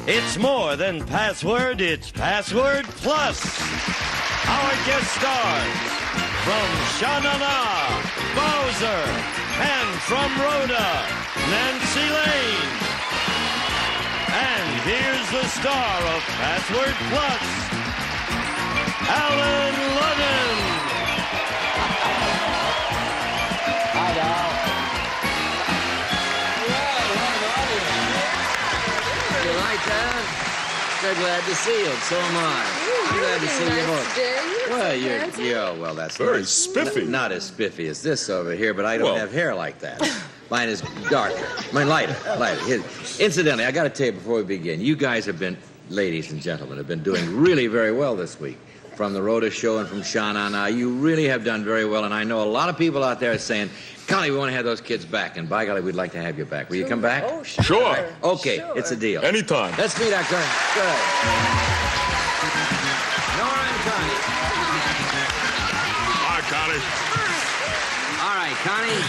It's more than password, it's Password Plus. Our guest stars from Sha-Na-Na, Bowser, and from Rhoda, Nancy Lane. And here's the star of Password Plus, Alan Ludden. Hi, doll. You like that? So glad to see you. So am I. I'm glad to see you both. Well, well, that's Very nice. spiffy. Not as spiffy as this over here, but I don't have hair like that. Mine is darker. Mine lighter. Incidentally, I got to tell you before we begin, you guys have been, ladies and gentlemen, have been doing really very well this week. From the Rhoda Show and from Sha-Na-Na, you really have done very well, and I know a lot of people out there saying, Connie, we want to have those kids back, and by golly, we'd like to have you back. Will you come back? Oh, sure. Sure. Okay, Sure. it's a deal. Anytime. Let's meet our current. Good. Nora and Connie. Hi, Connie. All right, Connie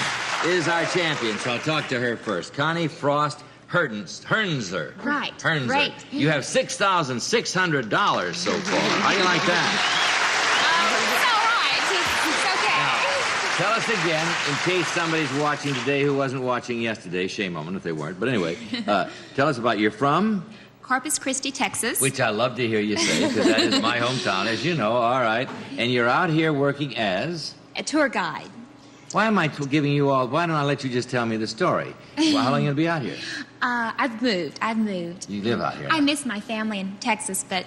is our champion, so I'll talk to her first. Connie Frost Hernzer. Right, Hernzer. right. You have $6,600 so far. How do you like that? It's all right. It's okay. Tell us again, in case somebody's watching today who wasn't watching yesterday. Shame on them if they weren't. But anyway, tell us about you're from? Corpus Christi, Texas. Which I love to hear you say, because that is my hometown, as you know. All right. And you're out here working as? A tour guide. Why am I giving you all? Why don't I let you just tell me the story? Well, how long you gonna be out here? I've moved. You live out here. I miss my family in Texas, but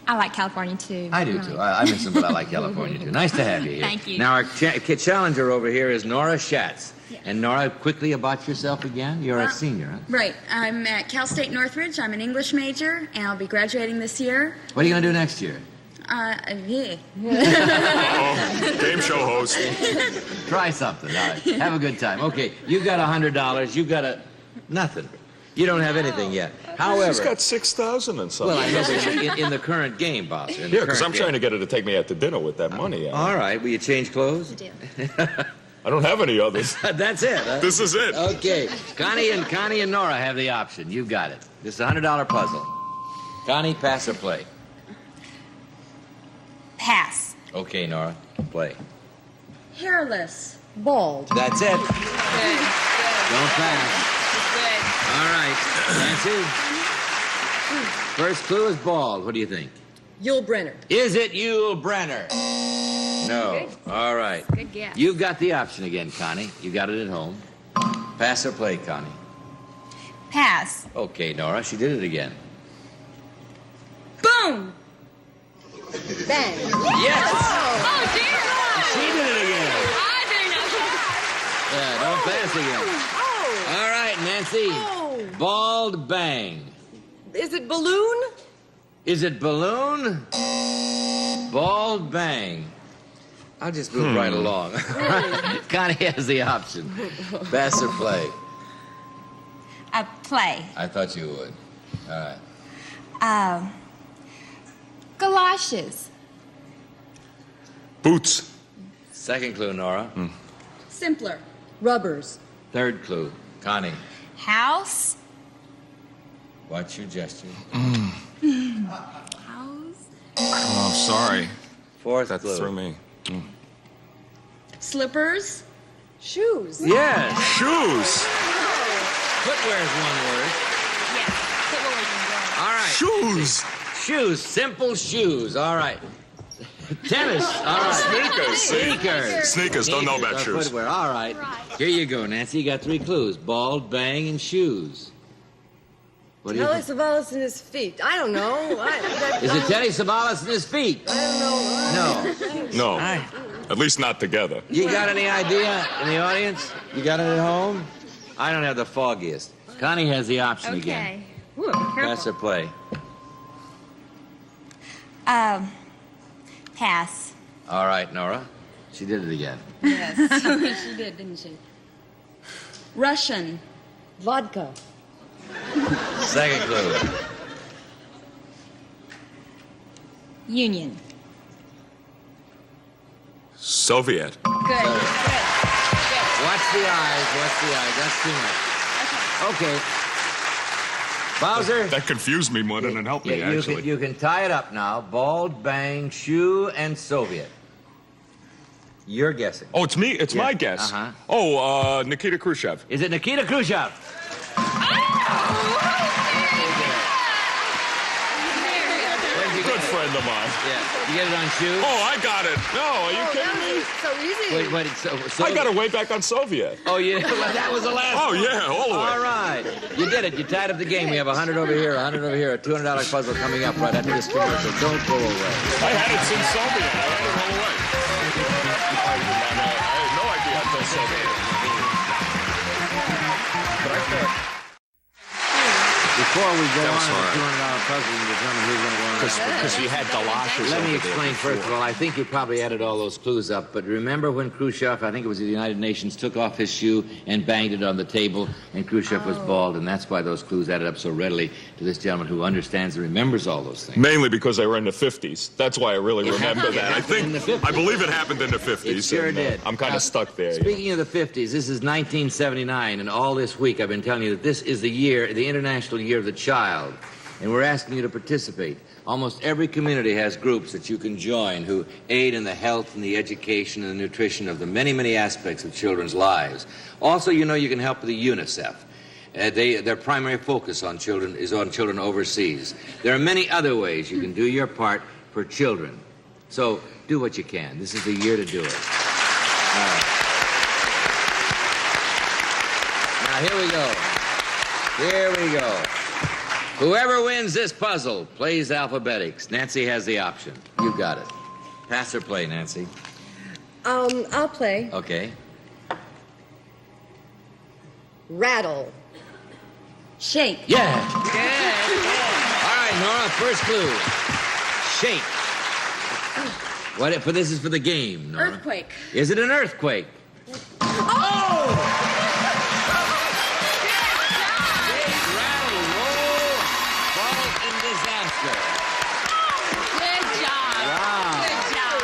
I like California too. I do too. I miss them, but I like California too. Nice to have you here. Thank you. Now our challenger over here is Nora Schatz. Yes. And Nora, quickly about yourself again. You're a senior, huh? Right. I'm at Cal State Northridge. I'm an English major, and I'll be graduating this year. What are you gonna do next year? Yeah. Uh-oh. Game show host. Try something. All right. Have a good time. Okay. You got $100. You got nothing. You don't have anything yet. However, He's got 6,000 and something. well, I know in the current game, boss. Yeah, because I'm trying to get her to take me out to dinner with that money. All right. Will you change clothes? I don't have any others. That's it. Huh? This is it. Okay. Connie and Nora have the option. You got it. This is a $100 puzzle. Connie, pass or play? Pass. Okay, Nora. Play. Hairless. Bald. That's it. Good. Don't pass. Good. All right. Nancy. First clue is bald. What do you think? Yul Brenner. Is it Yul Brenner? No. Good. All right. Good guess. You've got the option again, Connie. You got it at home. Pass or play, Connie? Pass. Okay, Nora. She did it again. Boom. Bang. Yes. Oh, dear Lord. She did it again. I didn't know. Yeah, don't pass again. All right, Nancy. Bald bang. Is it balloon? Is it balloon? Bald bang. I'll just move right along. Connie has the option. Pass or play? Play. I thought you would. All right. Galoshes. Boots. Second clue, Nora. Simpler. Rubbers. Third clue, Connie. House. Watch your gesture. House. Oh, sorry. Fourth That clue. threw me. Slippers. Shoes. Yes. Shoes. Footwear is one word. Yes. All right. Shoes. Shoes. Simple shoes. All right. Tennis. All right. Sneakers. Sneakers. Sneakers. Don't know about Or shoes. Footwear. All right. Right. Here you go, Nancy. You got 3 clues. Bald, bang, and shoes. What do you Telly think? Savalas in his feet. I don't know. Is it Teddy Savalas in his feet? I don't know. No. No. At least not together. You got any idea in the audience? You got it at home? I don't have the foggiest. Connie has the option again. Okay. Ooh, Pass careful. or play? Pass. All right, Nora. She did it again. Yes. She did, didn't she? Russian. Vodka. Second clue. Union. Soviet. Good. Good. Watch the eyes. Watch the eyes. That's too much. Okay. Bowser? That confused me more than it helped me, you actually. you can tie it up now. Bald, Bang, Shoe, and Soviet. You're guessing. Oh, it's me? It's my guess. Uh-huh. Oh, Nikita Khrushchev. Is it Nikita Khrushchev? Good friend of mine. Yeah. You get it on Shoe? Oh, I got it. No, are you kidding me? So easy. Wait, so I got it way back on Soviet. Oh, yeah. Well, that was the last Oh, one. yeah, all the way. All right. You did it. You tied up the game. We have 100 over here, 100 over here, a $200 puzzle coming up right after this commercial. Don't go away. I had it since Soviet. I had it all the way. I had no idea until Soviet. But I thought... Before we go That on was to the hard. $200 puzzle and determine who's going to go on. Because you had galoshes Let over me there explain before. first of all. I think you probably added all those clues up, but remember when Khrushchev, I think it was the United Nations, took off his shoe and banged it on the table, and Khrushchev was bald, and that's why those clues added up so readily to this gentleman who understands and remembers all those things. Mainly because they were in the 50s. That's why I really It remember happened- that. it I happened in think, the 50s. I believe it happened in the 50s. It sure and, did. I'm kind Now, of stuck there. Yeah. Speaking of the 50s, this is 1979, and all this week I've been telling you that this is the year, the International Year of the Child, and we're asking you to participate. Almost every community has groups that you can join who aid in the health and the education and the nutrition of the many, many aspects of children's lives. Also, you know you can help with the UNICEF. Their primary focus on children is on children overseas. There are many other ways you can do your part for children. So do what you can. This is the year to do it. All right. Now, here we go. Here we go. Whoever wins this puzzle plays alphabetics. Nancy has the option. You got it. Pass or play, Nancy. I'll play. Okay. Rattle. Shake. Yeah. All right, Nora, first clue. Shake. What? But this is for the game, Nora. Earthquake. Is it an earthquake? Rattle, roll, fault, and disaster. Good job. Wow. Good job.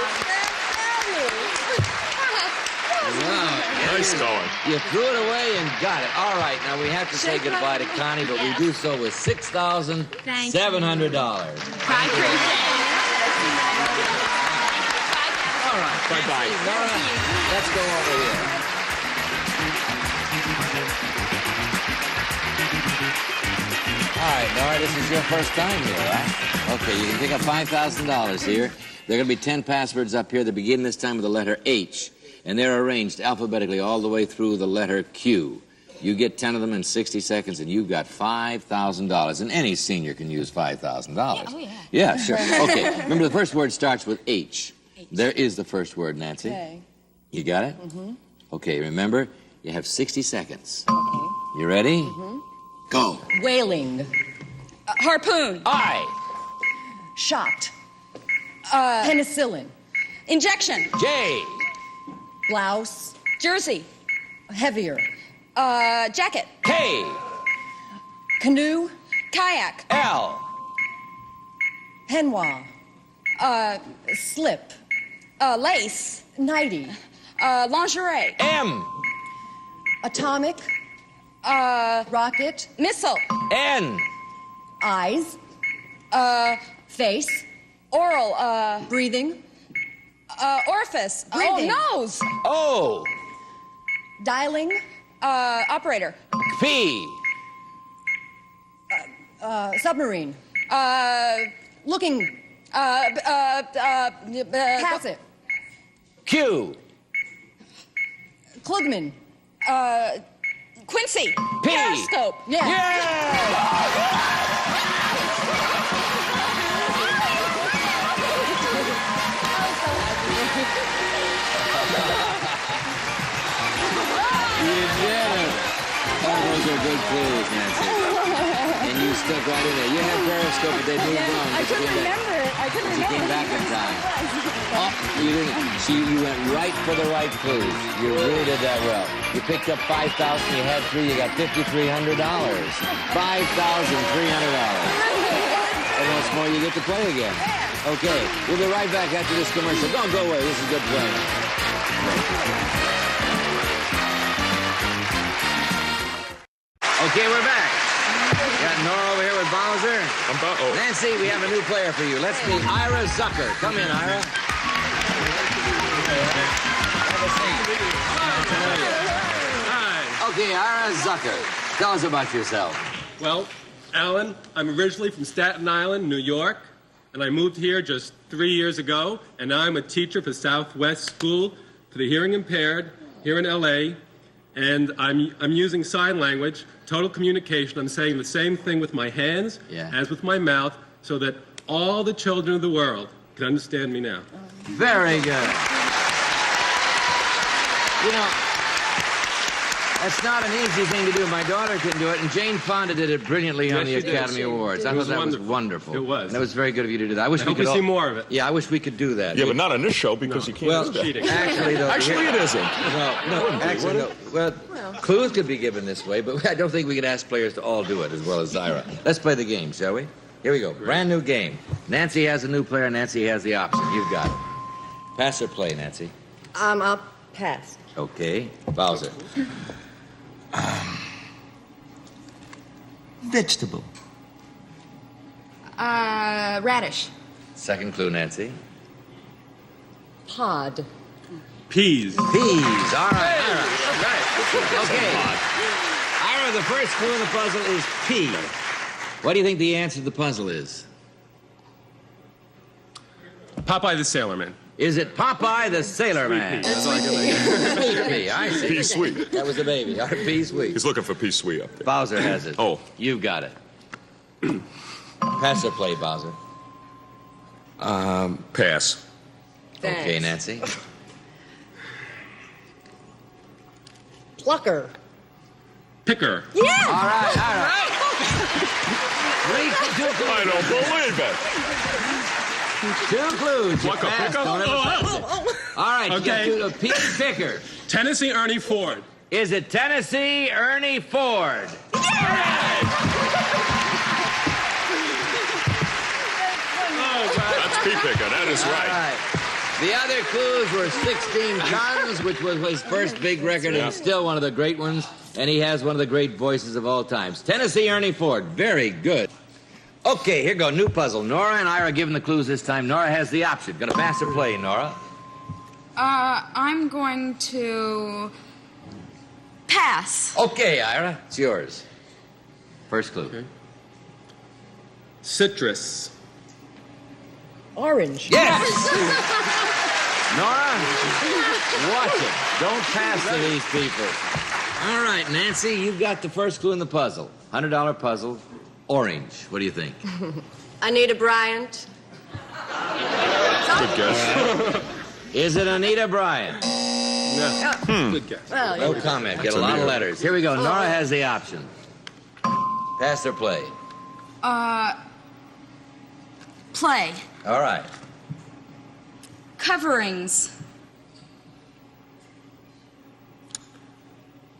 Wow. Nice going. You threw it away and got it. All right, now we have to say goodbye to Connie, but we do so with $6,700. Cry Cruise. All right. Bye-bye. Nora, let's go over here. All right, Nora, this is your first time here, right? Okay, you can pick up $5,000 here. There are going to be 10 passwords up here that begin this time with the letter H, and they're arranged alphabetically all the way through the letter Q. You get 10 of them in 60 seconds, and you've got $5,000. And any senior can use $5,000. Oh, yeah. Yeah, sure. Okay, remember the first word starts with H. There is the first word, Nancy. Okay. You got it? Mm-hmm. Okay, remember, you have 60 seconds. Okay. You ready? Go. Wailing. Harpoon. I. Shot. Penicillin. Injection. J. Blouse. Jersey. Heavier. Jacket. K. Canoe. Kayak. L. Peignoir. Slip. Lace. Nightie. Lingerie. M. Atomic. Rocket. Missile. N. Eyes. Face. Oral. Breathing. Orifice. Breathing. Oh, nose. O. Dialing. Operator. P. Submarine. Looking. Pass it. Q. Klugman. Quincy. P. Periscope. Yeah. Yeah! You did it. Oh, those are good clues, Nancy. And you stuck right in there. You had Periscope, but they moved on. I couldn't remember it. I couldn't You remember came back in time. Oh, you didn't. See, you went right for the right clues. You really did that well. You picked up $5,000. You had 3. You got $5,300. $5,300. And once more, you get to play again. Okay, we'll be right back after this commercial. Don't go away. This is good playing. Okay, we're back. Got Nora over here with Bowser. Oh. Nancy, we have a new player for you. Let's meet Ira Zucker. Come in, Ira. Hi. Okay, Ira Zucker. Tell us about yourself. Well, Alan, I'm originally from Staten Island, New York, and I moved here just 3 years ago, and now I'm a teacher for Southwest School for the Hearing Impaired here in L.A., and I'm using sign language, total communication. I'm saying the same thing with my hands as with my mouth so that all the children of the world can understand me now. Very good. You know, that's not an easy thing to do. My daughter can do it, and Jane Fonda did it brilliantly on the Yes, she did. Academy Awards. I thought that was wonderful. It was. And it was very good of you to do that. I wish I we hope could we see more of it. Yeah, I wish we could do that. Yeah, but not on this show because you can't. Well, do that. cheating. actually, though. Actually, it isn't. No, actually, no. Well, clues could be given this way, but I don't think we could ask players to all do it as well as Ira. Let's play the game, shall we? Here we go. Brand new game. Nancy has a new player. Nancy has the option. You've got it. Pass or play, Nancy? I'll pass. Okay. Bowser. Vegetable. Radish. Second clue, Nancy. Pod. Peas. Peas. All right, Ira. Okay. Ira, the first clue in the puzzle is pea. What do you think the answer to the puzzle is? Popeye the Sailor Man. Is it Popeye the Sailor Man? Sweet pea. I see. Pea sweet. That was the baby. Our pea sweet. He's looking for pea sweet up there. Bowser has it. Oh. You've got it. Pass or play, Bowser? Pass. Okay, Nancy. Plucker. Picker. All right, all right. I don't believe it. Two clues. You Plucker, passed. picker? Don't ever- All right, you got Okay. two. Pea picker. Tennessee Ernie Ford. Is it Tennessee Ernie Ford? That's pea picker. That is All right. right. The other clues were 16 Tons, which was his first big record and still one of the great ones. And he has one of the great voices of all times. Tennessee Ernie Ford. Very good. Okay, here go. New puzzle. Nora and Ira given the clues this time. Nora has the option. Gonna pass or play, Nora? I'm going to pass. Okay, Ira. It's yours. First clue. Okay. Citrus. Orange. Yes! Nora, watch it. Don't pass to these people. All right, Nancy, you've got the first clue in the puzzle. $100 puzzle. Orange. What do you think? Anita Bryant. Good guess. Is it Anita Bryant? Yeah. Good guess. Well, No comment. Get a lot of letters. Here we go. Nora has the option. Pass or play? Play. All right. Coverings.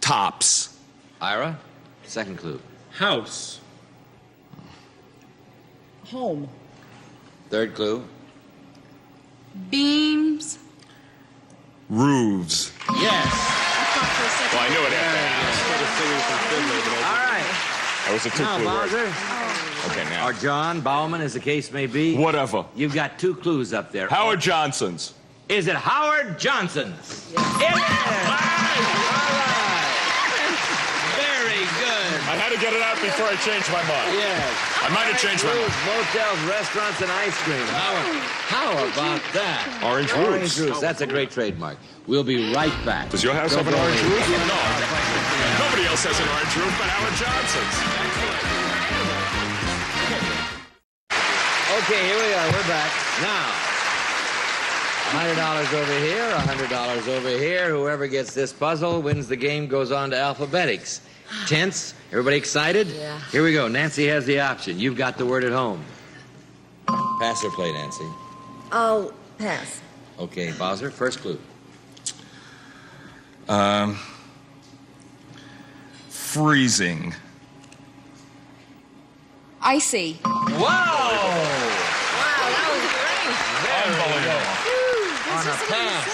Tops. Ira, second clue. House. home. Third clue. Beams. Roofs. Yes. Well, I knew it had All right. That was a Now, two-clue word. Bowser, Okay, now. or John Bauman, as the case may be. Whatever. You've got two clues up there. Howard Johnson's. Is it Howard Johnson's? It is. All right. Very good. I had to get it out before I changed my mind. Yes. I might have changed my mind. Motels, restaurants, and ice cream. How about that? Orange Orange roofs. roofs. That's a great trademark. We'll be right back. Does your house Don't have an go orange anywhere. roof? No. Nobody else has an orange roof but Howard Johnson's. Okay, here we are. We're back. Now, $100 over here, $100 over here. Whoever gets this puzzle wins the game, goes on to alphabetics. Tense? Everybody excited? Yeah. Here we go. Nancy has the option. You've got the word at home. Pass or play, Nancy? I'll pass. Okay, Bowser, first clue. Freezing. Icy. Whoa! Unbelievable. On a pass.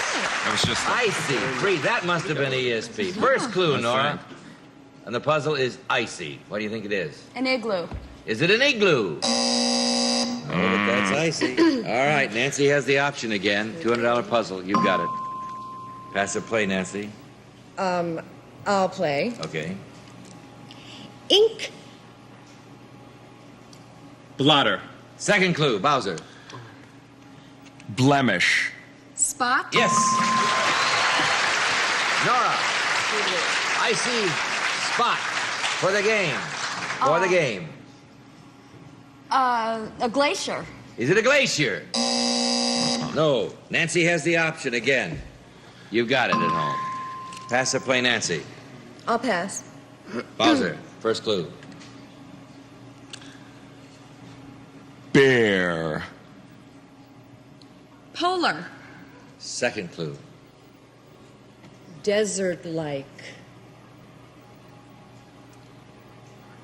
That was just Icy. Free. That must have been ESP. First clue, Nora. And the puzzle is icy. What do you think it is? An igloo. Is it an igloo? Oh, but that's icy. All right, Nancy has the option again. $200 puzzle. You've got it. Pass or play, Nancy. I'll play. Okay. Ink. Blotter. Second clue, Bowser. Blemish. Spot. Yes. Nora. Icy spot for the game. For the game. A glacier. Is it a glacier? No. Nancy has the option again. You've got it at home. Pass or play, Nancy. I'll pass. Bowser, first clue. Bear. Polar. Second clue. Desert-like.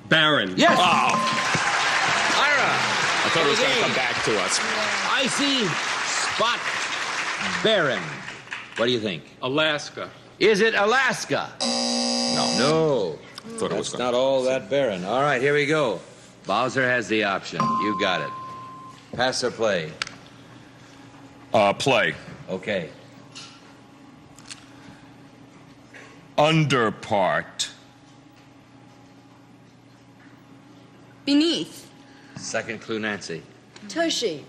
Barren. Yes. Oh, Ira. I thought it was going to come back to us. Icy spot barren. What do you think? Alaska. Is it Alaska? No. No. Thought it was That's not all that barren. All right, here we go. Bowser has the option. You got it. Pass or play? Play. Okay. Underpart. Beneath. Second clue, Nancy. Tushy.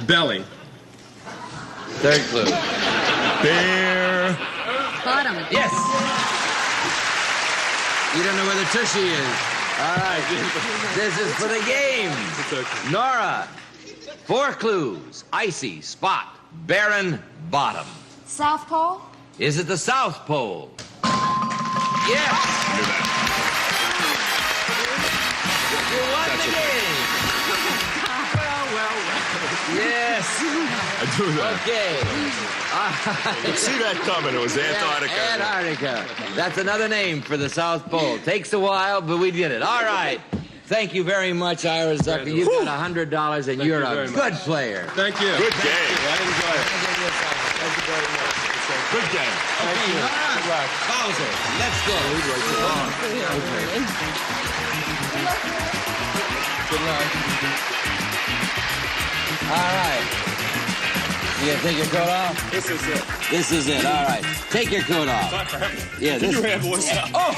Belly. Third clue. Bear. Bottom. Yes. You don't know where the tushy is. All right. This is for the game. Nora. 4 clues. Icy spot. Barren bottom. South Pole. Is it the South Pole? Yes. Knew that. You won the game. Yes. I do that. Okay. Could see that coming. It was Antarctica. Antarctica. That's another name for the South Pole. Takes a while, but we did it. All right. Thank you very much, Ira Zucker. You've got $100, and you're you a very good much. player. Thank you. Good game. I enjoyed it. Thank you very much. Good game. Okay, Nora, Bowser, let's go. Good luck. All right. You gonna take your coat off? This is it. This is it. All right. Take your coat off. Time for him. Yeah, Can this. you handle this? Oh,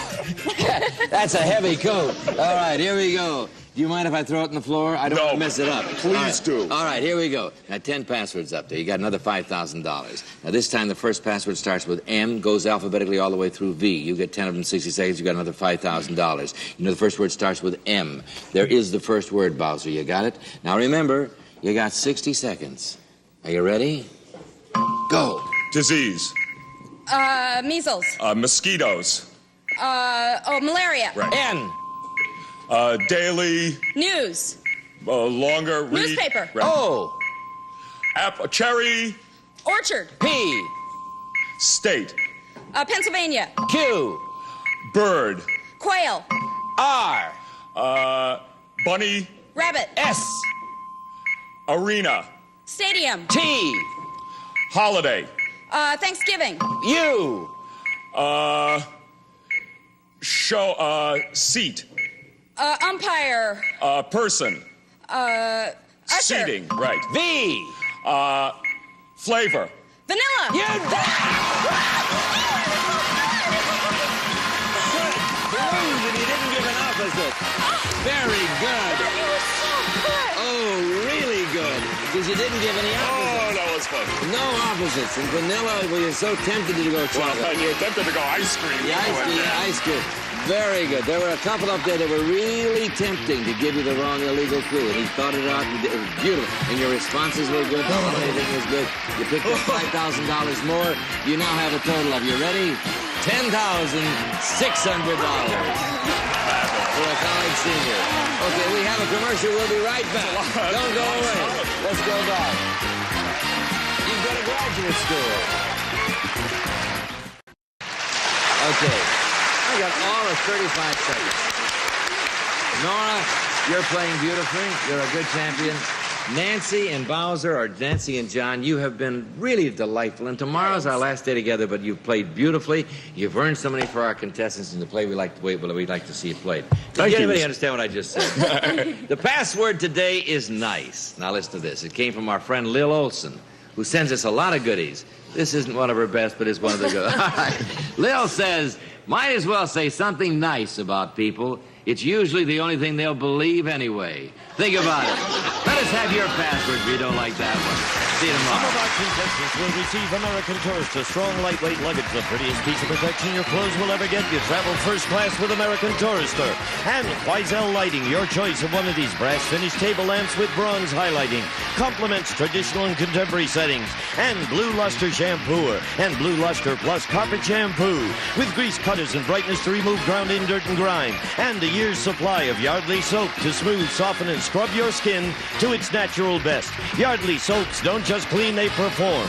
that's a heavy coat. All right, here we go. Do you mind if I throw it on the floor? I don't No. want to mess it up. Please All right. do. All right, here we go. Now, 10 passwords up there. You got another $5,000. Now, this time the first password starts with M, goes alphabetically all the way through V. You get 10 of them in 60 seconds. You got another $5,000. You know the first word starts with M. There is the first word, Bowser. You got it? Now, remember, you got 60 seconds. Are you ready? Go. Disease. Measles. Mosquitoes. Malaria. Right. N. Daily. News. Longer. Read. Newspaper. Right. O. Cherry. Orchard. P. State. Pennsylvania. Q. Bird. Quail. R. Bunny. Rabbit. S. Arena. Stadium. T. Holiday. Thanksgiving. U. Seat. Umpire. Person. Usher. Seating. Right. V. Flavor. Vanilla. You did it! Blues, and you didn't give an opposite. Very good. You were so good. Oh, really good. Because you didn't give any opposites. Oh, that was fun. No opposites. And vanilla, well, you're so tempted to go Well, chocolate. you were tempted to go ice cream. The ice cream, the ice cream. Very good. There were a couple up there that were really tempting to give you the wrong illegal clue. And he thought it out, and it was beautiful. And your responses were good. Everything was good. You picked up $5,000 more. You now have a total of, you ready? $10,600 for a college senior. Okay, we have a commercial. We'll be right back. Don't go away. Let's go back. You've got a graduate school. Okay. I got all of 35 seconds. Nora, you're playing beautifully. You're a good champion. Nancy and Bowser, or Nancy and John, you have been really delightful. And tomorrow's our last day together, but you've played beautifully. You've earned so many for our contestants in the play we'd like to see it played. Did anybody understand what I just said? The password today is nice. Now listen to this. It came from our friend Lil Olson, who sends us a lot of goodies. This isn't one of her best, but it's one of the good. All right. Lil says, might as well say something nice about people. It's usually the only thing they'll believe anyway. Think about it. Let us have your password if you don't like that one. See you tomorrow. Some of our contestants will receive American Tourister strong, lightweight luggage, the prettiest piece of protection your clothes will ever get. You travel first class with American Tourister. And Quoizel Lighting, your choice of one of these brass finished table lamps with bronze highlighting. Complements traditional and contemporary settings. And Blue Luster Shampooer. And Blue Luster Plus Carpet Shampoo. With grease cutters and brightness to remove ground-in dirt and grime. And a year's supply of Yardley soap to smooth, soften, and scrub your skin to its natural best. Yardley soaps don't just clean, they perform.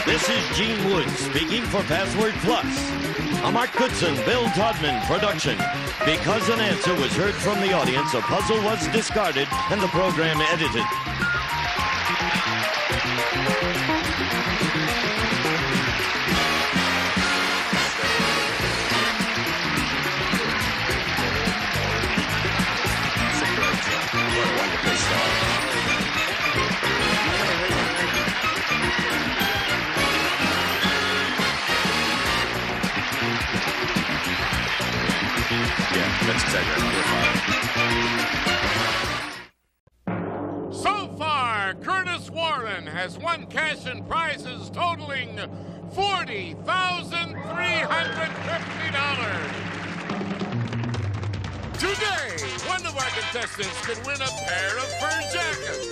This is Gene Wood speaking for Password Plus. A Mark Goodson, Bill Todman production. Because an answer was heard from the audience, a puzzle was discarded and the program edited. That's exactly right. So far, Curtis Warren has won cash and prizes totaling $40,350. Today, one of our contestants could win a pair of fur jackets,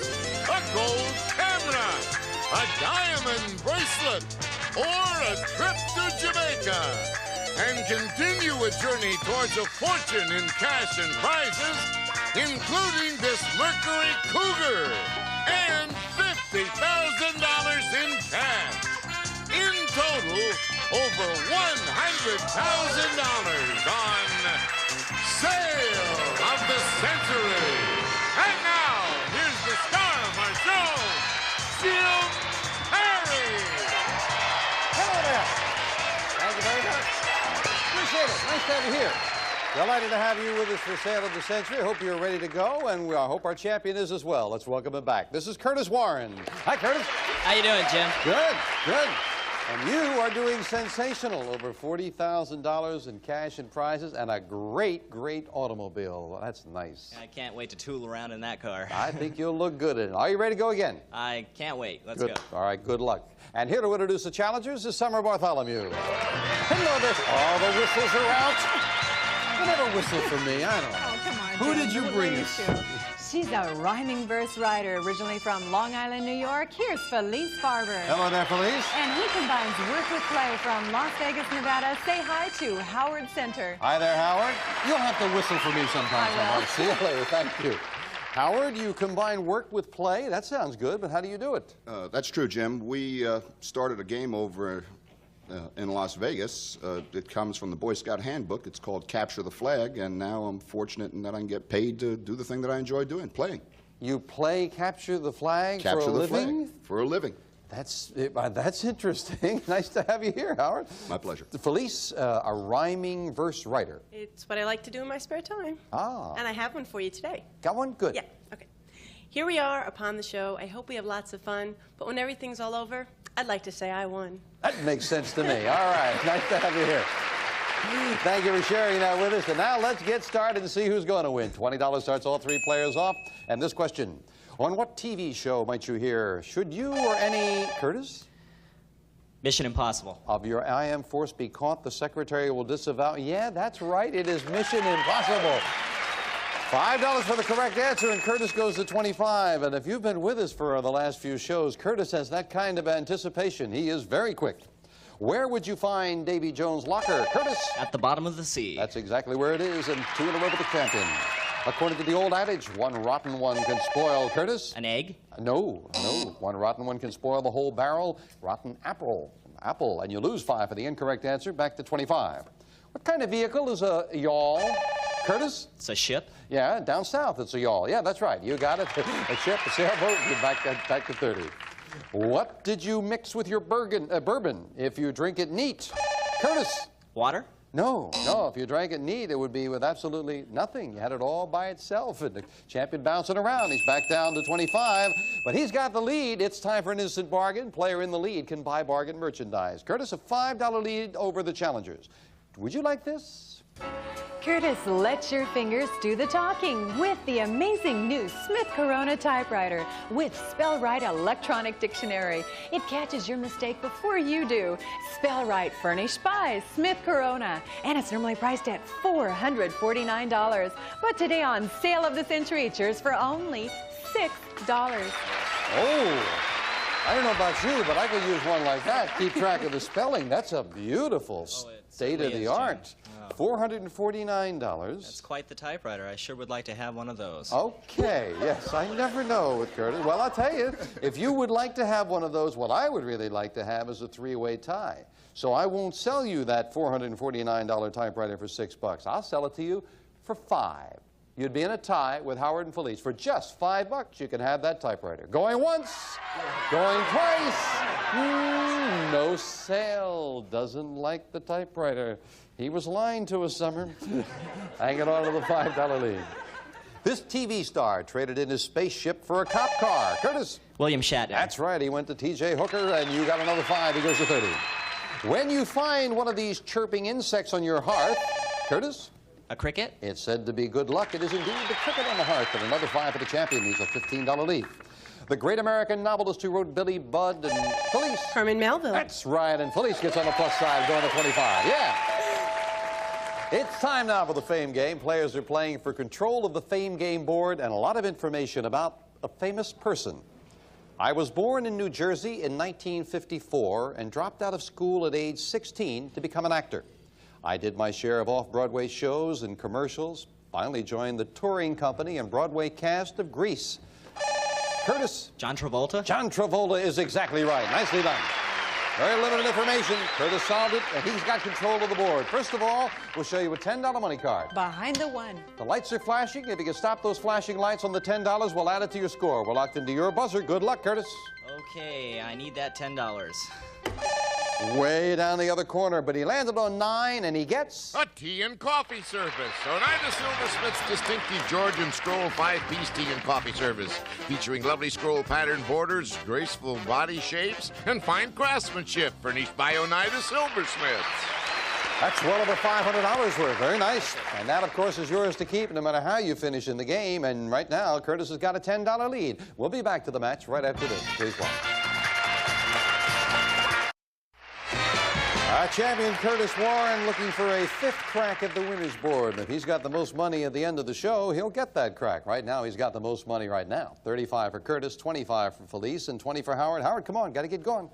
a gold camera, a diamond bracelet, or a trip to Jamaica, and continue a journey towards a fortune in cash and prizes, including this Mercury Cougar and $50,000 in cash. In total, over $100,000 on Sale of the Century. And now, here's the star of our show, Jim Perry. Hello there. Thank you very much. Appreciate it. Nice to have you here. Delighted to have you with us for Sale of the Century. I hope you're ready to go, and I hope our champion is as well. Let's welcome him back. This is Curtis Warren. Hi, Curtis. How you doing, Jim? Good, good. And you are doing sensational. Over $40,000 in cash and prizes and a great, great automobile. Well, that's nice. I can't wait to tool around in that car. I think you'll look good in it. Are you ready to go again? I can't wait. Let's Good. go. All right, good luck. And here to introduce the challengers is Summer Bartholomew. Hello there. All the whistles are out. You never whistle for me. I don't know. Oh, come on, Who Jim. did you bring us? She's a rhyming verse writer, originally from Long Island, New York. Here's Felice Farber. Hello there, Felice. And he combines work with play from Las Vegas, Nevada. Say hi to Howard Center. Hi there, Howard. You'll have to whistle for me sometime. I will. See you later. Thank you. Howard, you combine work with play. That sounds good, but how do you do it? That's true, Jim. We started a game over in Las Vegas. It comes from the Boy Scout handbook. It's called Capture the Flag, and now I'm fortunate in that I can get paid to do the thing that I enjoy doing, playing. You play Capture the Flag Capture for a the living? Flag for a living. That's interesting. Nice to have you here, Howard. My pleasure. Felice, a rhyming verse writer. It's what I like to do in my spare time. Ah. And I have one for you today. Got one? Good. Yeah, okay. Here we are upon the show. I hope we have lots of fun, but when everything's all over, I'd like to say I won. That makes sense to me. All right. Nice to have you here. Thank you for sharing that with us. And now let's get started and see who's going to win. $20 starts all three players off. And this question, on what TV show might you hear, should you or any, Curtis? Mission Impossible. Of your IM force be caught, the secretary will disavow. Yeah, that's right. It is Mission Impossible. $5 for the correct answer, and Curtis goes to 25. And if you've been with us for the last few shows, Curtis has that kind of anticipation. He is very quick. Where would you find Davy Jones' locker, Curtis? At the bottom of the sea. That's exactly where it is, and 2 in a row with the champion. According to the old adage, one rotten one can spoil, Curtis. An egg? No. One rotten one can spoil the whole barrel. Rotten apple. And you lose 5 for the incorrect answer. Back to 25. What kind of vehicle is a yawl, Curtis? It's a ship? Yeah, down south it's a yawl. Yeah, that's right. You got it. A ship, a sailboat, you're back to 30. What did you mix with your bourbon if you drink it neat? Curtis? Water? No. If you drank it neat, it would be with absolutely nothing. You had it all by itself. And the champion bouncing around. He's back down to 25. But he's got the lead. It's time for an instant bargain. Player in the lead can buy bargain merchandise. Curtis, a $5 lead over the challengers. Would you like this? Curtis, let your fingers do the talking with the amazing new Smith Corona typewriter with Spell-Right electronic dictionary. It catches your mistake before you do. Spell-Right, furnished by Smith Corona, and it's normally priced at $449. But today on Sale of the Century, it's yours for only $6. Oh, I don't know about you, but I could use one like that. Keep track of the spelling. That's a beautiful state-of-the-art. $449. That's quite the typewriter. I sure would like to have one of those. Okay, yes, I never know with Curtis. Well, I'll tell you, if you would like to have one of those, what I would really like to have is a 3-way tie. So I won't sell you that $449 typewriter for $6. I'll sell it to you for $5. You'd be in a tie with Howard and Felice. For just $5, you can have that typewriter. Going once, going twice. No sale. Doesn't like the typewriter. He was lying to us, Summer. Hanging on to the $5 lead. This TV star traded in his spaceship for a cop car. Curtis? William Shatner. That's right. He went to T.J. Hooker, and you got another 5. He goes to 30. When you find one of these chirping insects on your hearth, Curtis? A cricket? It's said to be good luck. It is indeed the cricket on the hearth, and another 5 for the champion. He's a $15 lead. The great American novelist who wrote Billy Budd and Felice. Herman Melville. That's right, and Felice gets on the plus side, going to 25. Yeah. It's time now for the Fame Game. Players are playing for control of the Fame Game board and a lot of information about a famous person. I was born in New Jersey in 1954 and dropped out of school at age 16 to become an actor. I did my share of off-Broadway shows and commercials, finally joined the touring company and Broadway cast of Grease. Curtis? John Travolta? John Travolta is exactly right. Nicely done. Very limited information. Curtis solved it, and he's got control of the board. First of all, we'll show you a $10 money card. Behind the one. The lights are flashing. If you can stop those flashing lights on the $10, we'll add it to your score. We're locked into your buzzer. Good luck, Curtis. Okay, I need that $10. Way down the other corner, but he landed on 9, and he gets... a tea and coffee service. Oneida Silversmith's distinctive Georgian scroll 5-piece tea and coffee service, featuring lovely scroll pattern borders, graceful body shapes, and fine craftsmanship, furnished by Oneida Silversmiths. That's well over $500 worth. Very nice. And that, of course, is yours to keep no matter how you finish in the game. And right now, Curtis has got a $10 lead. We'll be back to the match right after this. Please watch. Our champion, Curtis Warren, looking for a 5th crack at the winner's board. And if he's got the most money at the end of the show, he'll get that crack. Right now, he's got the most money right now. 35 for Curtis, 25 for Felice, and 20 for Howard. Howard, come on, got to get going.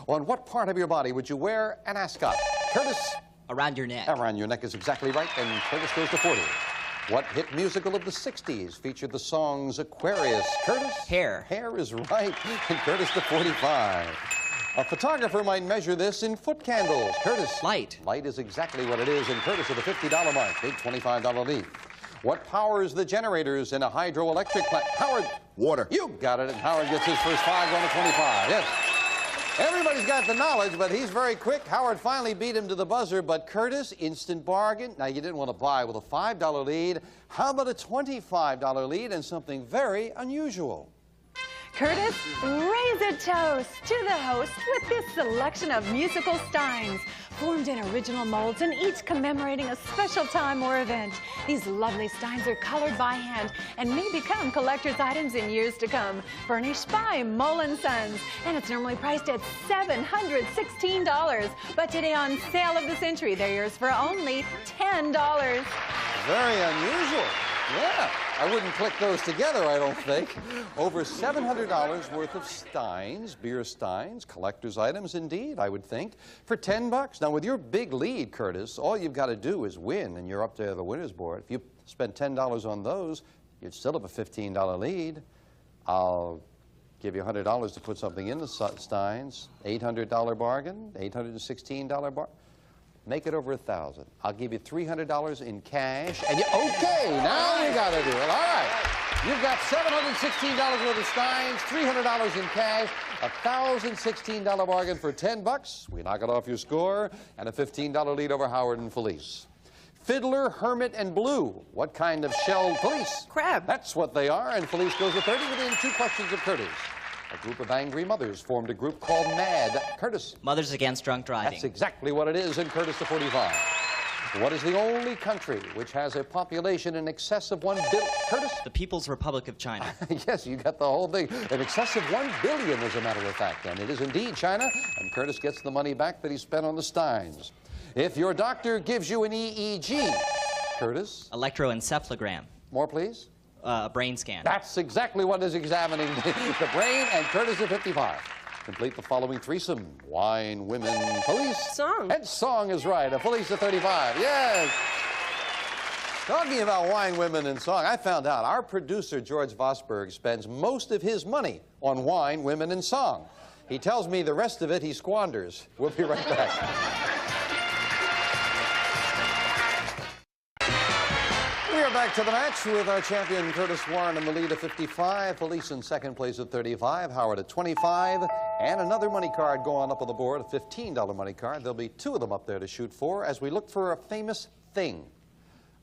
On what part of your body would you wear an ascot? Curtis? Around your neck. Around your neck is exactly right, and Curtis goes to 40. What hit musical of the 60s featured the songs Aquarius? Curtis? Hair. Hair is right, and Curtis to 45. A photographer might measure this in foot candles. Curtis? Light. Light is exactly what it is, and Curtis at the $50 mark. Big $25 lead. What powers the generators in a hydroelectric plant? Howard? Water. You got it, and Howard gets his first 5 going to 25. Yes. Everybody's got the knowledge, but he's very quick. Howard finally beat him to the buzzer, but Curtis, instant bargain. Now, you didn't want to buy with a $5 lead. How about a $25 lead and something very unusual? Curtis, raise a toast to the host with this selection of musical steins, formed in original molds and each commemorating a special time or event. These lovely steins are colored by hand and may become collector's items in years to come. Furnished by Mullen Sons, and it's normally priced at $716. But today on Sale of the Century, they're yours for only $10. Very unusual. Yeah, I wouldn't click those together, I don't think. Over $700 worth of steins, beer steins, collector's items indeed, I would think, for $10. Now, with your big lead, Curtis, all you've got to do is win, and you're up there at the winner's board. If you Spend $10 on those, you'd still have a $15 lead. I'll give you $100 to put something in the Steins. $800 bargain, $816 bargain. Make it over $1,000. I'll give you $300 in cash. And okay, now you got a deal. All right. You've got $716 worth of Steins, $300 in cash, a $1,016 bargain for $10. We knock it off your score, and a $15 lead over Howard and Felice. Fiddler, Hermit, and Blue. What kind of shell? Felice? Crab. That's what they are, and Felice goes to 30 within 2 questions of Curtis. A group of angry mothers formed a group called MAD. Curtis? Mothers Against Drunk Driving. That's exactly what it is, and Curtis to 45. What is the only country which has a population in excess of 1 billion? Curtis? The People's Republic of China. Yes, you got the whole thing. In excess of 1 billion, as a matter of fact. And it is indeed China, and Curtis gets the money back that he spent on the Steins. If your doctor gives you an EEG, Curtis? Electroencephalogram. More, please? A brain scan. That's exactly what is examining the brain, and Curtis at 55. Complete the following threesome. Wine, women, police. Song. And song is right. A police at 35. Yes. Talking about wine, women, and song, I found out our producer, George Vosberg, spends most of his money on wine, women, and song. He tells me the rest of it he squanders. We'll be right back. Back to the match with our champion Curtis Warren in the lead at 55, Felice in second place at 35, Howard at 25, and another money card going up on the board, a $15 money card. There'll be 2 of them up there to shoot for as we look for a famous thing.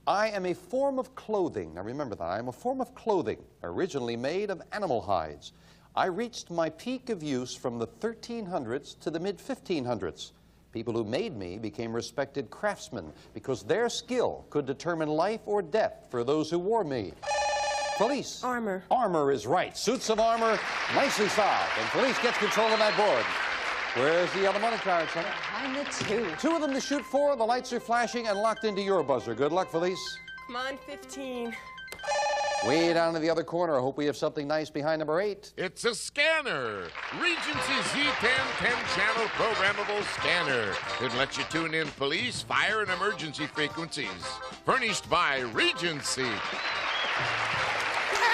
I am a form of clothing. Now remember that. I am a form of clothing originally made of animal hides. I reached my peak of use from the 1300s to the mid-1500s. People who made me became respected craftsmen because their skill could determine life or death for those who wore me. Felice. Armor. Armor is right. Suits of armor, nicely solved. And Felice gets control of that board. Where's the other money card, son? Behind the 2. 2 of them to shoot for. The lights are flashing and locked into your buzzer. Good luck, Felice. Come on, 15. Way down in the other corner. I hope we have something nice behind number 8. It's a scanner. Regency Z10 10-channel programmable scanner. It lets you tune in police, fire, and emergency frequencies. Furnished by Regency.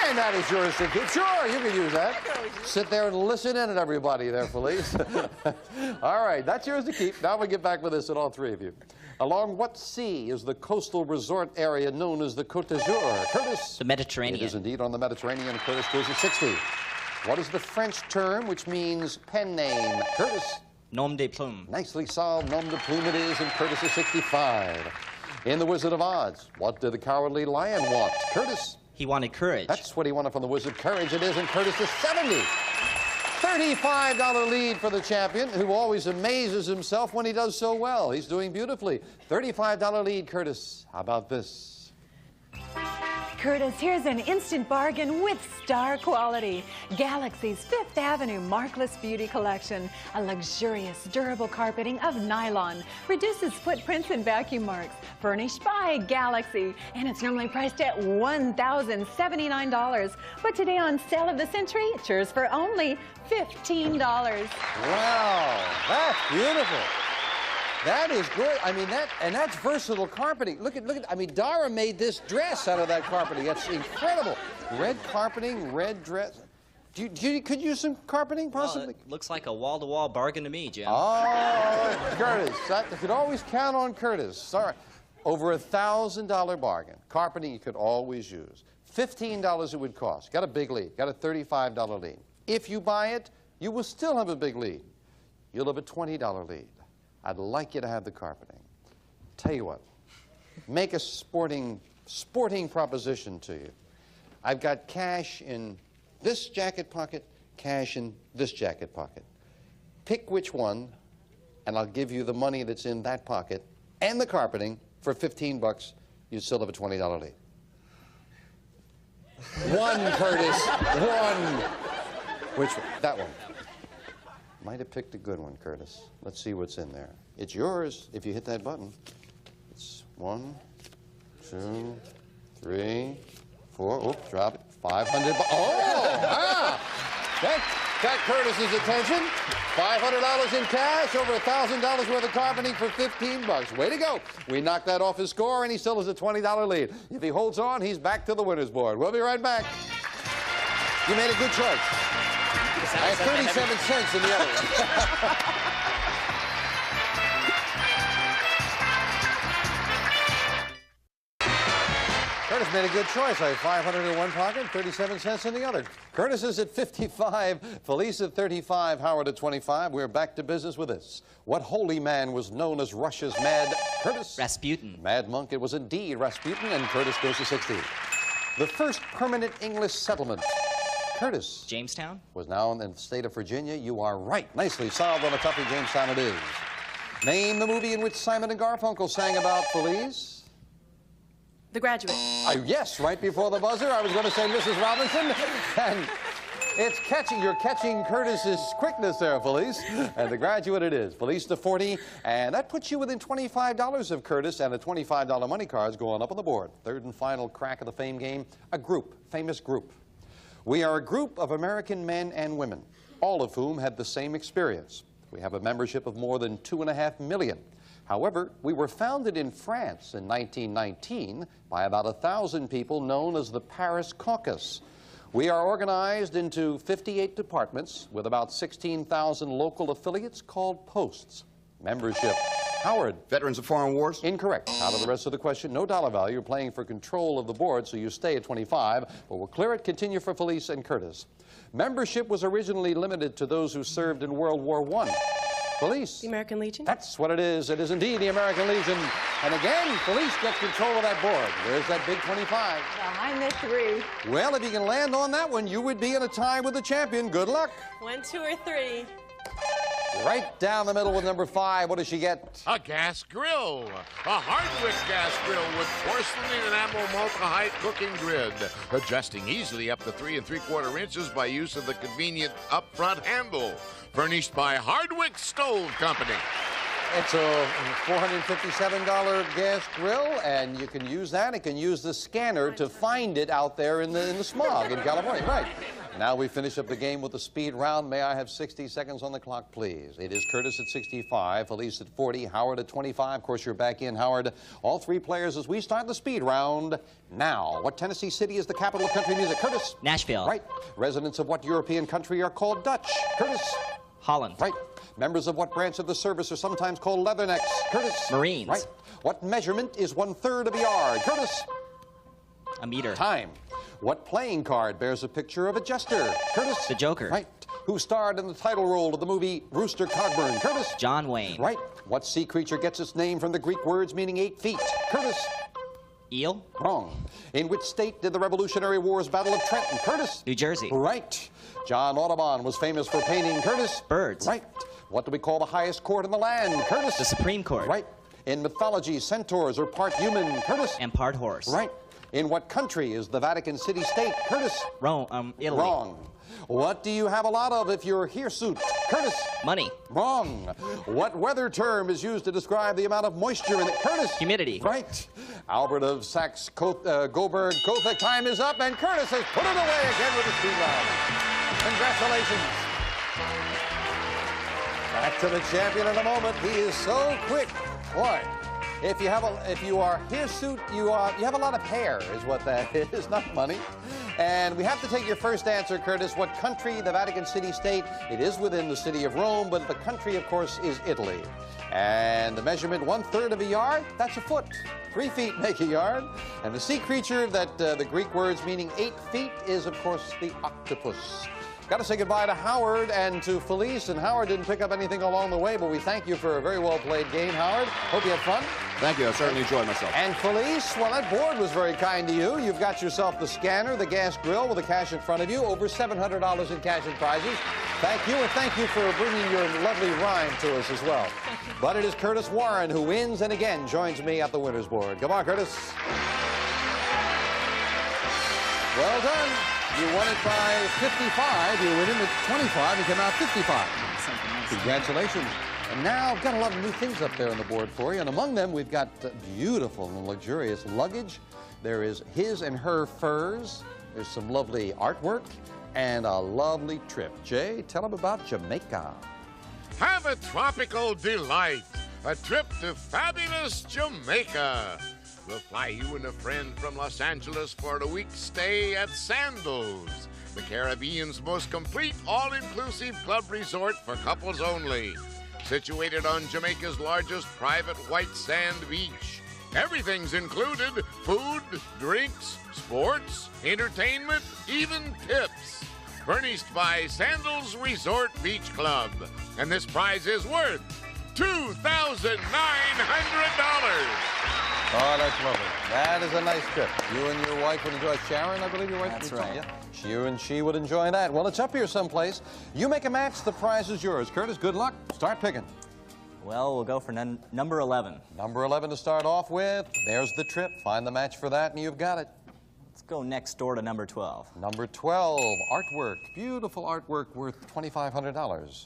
And that is yours to keep. Sure, you can use that. Sit there and listen in at everybody there, Felice. All right, that's yours to keep. Now we get back with this at all 3 of you. Along what sea is the coastal resort area known as the Côte d'Azur? Curtis? The Mediterranean. It is indeed on the Mediterranean. Curtis goes to 60. What is the French term which means pen name? Curtis? Nom de plume. Nicely solved. Nom de plume it is, and Curtis is 65. In The Wizard of Oz, what did the Cowardly Lion want? Curtis? He wanted courage. That's what he wanted from the Wizard. Courage it is, and Curtis is 70. $35 lead for the champion, who always amazes himself when he does so well. He's doing beautifully. $35 lead, Curtis. How about this? Curtis, here's an instant bargain with star quality. Galaxy's Fifth Avenue Markless Beauty Collection. A luxurious, durable carpeting of nylon. Reduces footprints and vacuum marks. Furnished by Galaxy. And it's normally priced at $1,079. But today on Sale of the Century, it's yours for only $15. Wow, that's beautiful. That is great. I mean, that's versatile carpeting. Look at, I mean, Dara made this dress out of that carpeting. That's incredible. Red carpeting, red dress. Could you use some carpeting, possibly? Well, it looks like a wall-to-wall bargain to me, Jim. Oh, Curtis. You could always count on Curtis. Sorry. Over $1,000 bargain. Carpeting you could always use. $15 it would cost. Got a big lead. Got a $35 lead. If you buy it, you will still have a big lead. You'll have a $20 lead. I'd like you to have the carpeting. Tell you what, make a sporting proposition to you. I've got cash in this jacket pocket, cash in this jacket pocket. Pick which one, and I'll give you the money that's in that pocket and the carpeting for $15. You still have a $20 lead. One, Curtis, one. Which one? That one. Might have picked a good one, Curtis. Let's see what's in there. It's yours if you hit that button. It's 1, 2, 3, 4. Oops, drop it. 500. Oh! got Curtis's attention. $500 in cash, over $1,000 worth of carpeting for $15. Way to go. We knocked that off his score, and he still has a $20 lead. If he holds on, he's back to the winner's board. We'll be right back. You made a good choice. I have 37 cents in the other one. Curtis made a good choice. I have 500 in one pocket, 37 cents in the other. Curtis is at 55, Felice at 35, Howard at 25. We're back to business with this. What holy man was known as Russia's Mad Curtis? Rasputin. Mad Monk. It was indeed Rasputin, and Curtis goes to 60. The first permanent English settlement. Curtis. Jamestown. Was now in the state of Virginia. You are right. Nicely solved on a toughie. Jamestown it is. Name the movie in which Simon and Garfunkel sang about Felice. The Graduate. Yes, right before the buzzer. I was going to say Mrs. Robinson. And it's catching. You're catching Curtis's quickness there, Felice. And The Graduate it is. Felice to 40. And that puts you within $25 of Curtis, and the $25 money cards going up on the board. Third and final crack of the fame game. A group. Famous group. We are a group of American men and women, all of whom had the same experience. We have a membership of more than 2.5 million. However, we were founded in France in 1919 by about 1,000 people known as the Paris Caucus. We are organized into 58 departments with about 16,000 local affiliates called posts. Membership. Howard. Veterans of Foreign Wars? Incorrect. Out of the rest of the question, no dollar value. You're playing for control of the board, so you stay at 25, but we'll clear it. Continue for Felice and Curtis. Membership was originally limited to those who served in World War I. Felice. The American Legion? That's what it is. It is indeed the American Legion. And again, Felice gets control of that board. Where's that big 25? Behind the 3. Well, if you can land on that one, you would be in a tie with the champion. Good luck. 1, 2, or 3. Right down the middle with number 5. What does she get? A gas grill. A Hardwick gas grill with porcelain enamel multi-height cooking grid, adjusting easily up to 3 3/4 inches by use of the convenient up-front handle. Furnished by Hardwick Stove Company. It's a $457 gas grill, and you can use that. You can use the scanner to find it out there in the smog in California. Right. Now we finish up the game with the speed round. May I have 60 seconds on the clock, please? It is Curtis at 65, Felice at 40, Howard at 25. Of course, you're back in, Howard. All 3 players as we start the speed round now. What Tennessee city is the capital of country music? Curtis. Nashville. Right. Residents of what European country are called Dutch? Curtis. Holland. Right. Members of what branch of the service are sometimes called leathernecks? Curtis. Marines. Right. What measurement is 1/3 of a yard? Curtis. A meter. Time. What playing card bears a picture of a jester? Curtis. The Joker. Right. Who starred in the title role of the movie Rooster Cogburn? Curtis. John Wayne. Right. What sea creature gets its name from the Greek words meaning 8 feet? Curtis. Eel. Wrong. In which state did the Revolutionary War's Battle of Trenton? Curtis. New Jersey. Right. John Audubon was famous for painting Curtis. Birds. Right. What do we call the highest court in the land? Curtis. The Supreme Court. Right. In mythology, centaurs are part human. Curtis. And part horse. Right. In what country is the Vatican City State? Curtis. Rome. Italy. Wrong. What do you have a lot of if you're hirsute? Curtis. Money. Wrong. What weather term is used to describe the amount of moisture in it? Curtis. Humidity. Right. Albert of Saxe-Coburg, Gotha, time is up, and Curtis has put it away again with the speed round. Congratulations. Back to the champion in a moment. He is so quick. Boy, if you are hirsute, you have a lot of hair, is what that is, not money. And we have to take your first answer, Curtis. What country, the Vatican City State? It is within the city of Rome, but the country, of course, is Italy. And the measurement, 1/3 of a yard, that's a foot. 3 feet make a yard. And the sea creature that the Greek words meaning 8 feet is, of course, the octopus. Got to say goodbye to Howard and to Felice, and Howard didn't pick up anything along the way, but we thank you for a very well-played game, Howard. Hope you had fun. Thank you. I certainly enjoyed myself. And Felice, well, that board was very kind to you. You've got yourself the scanner, the gas grill with the cash in front of you, over $700 in cash and prizes. Thank you, and thank you for bringing your lovely rhyme to us as well. But it is Curtis Warren who wins and again joins me at the winner's board. Come on, Curtis. Well done. You won it by 55. You win it at 25. You came out 55. Congratulations. And now I've got a lot of new things up there on the board for you. And among them, we've got beautiful and luxurious luggage. There is his and her furs. There's some lovely artwork. and a lovely trip. Jay, tell them about Jamaica. Have a tropical delight. A trip to fabulous Jamaica. We'll fly you and a friend from Los Angeles for a week's stay at Sandals, the Caribbean's most complete all-inclusive club resort for couples only. Situated on Jamaica's largest private white sand beach. Everything's included: food, drinks, sports, entertainment, even tips. Furnished by Sandals Resort Beach Club. And this prize is worth $2,900. Oh, that's lovely. That is a nice trip. You and your wife would enjoy. Sharon, I believe your wife. That's right. Yeah. You and she would enjoy that. Well, it's up here someplace. You make a match, the prize is yours. Curtis, good luck. Start picking. Well, we'll go for number 11. Number 11 to start off with. There's the trip. Find the match for that, and you've got it. Let's go next door to number 12. Number 12, artwork. Beautiful artwork worth $2,500.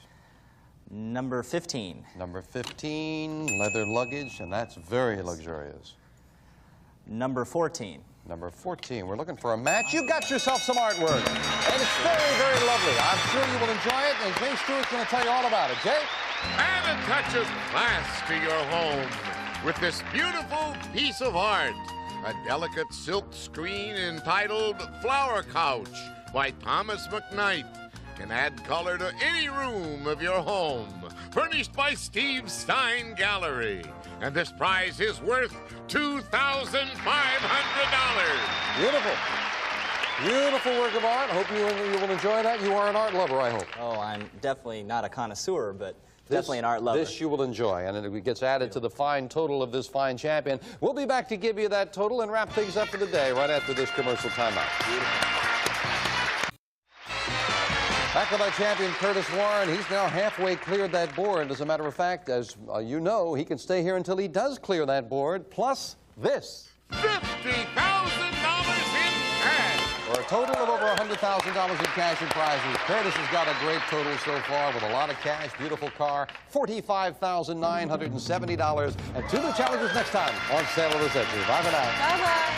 Number 15. Number 15, leather luggage, and that's very luxurious. Number 14. Number 14, we're looking for a match. You got yourself some artwork, and it's very, very lovely. I'm sure you will enjoy it, and Jay Stewart's going to tell you all about it. Jay? Add a touch of class to your home with this beautiful piece of art. A delicate silk screen entitled Flower Couch by Thomas McKnight can add color to any room of your home. Furnished by Steve Stein Gallery. And this prize is worth $2,500. Beautiful. Beautiful work of art. Hope you will enjoy that. You are an art lover, I hope. Oh, I'm definitely not a connoisseur, but definitely an art lover. This you will enjoy, and it gets added to the fine total of this fine champion. We'll be back to give you that total and wrap things up for the day right after this commercial timeout. Back with our champion, Curtis Warren. He's now halfway cleared that board. As a matter of fact, as you know, he can stay here until he does clear that board, plus this. $50,000 in cash. For a total of over $100,000 in cash and prizes. Curtis has got a great total so far with a lot of cash, beautiful car, $45,970. And 2 new challenges next time on Sale of the Century. Bye for now. Bye-bye.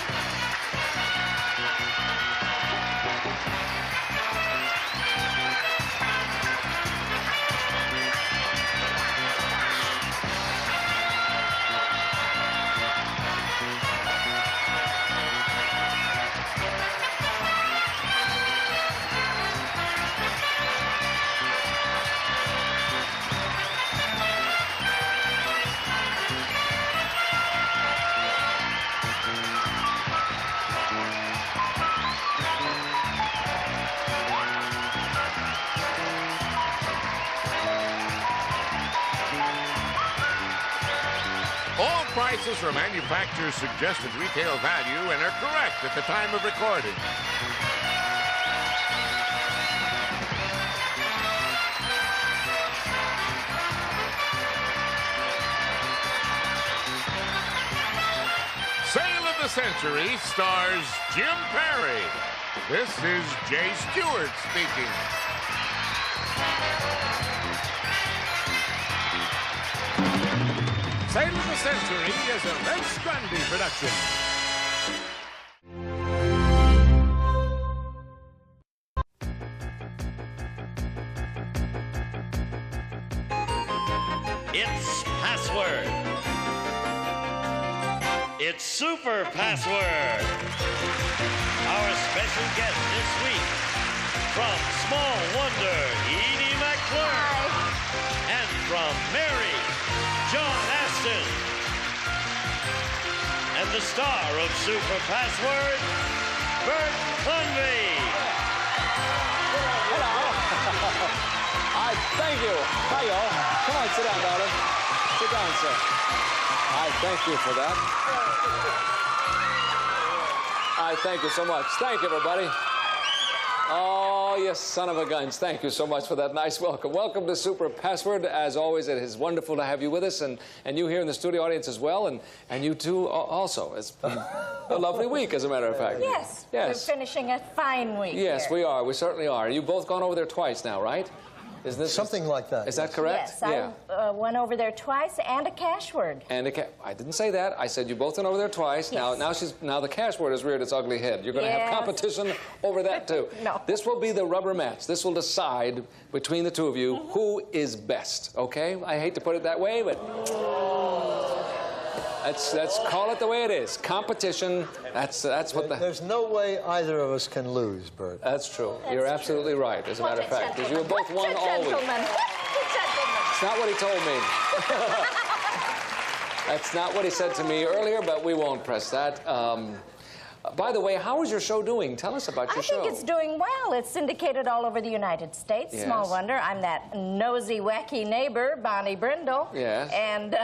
All prices are manufacturer's suggested retail value and are correct at the time of recording. Sale of the Century stars Jim Perry. This is Jay Stewart speaking. Sale of the Century is a Vince Grundy production. It's Password. It's Super Password. Our special guest this week from Small Wonder, Edie McClure. And from Mary, John Aston. And the star of Super Password, Bert Convey. Hello. Thank you. Hi, y'all. Come on, sit down, darling. Sit down, sir. Thank you for that. Thank you so much. Thank you, everybody. Oh, you son of a guns. Thank you so much for that nice welcome. Welcome to Super Password. As always, it is wonderful to have you with us, and you here in the studio audience as well, and you too also. It's been a lovely week, as a matter of fact. Yes. Yes. We're finishing a fine week Yes, here. we are. We certainly are. You've both gone over there twice now, right? Isn't this something like that? Is that correct? Yes, I went over there twice, and a cash word. And I didn't say that. I said you both went over there twice. Yes. Now the cash word has reared its ugly head. You're going to have competition over that too. No. This will be the rubber match. This will decide between the two of you who is best. Okay? I hate to put it that way, but let's call it the way it is. Competition. That's what the. There's no way either of us can lose, Bert. That's true. You're absolutely right. As a matter of fact, because you have both won always. It's not what he told me. That's not what he said to me earlier, but we won't press that. By the way, how is your show doing? Tell us about your show. I think it's doing well. It's syndicated all over the United States. Yes. Small wonder. I'm that nosy, wacky neighbor, Bonnie Brindle. Yes. And,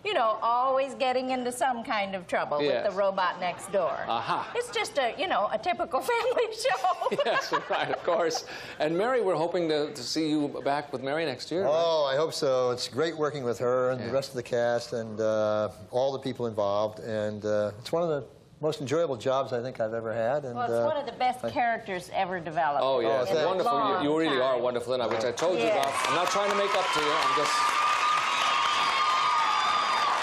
you know, always getting into some kind of trouble Yes. with the robot next door. Aha. It's just a, you know, a typical family show. Yes, right, of course. And Mary, we're hoping to see you back with Mary next year. Oh, I hope so. It's great working with her and the rest of the cast and all the people involved. And it's one of the most enjoyable jobs I think I've ever had. And, Well, it's one of the best characters ever developed. Oh, yes. in a Wonderful. long You really are time. wonderful in it, which I told you Yes. about. I'm not trying to make up to you. I'm just...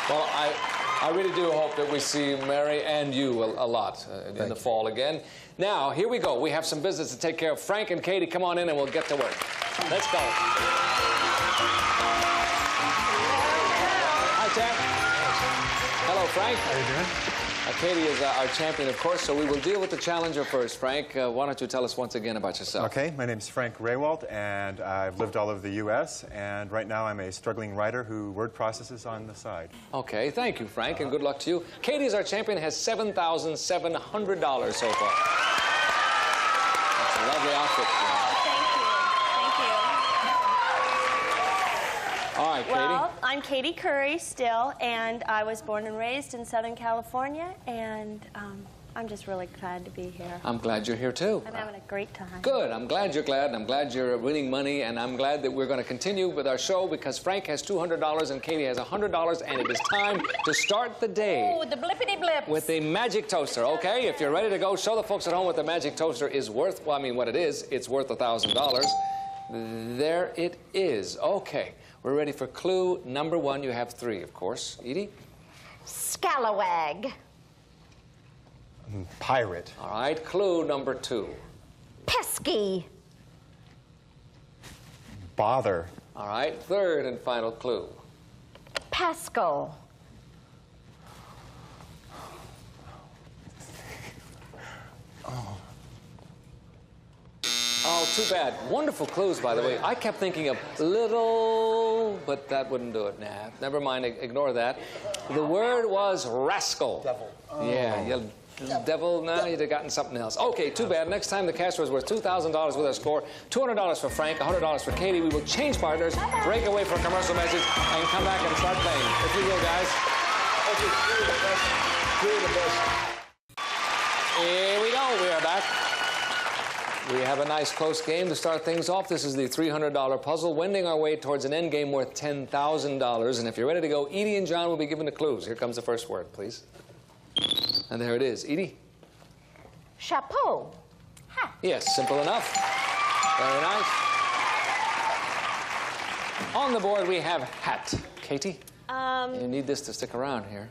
Well, I really do hope that we see Mary and you a lot in the fall again. Now, here we go. We have some business to take care of. Frank and Katie, come on in and we'll get to work. Let's go. Hi, Jack. Hello, Frank. How are you doing? Katie is our champion, of course, so we will deal with the challenger first. Frank, why don't you tell us once again about yourself? Okay, my name's Frank Raywalt, and I've lived all over the U.S., and right now I'm a struggling writer who word processes on the side. Okay, thank you, Frank, and good luck to you. Katie is our champion, has $7,700 so far. That's a lovely outfit. All right, Katie. Well, I'm Katie Curry still, and I was born and raised in Southern California, and I'm just really glad to be here. I'm glad you're here, too. I'm having a great time. Good. I'm glad you're glad, and I'm glad you're winning money, and I'm glad that we're going to continue with our show because Frank has $200 and Katie has $100, and it is time to start the day. Oh, the blippity blips. With the magic toaster, okay? If you're ready to go, show the folks at home what the magic toaster is worth. Well, I mean, what it is. It's worth $1,000. There it is. Okay. We're ready for clue number 1. You have 3, of course. Edie? Scalawag. Pirate. All right. Clue number 2. Pesky. Bother. All right. 3rd and final clue. Pascal. Oh, too bad. Wonderful clues, by the way. I kept thinking of little, but that wouldn't do it. Nah, never mind. Ignore that. The word was rascal. Devil. Yeah, you devil. Now you'd have gotten something else. Okay, too bad. Next time the cash was worth $2,000 with our score. $200 for Frank, $100 for Katie. We will change partners, break away for a commercial message, and come back and start playing. If you will, guys. Okay, three of the best. Here we go. We are back. We have a nice close game to start things off. This is the $300 puzzle, wending our way towards an end game worth $10,000. And if you're ready to go, Edie and John will be given the clues. Here comes the first word, please. And there it is. Edie? Chapeau. Yes, simple enough. Very nice. On the board, we have hat. Katie? You need this to stick around here.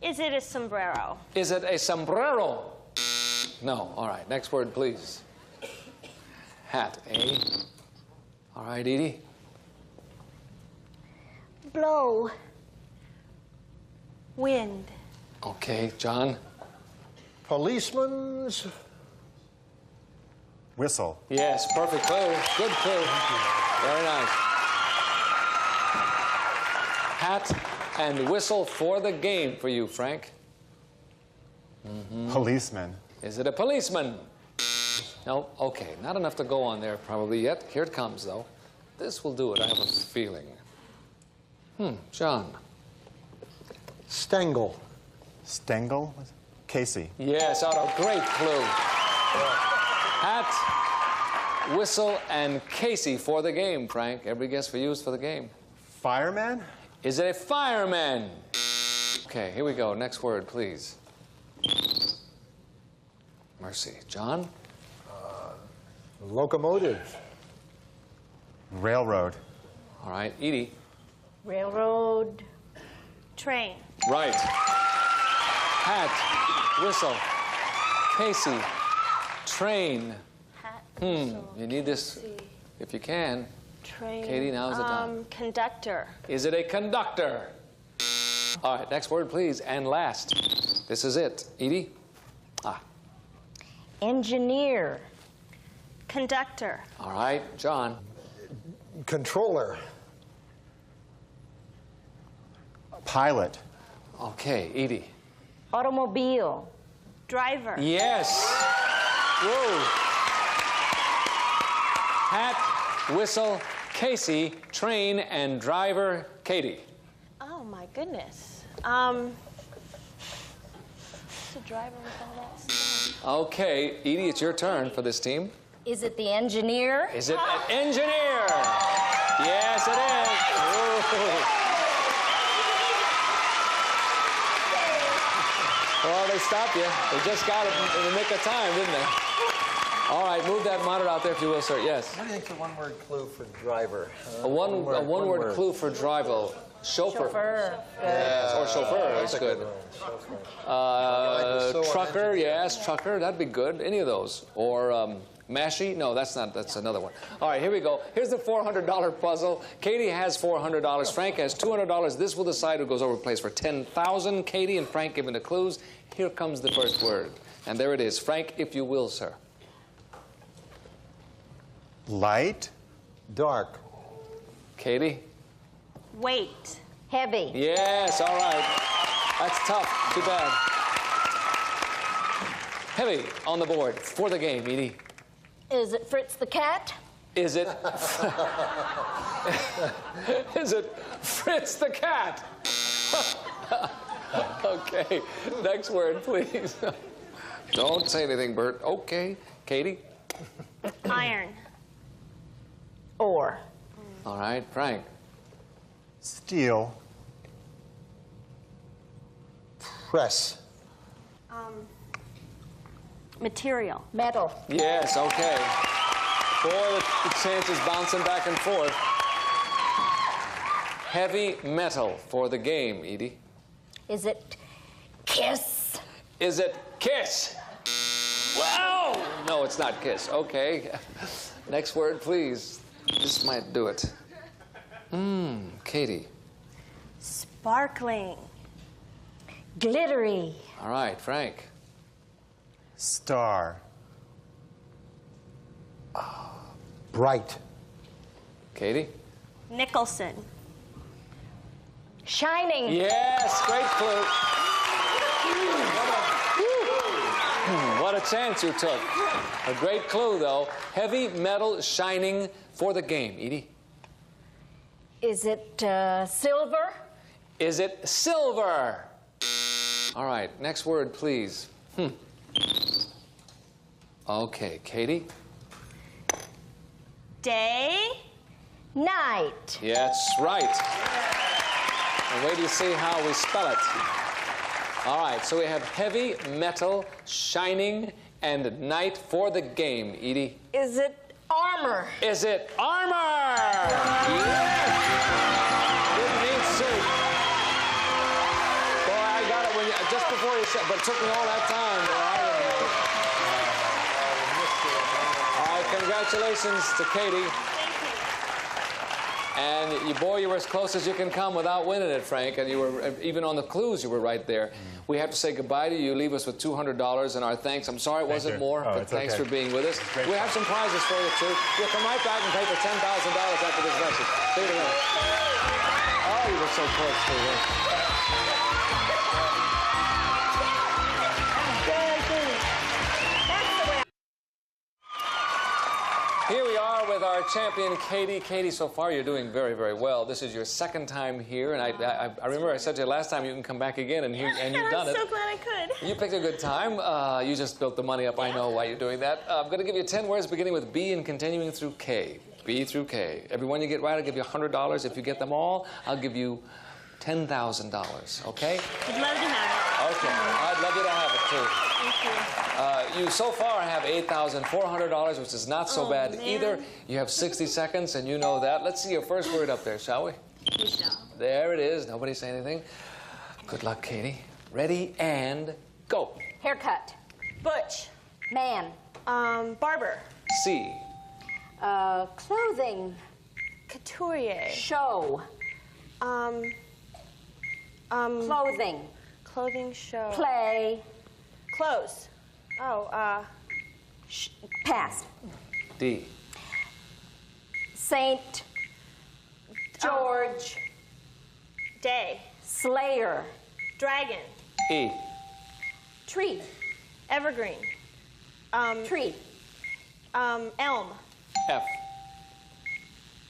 Is it a sombrero? Is it a sombrero? No. All right. Next word, please. Hat, eh? All right, Edie. Blow. Wind. Okay, John. Policeman's whistle. Yes, perfect clue. Good clue. Very nice. Hat and whistle for the game for you, Frank. Policeman. Is it a policeman? No? Okay, not enough to go on there probably yet. Here it comes, though. This will do it, I have a feeling. John. Stengel. Stengel? Casey. Yes, Otto, great clue. Hat, whistle, and Casey for the game, Frank. Every guess for you is for the game. Fireman? Is it a fireman? Okay, here we go. Next word, please. Mercy. John? Locomotive. Railroad. All right, Edie. Railroad. Train. Right. Hat, whistle, Casey, train. Hat, You need this if you can. train. Katie, now's the time. Conductor. Is it a conductor? All right, next word, please, and last. This is it. Edie? Engineer. Conductor. All right, John. Controller. Pilot. Okay, Edie. Automobile. Driver. Yes. Whoa. Hat, whistle, Casey, train, and driver, Katie. Oh my goodness. What's a driver with all that stuff? Okay, Edie, it's your turn for this team. Is it the engineer? Is it an engineer? Yes, it is. Whoa. Well, they stopped you. They just got it in the nick of time, didn't they? All right, move that monitor out there if you will, sir. Yes. What do you think the one-word clue for driver? A one-word clue for driver. Chauffeur. Chauffeur. Yes, or chauffeur. That's good. Trucker. Yes, trucker. That'd be good. Any of those. Or Mashy? No, that's not. That's another one. All right, here we go. Here's the $400 puzzle. Katie has $400. Frank has $200. This will decide who goes over place for $10,000. Katie and Frank giving the clues. Here comes the first word. And there it is. Frank, if you will, sir. Light. Dark. Katie? Weight. Heavy. Yes, all right. That's tough. Too bad. Heavy on the board for the game, Edie. Is it Fritz the cat? Is it? Is it Fritz the cat? Okay. Next word, please. Don't say anything, Bert. Okay. Katie? Iron. Ore. All right. Frank? Steel. Press. Material. Metal. Yes, okay. Boy, the chances bouncing back and forth. Heavy metal for the game, Edie. Is it kiss? Is it kiss? Wow! No, it's not kiss. Okay. Next word, please. This might do it. Katie. Sparkling. Glittery. All right, Frank. Star. Bright. Katie. Nicholson. Shining. Yes, great clue. What a chance you took. A great clue, though. Heavy metal shining for the game. Edie? Is it silver? Is it silver? All right, next word, please. Okay, Katie? Day. Night. Yeah, that's right. And wait till you see how we spell it. All right, so we have heavy metal, shining, and night for the game. Edie? Is it armor? Is it armor? Yes! Didn't need suit. Boy, I got it when you, just before you said, but it took me all that time. All right, congratulations to Katie. And you were as close as you can come without winning it, Frank. And you were, even on the clues, you were right there. We have to say goodbye to you. Leave us with $200 and our thanks. I'm sorry it wasn't more, but thanks for being with us. We have some prizes for you, too. We'll come right back and pay for $10,000 after this message. See you in a minute. Oh, you were so close to it. Here we are with our champion, Katie. Katie, so far you're doing very, very well. This is your second time here, and I remember I said to you last time you can come back again, and you've done it. I'm so glad I could. You picked a good time. You just built the money up. I know why you're doing that. I'm going to give you 10 words beginning with B and continuing through K. B through K. Every one you get right, I'll give you $100. If you get them all, I'll give you $10,000. Okay? I'd love to have it. Okay. I'd love you to have it, too. Thank you. You so far have $8,400, which is not so bad either. You have 60 seconds, and you know that. Let's see your first word up there, shall we? There it is. Nobody say anything. Good luck, Katie. Ready, and go. Haircut. Butch. Man. Barber. C. Clothing. Couturier. Show. Clothing. Clothing show. Play. Clothes. Oh, Pass. D. Saint. George. Day. Slayer. Dragon. E. Tree. Evergreen. Tree. Elm. F.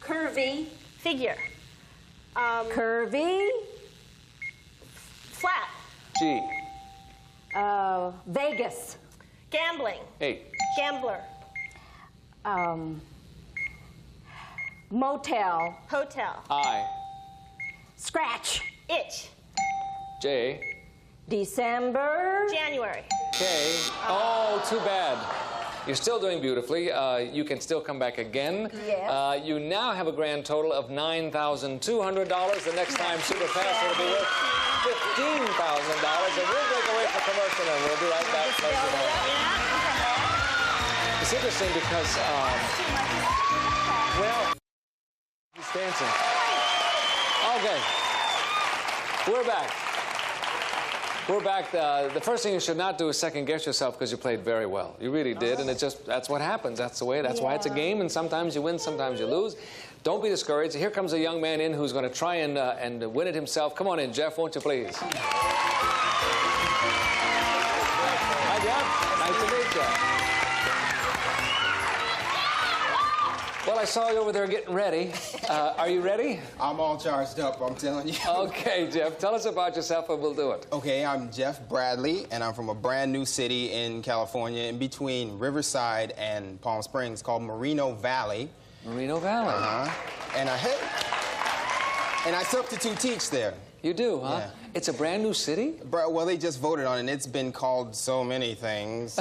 Curvy. Figure. Curvy. Flat. G. Vegas. Gambling. H. Gambler. Motel. Hotel. I. Scratch. Itch. J. December. January. K. Oh, too bad. You're still doing beautifully. You can still come back again. Yes. You now have a grand total of $9,200. The next time Super Pass will be worth $15,000. And we'll break away for commercial, and we'll be right back. It's interesting because, well, he's dancing. Okay. We're back. We're back. The first thing you should not do is second guess yourself because you played very well. You really did, and that's what happens. That's the way. That's why it's a game, and sometimes you win, sometimes you lose. Don't be discouraged. Here comes a young man in who's going to try and win it himself. Come on in, Jeff, won't you please? Hi, Jeff. Nice to meet you. Well, I saw you over there getting ready. Are you ready? I'm all charged up, I'm telling you. Okay, Jeff. Tell us about yourself and we'll do it. Okay, I'm Jeff Bradley, and I'm from a brand new city in California in between Riverside and Palm Springs called Moreno Valley. Moreno Valley? And I substitute teach there. You do, huh? Yeah. It's a brand new city? Well, they just voted on it, and it's been called so many things.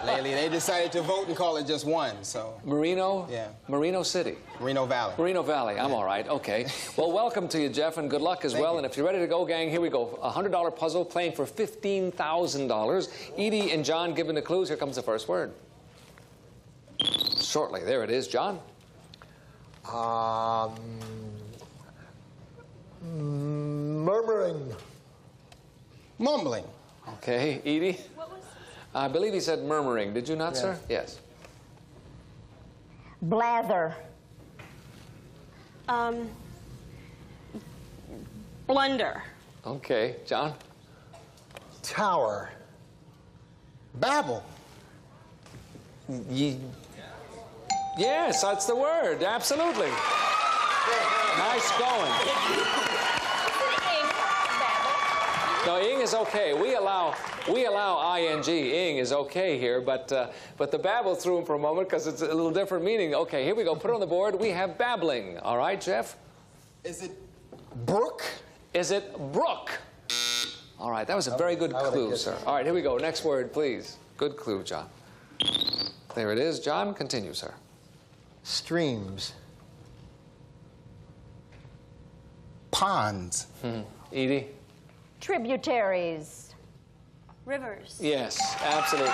Lately, they decided to vote and call it just one, so. Moreno? Yeah. Moreno City? Moreno Valley. Moreno Valley. I'm all right. Okay. Well, welcome to you, Jeff, and good luck as well. And if you're ready to go, gang, here we go. A $100 puzzle playing for $15,000. Edie and John giving the clues. Here comes the first word. Shortly. There it is. John? Murmuring. Mumbling. Okay. Edie? I believe he said murmuring. Did you not, sir? Yes. Blather. Blunder. Okay. John? Tower. Babble. Yes, that's the word. Absolutely. Nice going. No, ing is okay. We allow ing. Ing is okay here, but the babble threw him for a moment because it's a little different meaning. Okay, here we go. Put it on the board. We have babbling. All right, Jeff? Is it brook? Is it brook? All right, that was a very good clue, sir. All right, here we go. Next word, please. Good clue, John. There it is. John, continue, sir. Streams. Ponds. Edie? Tributaries. Rivers. Yes, absolutely.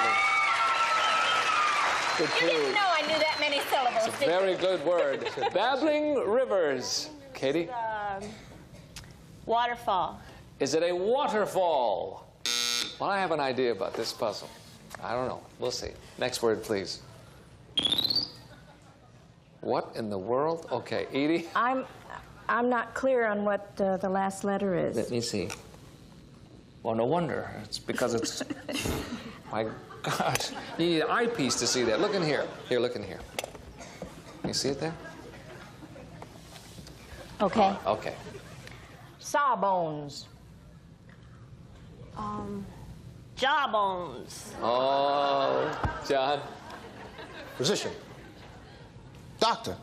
Good You didn't clue. know I knew that many syllables, It's a did you? very good word. Babbling rivers. Katie? Waterfall. Is it a waterfall? Well, I have an idea about this puzzle. I don't know. We'll see. Next word, please. What in the world? Okay, Edie? I'm not clear on what the last letter is. Let me see. Well, no wonder. It's because it's... My gosh. You need an eyepiece to see that. Look in here. Here, look in here. You see it there? Okay. Okay. Sawbones. Jawbones. Oh, John? Physician. Doctor.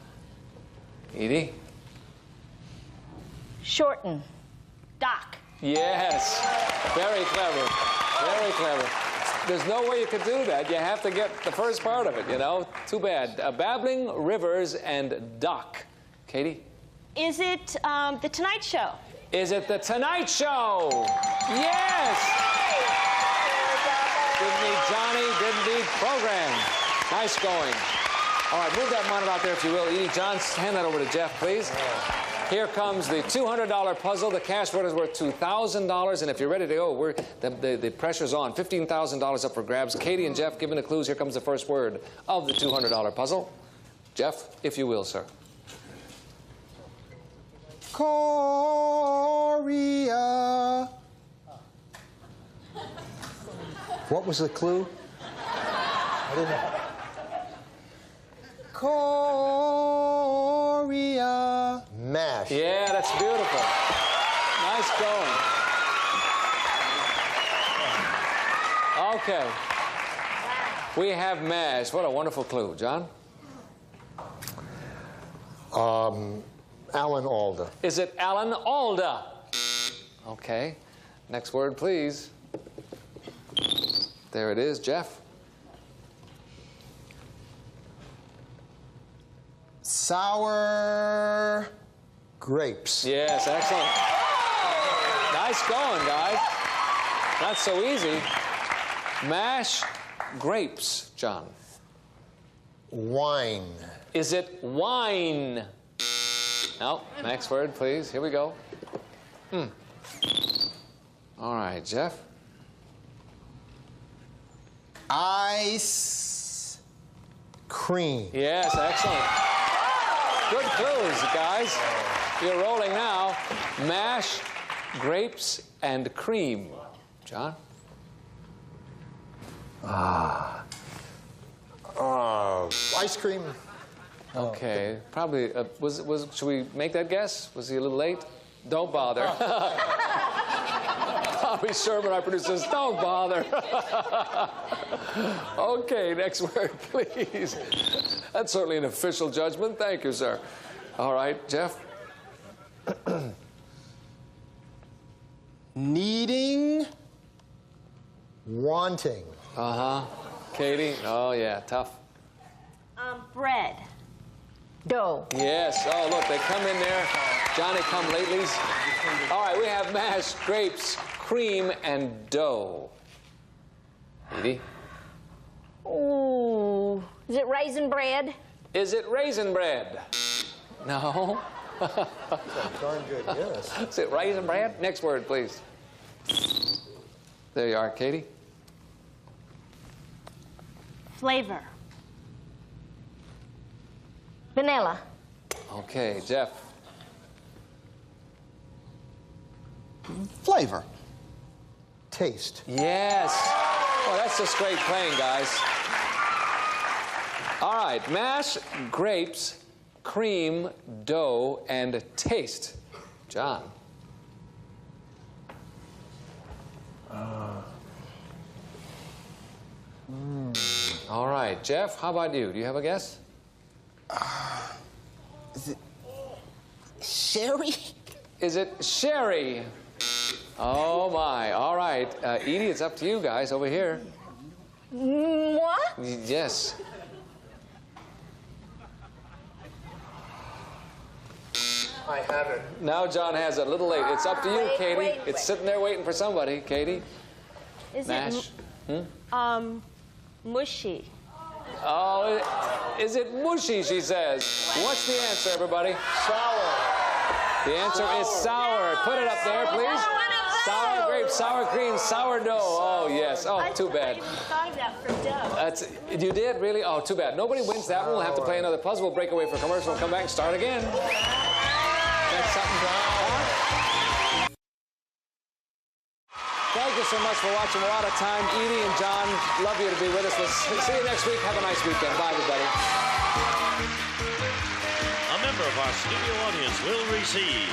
Edie? Shorten. Dock. Yes. Very clever. Very clever. There's no way you could do that. You have to get the first part of it, you know? Too bad. Babbling Rivers and Doc. Katie? Is it The Tonight Show? Is it The Tonight Show? Yes! Didn't need Johnny, didn't need program. Nice going. All right, move that monitor out there if you will. Edie John, hand that over to Jeff, please. Here comes the $200 puzzle. The cash word is worth $2,000. And if you're ready to go, the pressure's on. $15,000 up for grabs. Katie and Jeff, given the clues, here comes the first word of the $200 puzzle. Jeff, if you will, sir. Korea. What was the clue? I didn't know. Korea. MASH. Yeah, that's beautiful. Nice going. Okay. We have MASH. What a wonderful clue. John? Alan Alda. Is it Alan Alda? Okay. Next word, please. There it is. Jeff? Sour grapes. Yes, excellent. Nice going, guys. Not so easy. Mash grapes, John. Wine. Is it wine? No. Next word, please. Here we go. All right, Jeff. Ice cream. Yes, excellent. Good clues, guys. You're rolling now. Mash, grapes, and cream. John? Ice cream. Okay, probably. Should we make that guess? Was he a little late? Don't bother. Bobby Sherman, our producer, says, don't bother. Okay, next word, please. That's certainly an official judgment. Thank you, sir. All right, Jeff? Needing. Wanting. Uh-huh. Katie? Oh, yeah, tough. Bread. Dough. Yes. Oh, look, they come in there. Johnny come latelys. All right, we have mashed grapes, cream, and dough. Edie? Ooh. Is it raisin bread? Is it raisin bread? No. Darn good, yes. Is it raisin bread? Next word, please. There you are, Katie. Flavor. Vanilla. Okay, Jeff. Flavor. Taste. Yes. Oh, that's just great playing, guys. All right, mash, grapes, cream, dough, and taste. John. All right, Jeff, how about you? Do you have a guess? Is it sherry? Is it sherry? Oh, my. All right. Edie, it's up to you guys over here. What? Yes. I have it. Now John has it. A little late. It's up to you, Katie. wait. It's sitting there waiting for somebody. Katie? Is Mash? it mushy? Oh, is it mushy, she says. What's the answer, everybody? Sour. The answer is sour. Put it up there, please. Sour grapes, sour cream, sourdough. Oh, yes. Oh, too bad. I thought of that for dough. You did? Really? Oh, too bad. Nobody wins that one. We'll have to play another puzzle. We'll break away for commercial. We'll come back and start again. That's something down. Thank you so much for watching. We're out of time. Edie and John, love you to be with us. We'll see you next week. Have a nice weekend. Bye, everybody. A member of our studio audience will receive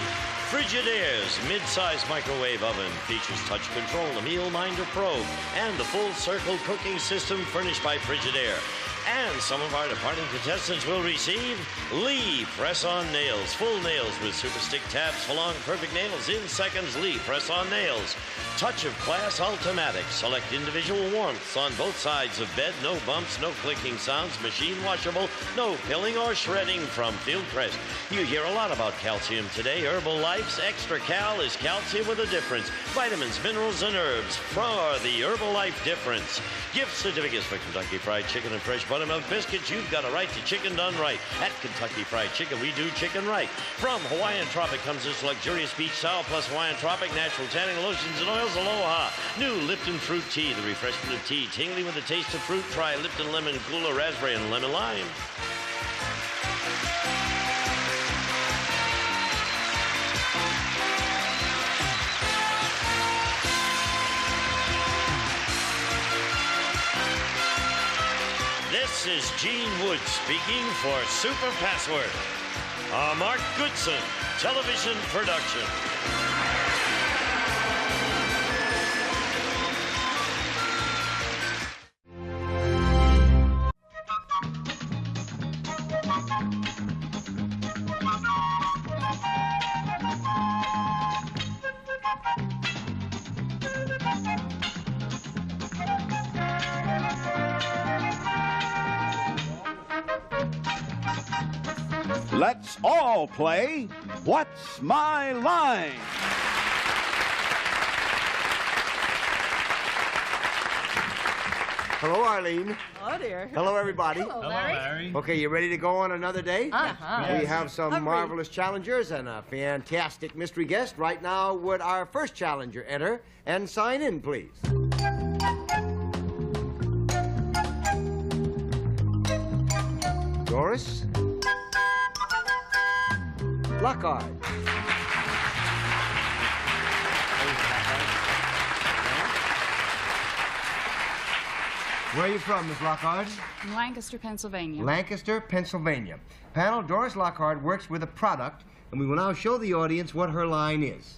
Frigidaire's mid-size microwave oven. Features touch control, the Meal Minder Pro, and the full circle cooking system furnished by Frigidaire. And some of our departing contestants will receive Lee Press-On Nails. Full nails with Super Stick tabs for long, perfect nails in seconds. Lee Press-On Nails. Touch of Class Ultimatic. Select individual warmths on both sides of bed. No bumps, no clicking sounds. Machine washable. No pilling or shredding from Fieldcrest. You hear a lot about calcium today. Herbalife's Extra Cal is calcium with a difference. Vitamins, minerals, and herbs for the Herbalife difference. Gift certificates for Kentucky Fried Chicken and fresh buttermilk biscuits. You've got a right to chicken done right. At Kentucky Fried Chicken, we do chicken right. From Hawaiian Tropic comes this luxurious beach towel plus Hawaiian Tropic, natural tanning lotions and oils. Aloha. New Lipton Fruit Tea, the refreshment of tea. Tingly with a taste of fruit. Try Lipton Lemon Cooler Raspberry and Lemon Lime. This is Gene Wood speaking for Super Password. A Mark Goodson television production. Let's all play What's My Line? Hello, Arlene. Hello, dear. Hello, everybody. Hello, Larry. Okay, you ready to go on another day? Uh-huh. We have some marvelous challengers and a fantastic mystery guest. Right now, would our first challenger enter and sign in, please? Doris Lockhart. Where are you from, Miss Lockhart? Lancaster, Pennsylvania. Lancaster, Pennsylvania. Panel, Doris Lockhart works with a product, and we will now show the audience what her line is.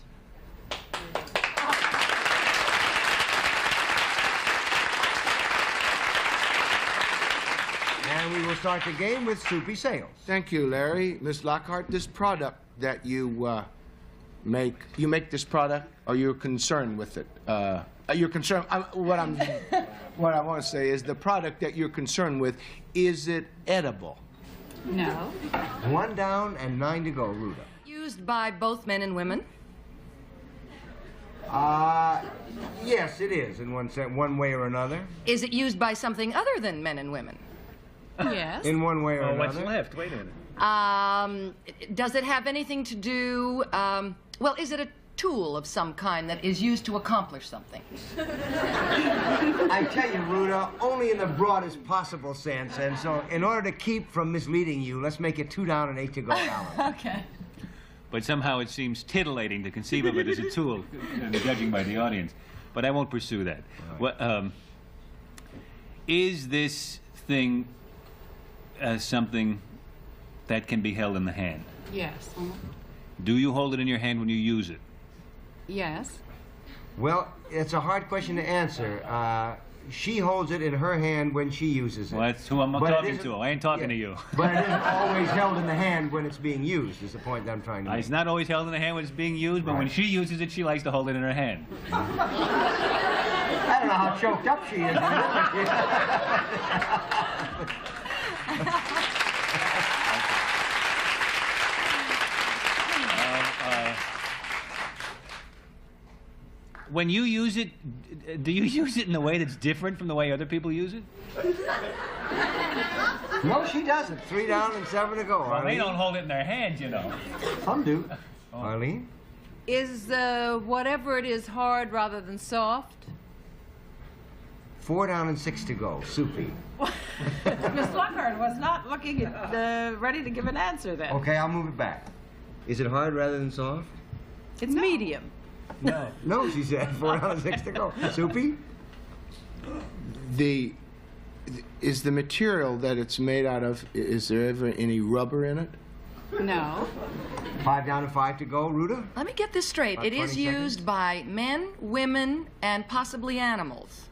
And we will start the game with Soupy Sales. Thank you, Larry. Miss Lockhart, this product that you make this product, or you're concerned with it? You're concerned, what I want to say is the product that you're concerned with, is it edible? No. 1 down and 9 to go, Ruda. Used by both men and women? Yes, it is, in one way or another. Is it used by something other than men and women? Yes. In one way or another. What's left? Wait a minute. Does it have anything to do, well, is it a tool of some kind that is used to accomplish something? I tell you, Ruda, only in the broadest possible sense, and so in order to keep from misleading you, let's make it 2 down and 8 to go, Alan. Okay. But somehow it seems titillating to conceive of it as a tool, judging by the audience. But I won't pursue that. Right. What, is this thing something that can be held in the hand? Yes. Do you hold it in your hand when you use it? Yes. Well, it's a hard question to answer. She holds it in her hand when she uses it. Well, that's who I'm talking to. I ain't talking to you. But it isn't always held in the hand when it's being used, is the point that I'm trying to make. It's not always held in the hand when it's being used, but when she uses it, she likes to hold it in her hand. I don't know how choked up she is. When you use it, do you use it in a way that's different from the way other people use it? No, she doesn't. 3 down and 7 to go. Well, Arlene. they don't hold it in their hands, you know. Some do. Arlene? Is whatever it is hard rather than soft? 4 down and 6 to go. Soupy. Miss Lockhart was not looking at, ready to give an answer then. Okay, I'll move it back. Is it hard rather than soft? It's medium. No. No, she said. 4 down and 6 to go. Soupy? Is the material that it's made out of, is there ever any rubber in it? No. 5 down and 5 to go. Ruda? Let me get this straight. About It is 20 used by men, women, and possibly animals.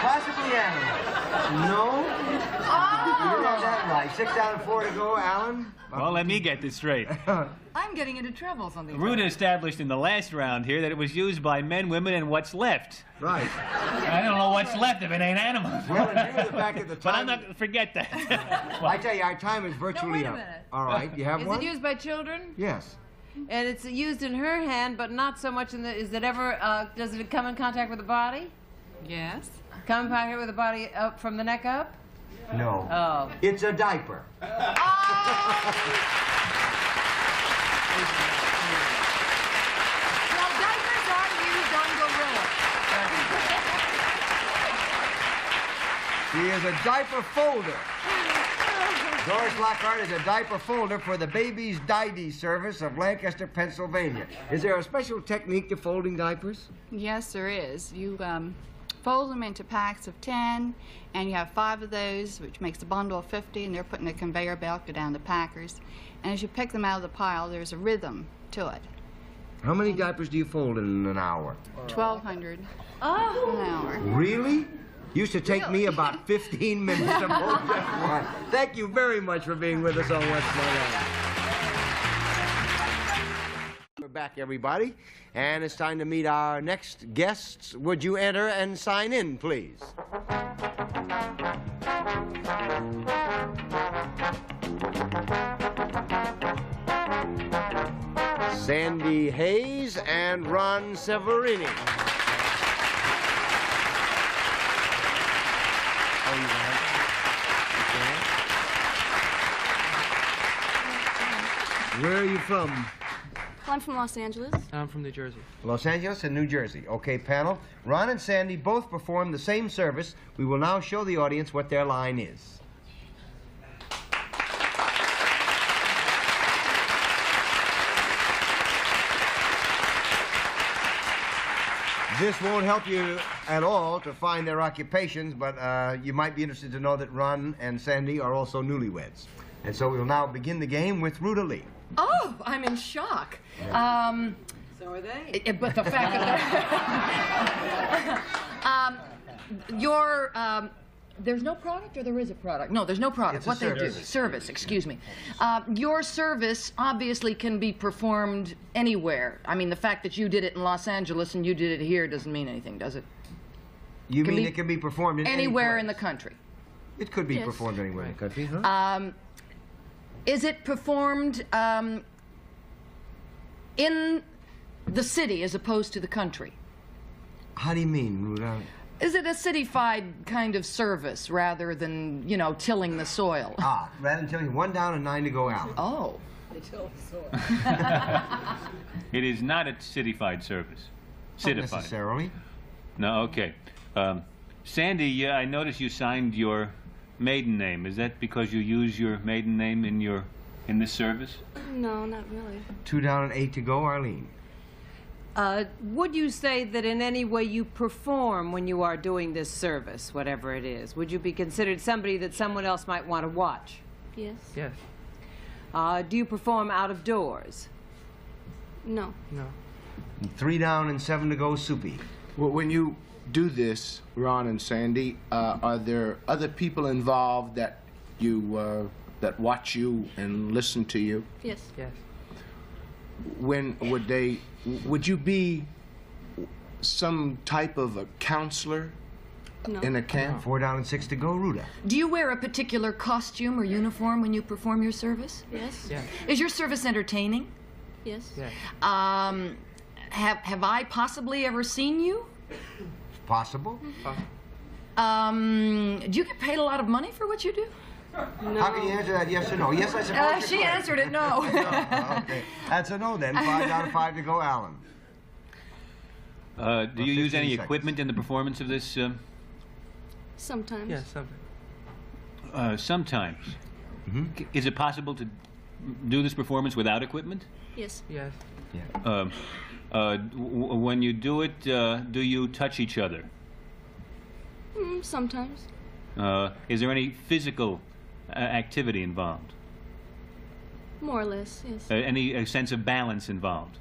Possibly animals. No? You didn't have that right. 6 down and 4 to go, Alan. Well, let me get this straight. I'm getting into trouble something. Ruta established in the last round here that it was used by men, women, and what's left. Right. I don't know what's left if it ain't animals. Well, in view of the fact that the time... But I'm not going to forget that. I tell you, our time is virtually up. Wait a minute. All right, you have Is one? it used by children? Yes. And it's used in her hand, but not so much in the. Is it ever? Does it come in contact with the body? Yes. Come in contact with the body up from the neck up? No. Oh. It's a diaper. Well, diapers are used on gorillas. She is a diaper folder. Doris Lockhart is a diaper folder for the Babies Didy service of Lancaster, Pennsylvania. Is there a special technique to folding diapers? Yes, there is. You fold them into packs of 10, and you have 5 of those, which makes a bundle of 50, and they're put in a conveyor belt, go down to packers. And as you pick them out of the pile, there's a rhythm to it. How many diapers do you fold in an hour? 1,200 an hour. Really? Used to take me about 15 minutes to fold just one. Thank you very much for being with us on What's My Line. We're back, everybody, and it's time to meet our next guests. Would you enter and sign in, please? Sandy Hayes and Ron Severini. Where are you from? I'm from Los Angeles. I'm from New Jersey. Los Angeles and New Jersey. Okay, panel. Ron and Sandy both perform the same service. We will now show the audience what their line is. This won't help you at all to find their occupations, but you might be interested to know that Ron and Sandy are also newlyweds. And so we will now begin the game with Ruta Lee. Oh, I'm in shock. So are they. But the fact that there's no product, or there is a product? No, there's no product. It's a what service. they do. Service, excuse me. Your service obviously can be performed anywhere. I mean, the fact that you did it in Los Angeles and you did it here doesn't mean anything, does it? You mean it can be performed in anywhere any in the country? It could be Yes. performed anywhere in the country, huh? Is it performed in the city as opposed to the country? How do you mean, Ruta? Is it a city-fied kind of service rather than, you know, tilling the soil? Ah, rather than telling you 1 down and 9 to go out. Oh. It is not a citified service. Not necessarily. No, okay. Sandy, I noticed you signed your maiden name. Is that because you use your maiden name in this service? No, not really. 2 down and 8 to go, Arlene. Would you say that in any way you perform when you are doing this service, whatever it is? Would you be considered somebody that someone else might want to watch? Yes. Yes. Do you perform out of doors? No. No. 3 down and 7 to go, Soupy. Well, when you do this, Ron and Sandy, are there other people involved that you that watch you and listen to you? Yes. Yes. When would you be some type of a counselor No. in a camp? 4 down and 6 to go, Ruta. Do you wear a particular costume or uniform when you perform your service? Yes. Yes. Is your service entertaining? Yes. Yes. Have I possibly ever seen you? Possible. Do you get paid a lot of money for what you do? No. How can you answer that yes or no? Yes, I suppose you She could. answered it no. Okay. That's a no then. 5 down and 5 to go, Alan. Do you use 15 any seconds. equipment in the performance of this? Sometimes. Yes, something. Sometimes. Is it possible to do this performance without equipment? Yes. Yes. When you do it, do you touch each other? Sometimes. Is there any physical activity involved? More or less, yes. Any sense of balance involved?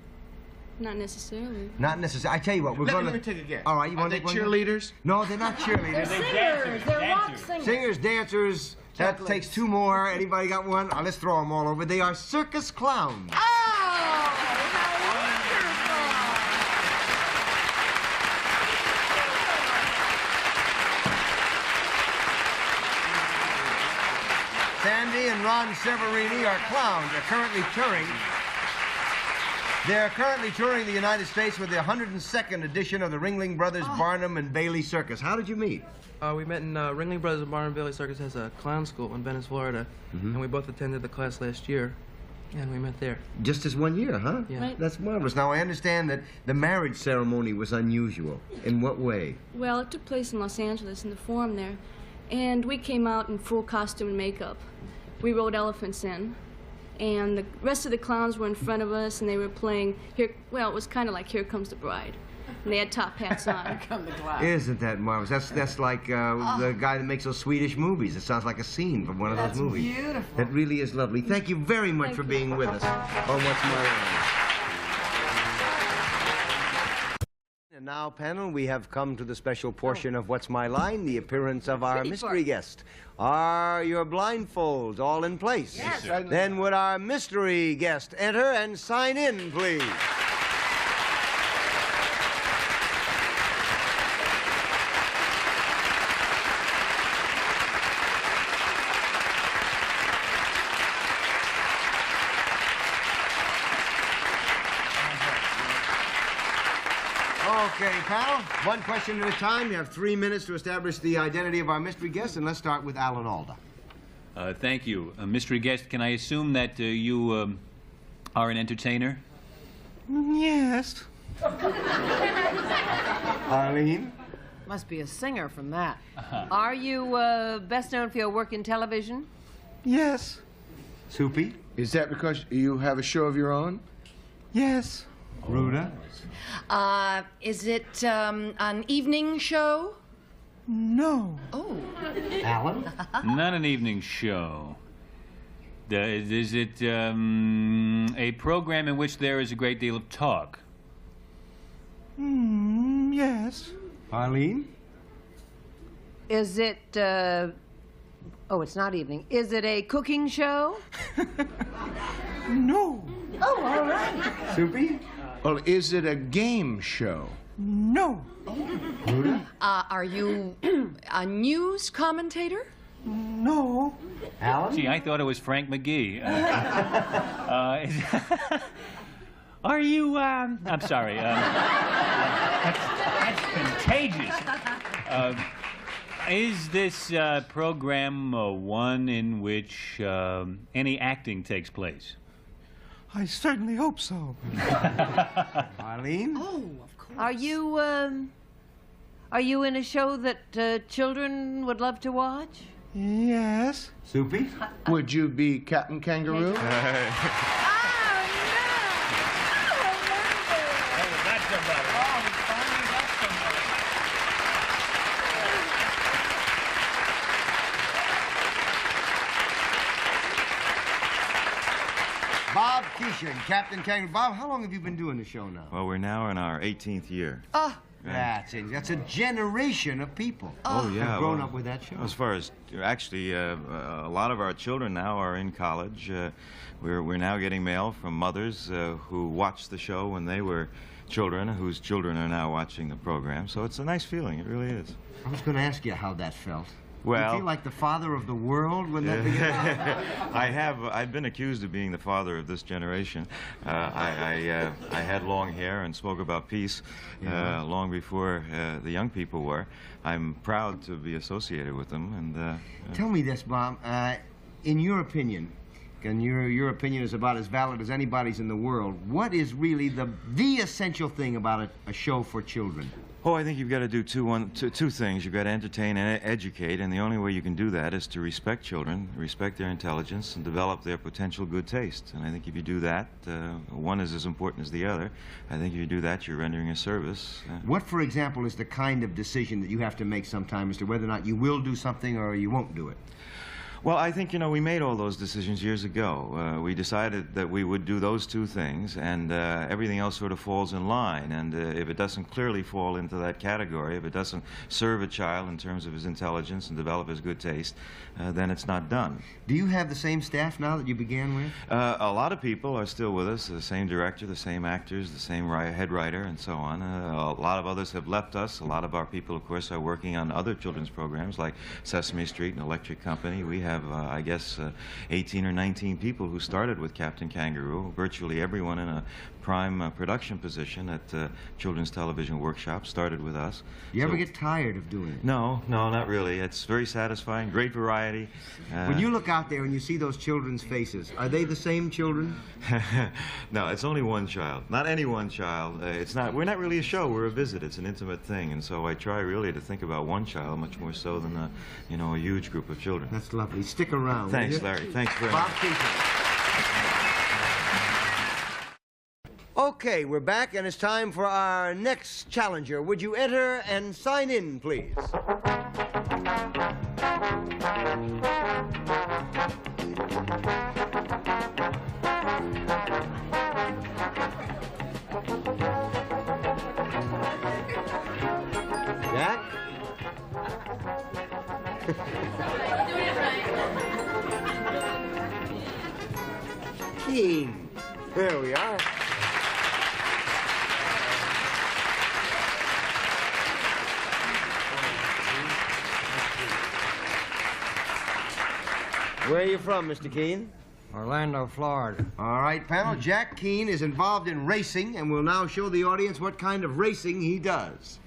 Not necessarily. Not necessarily. I tell you what, we're going to... Let me take a guess. All right, you want Are to they take one? cheerleaders? No, they're not cheerleaders. They're singers. They're rock singers. Singers, dancers. That takes two more. Anybody got one? Let's throw them all over. They are circus clowns. Sandy and Ron Severini are clowns. They're currently touring. They're currently touring the United States with the 102nd edition of the Ringling Brothers Barnum and Bailey Circus. How did you meet? We met in Ringling Brothers Barnum and Bailey Circus has a clown school in Venice, Florida, and we both attended the class last year, and we met there. Just this 1 year, huh? Yeah. Right. That's marvelous. Now, I understand that the marriage ceremony was unusual. In what way? Well, it took place in Los Angeles in the Forum there, and we came out in full costume and makeup. We rode elephants in, and the rest of the clowns were in front of us, and they were playing Here. Well, it was kind of like Here Comes the Bride, and they had top hats on. Isn't that marvelous? That's like the guy that makes those Swedish movies. It sounds like a scene from one of those movies. That's beautiful. That really is lovely. Thank you very much for being with us on What's My Line. And now, panel, we have come to the special portion of What's My Line, the appearance of our mystery guest. Are your blindfolds all in place? Yes, sir. Then would our mystery guest enter and sign in, please? Okay, panel, one question at a time. You have 3 minutes to establish the identity of our mystery guest, and let's start with Alan Alda. Thank you. Mystery guest, can I assume that you are an entertainer? Yes. Arlene? Must be a singer from that. Are you best known for your work in television? Yes. Soupy? Is that because you have a show of your own? Yes. Ruda? Is it an evening show? No. Oh. Alan? Not an evening show. Is it a program in which there is a great deal of talk? Yes. Arlene? Is it, oh, it's not evening. Is it a cooking show? No. Oh, all right. Soupy? Well, is it a game show? No. Ruda? Are you a news commentator? No. Alan? Gee, I thought it was Frank McGee. Are you, I'm sorry. That's contagious. Is this program one in which any acting takes place? I certainly hope so. Arlene? Oh, of course. Are you in a show that children would love to watch? Yes. Soupy? Would you be Captain Kangaroo? Bob Keeshan, Captain Kangaroo. Bob, how long have you been doing the show now? Well, we're now in our 18th year. Oh, that's a generation of people. Oh, yeah. Have grown well, up with that show. As far as, actually, a lot of our children now are in college. We're now getting mail from mothers who watched the show when they were children, whose children are now watching the program. So it's a nice feeling. It really is. I was going to ask you how that felt. Well, you feel like the father of the world when that began? I've been accused of being the father of this generation. I had long hair and spoke about peace long before the young people were. I'm proud to be associated with them. And tell me this, Bob. In your opinion, and your opinion is about as valid as anybody's in the world, what is really the essential thing about a show for children? Oh, I think you've got to do two things. You've got to entertain and educate, and the only way you can do that is to respect children, respect their intelligence, and develop their potential good taste. And I think if you do that, one is as important as the other. I think if you do that, you're rendering a service. What, for example, is the kind of decision that you have to make sometime as to whether or not you will do something or you won't do it? Well, I think, you know, we made all those decisions years ago. We decided that we would do those two things, and everything else sort of falls in line. And if it doesn't clearly fall into that category, if it doesn't serve a child in terms of his intelligence and develop his good taste, then it's not done. Do you have the same staff now that you began with? A lot of people are still with us, the same director, the same actors, the same head writer, and so on. A lot of others have left us. A lot of our people, of course, are working on other children's programs like Sesame Street and Electric Company. We have, I guess, 18 or 19 people who started with Captain Kangaroo, virtually everyone in a prime production position at Children's Television Workshop started with us. You ever get tired of doing it? No, not really. It's very satisfying, great variety. When you look out there and you see those children's faces, are they the same children? No, it's only one child. Not any one child. We're not really a show, we're a visit. It's an intimate thing, and so I try really to think about one child much more so than a huge group of children. That's lovely. Stick around. Thanks, Larry. Thanks very much. Bob Keaton. Okay, we're back, and it's time for our next challenger. Would you enter and sign in, please? Jack? Keen. There we are. Where are you from, Mr. Keene? Orlando, Florida. All right, panel. Jack Keene is involved in racing and will now show the audience what kind of racing he does.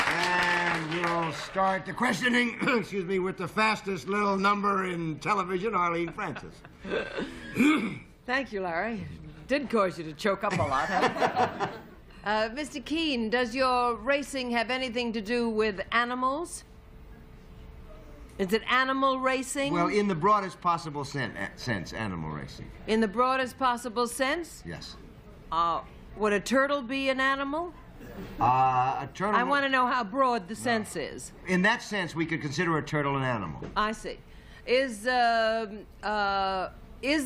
And we'll start the questioning, excuse me, with the fastest little number in television, Arlene Francis. Thank you, Larry. Did cause you to choke up a lot, huh? Mr. Keene, does your racing have anything to do with animals? Is it animal racing? Well, in the broadest possible sense, animal racing. In the broadest possible sense? Yes. Would a turtle be an animal? A turtle... I want to know how broad the sense is. In that sense, we could consider a turtle an animal. I see. Is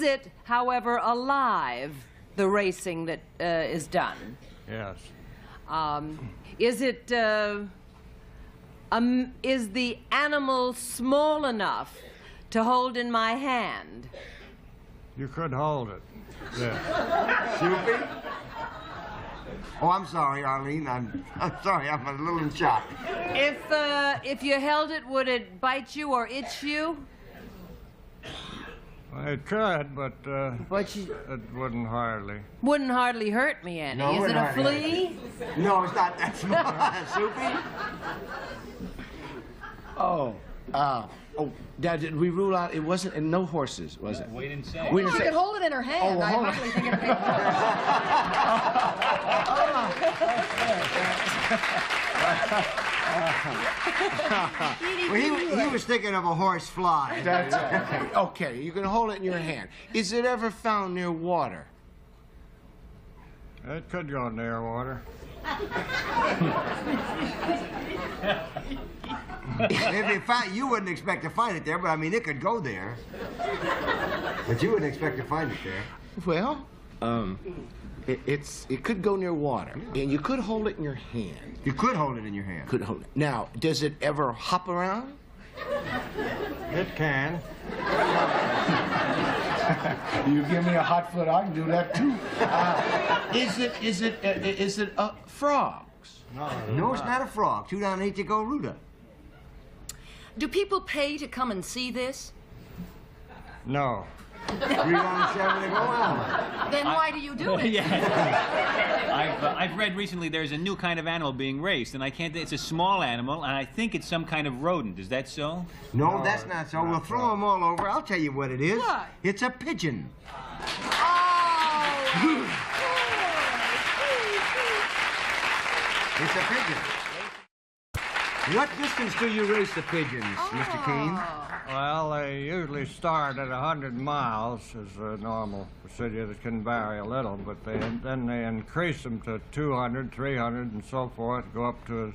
it, however, alive, the racing that is done? Yes. Is the animal small enough to hold in my hand? You could hold it. Yes. Soupy? Oh, I'm sorry, Arlene. I'm sorry. I'm a little in shock. If you held it, would it bite you or itch you? It could, but it wouldn't hardly. Wouldn't hardly hurt me any. No, is it a flea? No, it's not that small. Soupy? Dad, did we rule out it wasn't, and no horses, was it? We didn't say. Well, she could hold it in her hand. I hardly think it'd be Well, he was thinking of a horse fly. That's okay. Okay, you can hold it in your hand. Is it ever found near water? It could go near water. If you found, you wouldn't expect to find it there, but I mean, it could go there. But you wouldn't expect to find it there. Well, it could go near water, and you could hold it in your hand. You could hold it in your hand. Could hold it. Now, does it ever hop around? It can. You give me a hot foot, I can do that too. Is it frogs? No, it's not a frog. 2 down, 8 to go, Ruta. Do people pay to come and see this? No. 3 down, 7 to go, Alma. Then why do you do it? I've read recently there's a new kind of animal being raised, and it's a small animal, and I think it's some kind of rodent. Is that so? No, that's not so. We'll throw them all over. I'll tell you what it is. What? It's a pigeon. It's a pigeon. What distance do you race the pigeons, Mr. Keene? Well, they usually start at 100 miles as a normal procedure. It can vary a little, but then they increase them to 200, 300, and so forth, go up to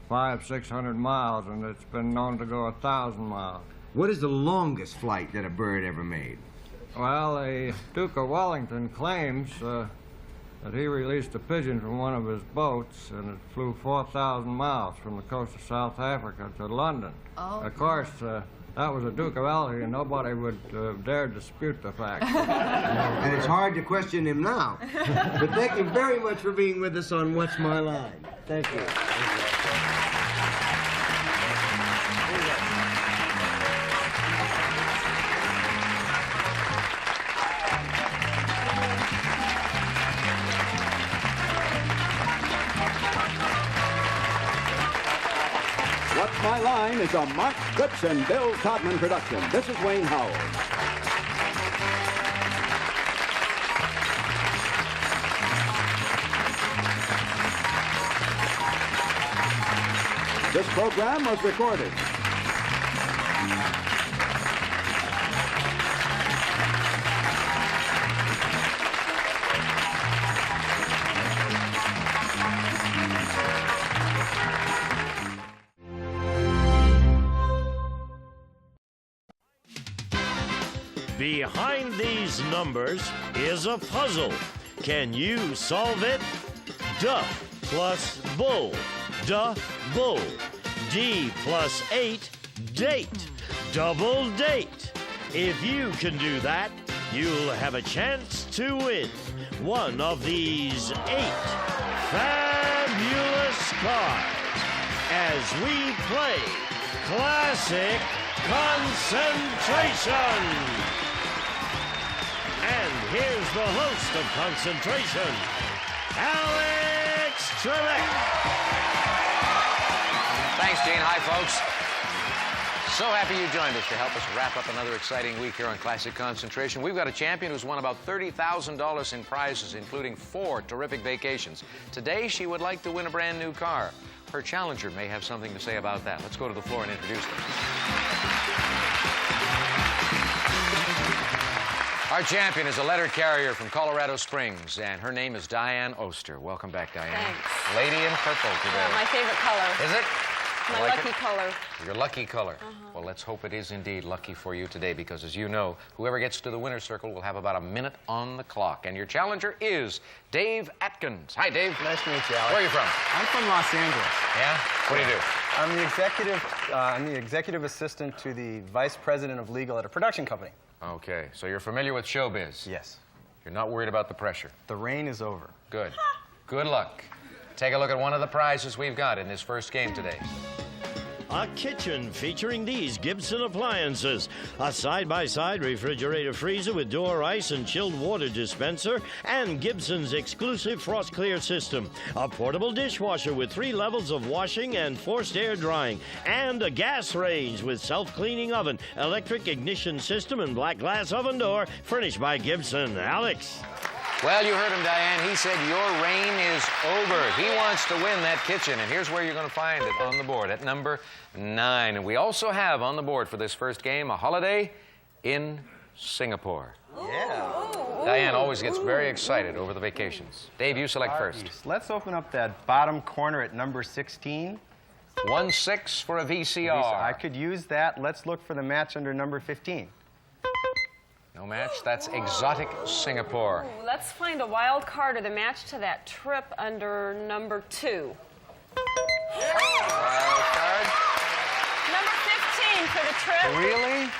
500, 600 miles, and it's been known to go 1,000 miles. What is the longest flight that a bird ever made? Well, the Duke of Wellington claims that he released a pigeon from one of his boats, and it flew 4,000 miles from the coast of South Africa to London. Oh. Of course, that was a Duke of Wellington, and nobody would dare dispute the fact. And it's hard to question him now. But thank you very much for being with us on What's My Line. Thank you. What's My Line is a Mark Spitz and Bill Todman production. This is Wayne Howell. This program was recorded. Behind these numbers is a puzzle. Can you solve it? Duh plus bull. Duh, bull. D plus 8, date. Double date. If you can do that, you'll have a chance to win one of these 8 fabulous cars as we play Classic Concentration. And here's the host of Concentration, Alex Trebek. Thanks, Gene. Hi, folks. So happy you joined us to help us wrap up another exciting week here on Classic Concentration. We've got a champion who's won about $30,000 in prizes, including 4 terrific vacations. Today, she would like to win a brand new car. Her challenger may have something to say about that. Let's go to the floor and introduce them. Our champion is a letter carrier from Colorado Springs, and her name is Diane Oster. Welcome back, Diane. Thanks. Lady in purple today. Yeah, my favorite color. Is it? My like lucky it? color. Your lucky color. Well, let's hope it is indeed lucky for you today, because as you know, whoever gets to the winner's circle will have about a minute on the clock. And your challenger is Dave Atkins. Hi, Dave. Nice to meet you, Alex. Where are you from? I'm from Los Angeles. Yeah? What do you do? I'm the executive assistant to the vice president of legal at a production company. Okay, so you're familiar with showbiz? Yes. You're not worried about the pressure? The rain is over. Good. Good luck. Take a look at one of the prizes we've got in this first game today. A kitchen featuring these Gibson appliances. A side-by-side refrigerator freezer with door ice and chilled water dispenser, and Gibson's exclusive frost clear system. A portable dishwasher with 3 levels of washing and forced air drying. And a gas range with self-cleaning oven, electric ignition system, and black glass oven door, furnished by Gibson. Alex. Well, you heard him, Diane. He said your reign is over. He wants to win that kitchen, and here's where you're going to find it on the board at number 9. And we also have on the board for this first game a holiday in Singapore. Yeah. Diane always gets very excited over the vacations. Dave, you select first. Let's open up that bottom corner at number 16. 1-6 for a VCR. I could use that. Let's look for the match under number 15. No match. That's exotic Singapore. Ooh, let's find a wild card or the match to that trip under number 2. Wild card. Number 15 for the trip. Really?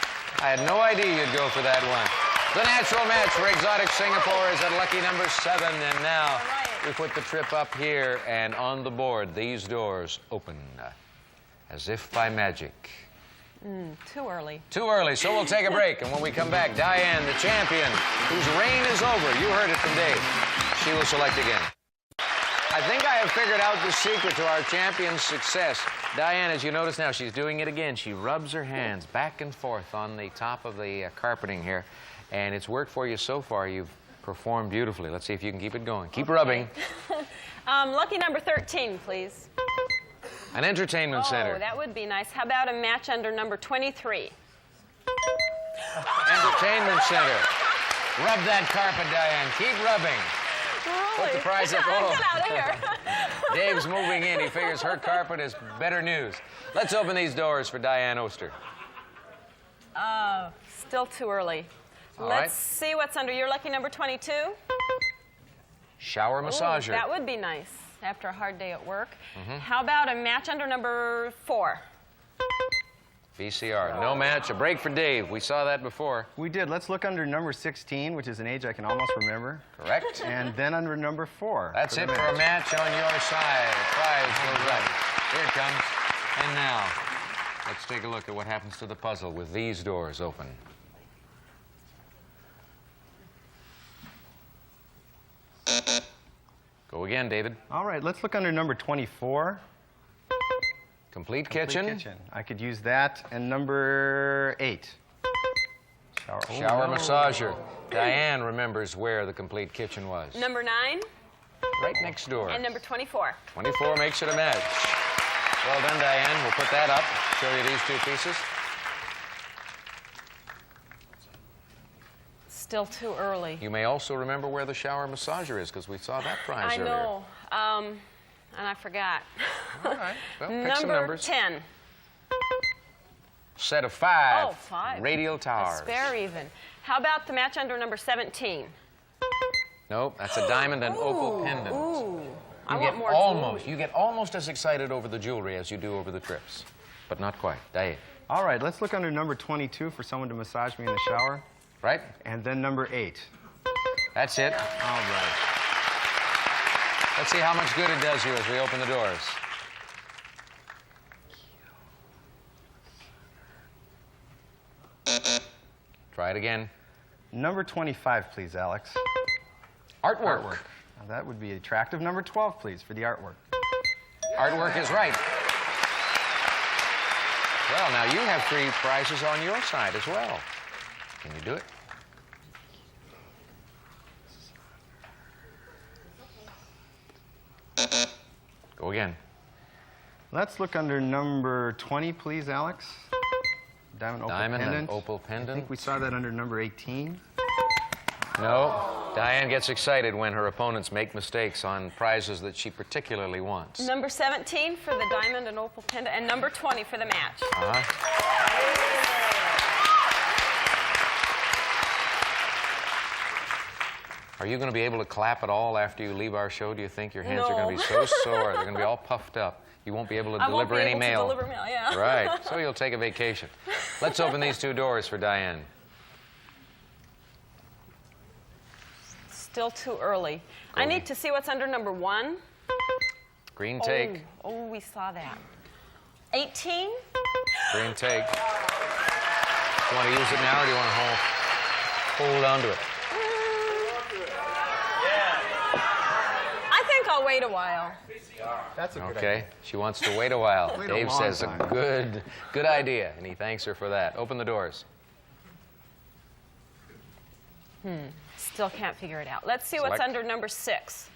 I had no idea you'd go for that one. The natural match for exotic Singapore is at lucky number 7. And now we put the trip up here, and on the board, these doors open as if by magic. Too early. Too early, so we'll take a break. And when we come back, Diane, the champion, whose reign is over, you heard it from Dave, she will select again. I think I have figured out the secret to our champion's success. Diane, as you notice now, she's doing it again. She rubs her hands back and forth on the top of the carpeting here, and it's worked for you so far. You've performed beautifully. Let's see if you can keep it going. Keep rubbing. Lucky number 13, please. An entertainment center. Oh, that would be nice. How about a match under number 23? Entertainment center. Rub that carpet, Diane. Keep rubbing. Really? Put the prize up. Oh. Get out of here. Dave's moving in. He figures her carpet is better news. Let's open these doors for Diane Oster. Still too early. All Let's right. see what's under your lucky number 22. Shower massager. Ooh, that would be nice after a hard day at work. Mhm. How about a match under number 4? VCR. No match. A break for Dave. We saw that before. We did. Let's look under number 16, which is an age I can almost remember. Correct. And then under number 4. That's it for a match on your side. Prize goes up. Here it comes. And now, let's take a look at what happens to the puzzle with these doors open. Go again, David. All right, let's look under number 24. Complete kitchen. I could use that. And number 8. Shower massager. Diane remembers where the complete kitchen was. Number 9. Right next door. And number 24. 24 makes it a match. Well done, Diane. We'll put that up. Show you these 2 pieces. Still too early. You may also remember where the shower massager is, because we saw that prize I earlier. know. And I forgot. All right. Well, pick some number numbers. 10. Set of 5. Oh, 5. Radial A towers. spare even. How about the match under number 17? Nope, that's a diamond and opal pendant. Ooh. I You want get more almost. jewelry. You get almost as excited over the jewelry as you do over the trips, but not quite. Diane. All right, let's look under number 22 for someone to massage me in the shower. Right. And then number 8. That's it. All right. Let's see how much good it does you as we open the doors. Try it again. Number 25, please, Alex. Artwork. Now, that would be attractive. Number 12, please, for the artwork. Artwork is right. Well, now you have 3 prizes on your side as well. Can you do it? Go again. Let's look under number 20, please, Alex. Diamond opal Diamond pendant. and opal pendant. I think we saw that under number 18. No. Diane gets excited when her opponents make mistakes on prizes that she particularly wants. Number 17 for the diamond and opal pendant, and number 20 for the match. Are you going to be able to clap at all after you leave our show? Do you think your hands are going to be No. so sore? They're going to be all puffed up. You won't be able to I won't deliver be any able to mail. deliver mail, yeah. Right. So you'll take a vacation. Let's open these 2 doors for Diane. Still too early. I need to see what's under number 1. Green take. Oh, we saw that. 18? Green take. Do you want to use it now, or do you want to hold on to it? I think I'll wait a while. That's a good Okay. idea. She wants to wait a while. Wait a Dave long says time. a good idea, and he thanks her for that. Open the doors. Still can't figure it out. Let's see what's Select. under number 6.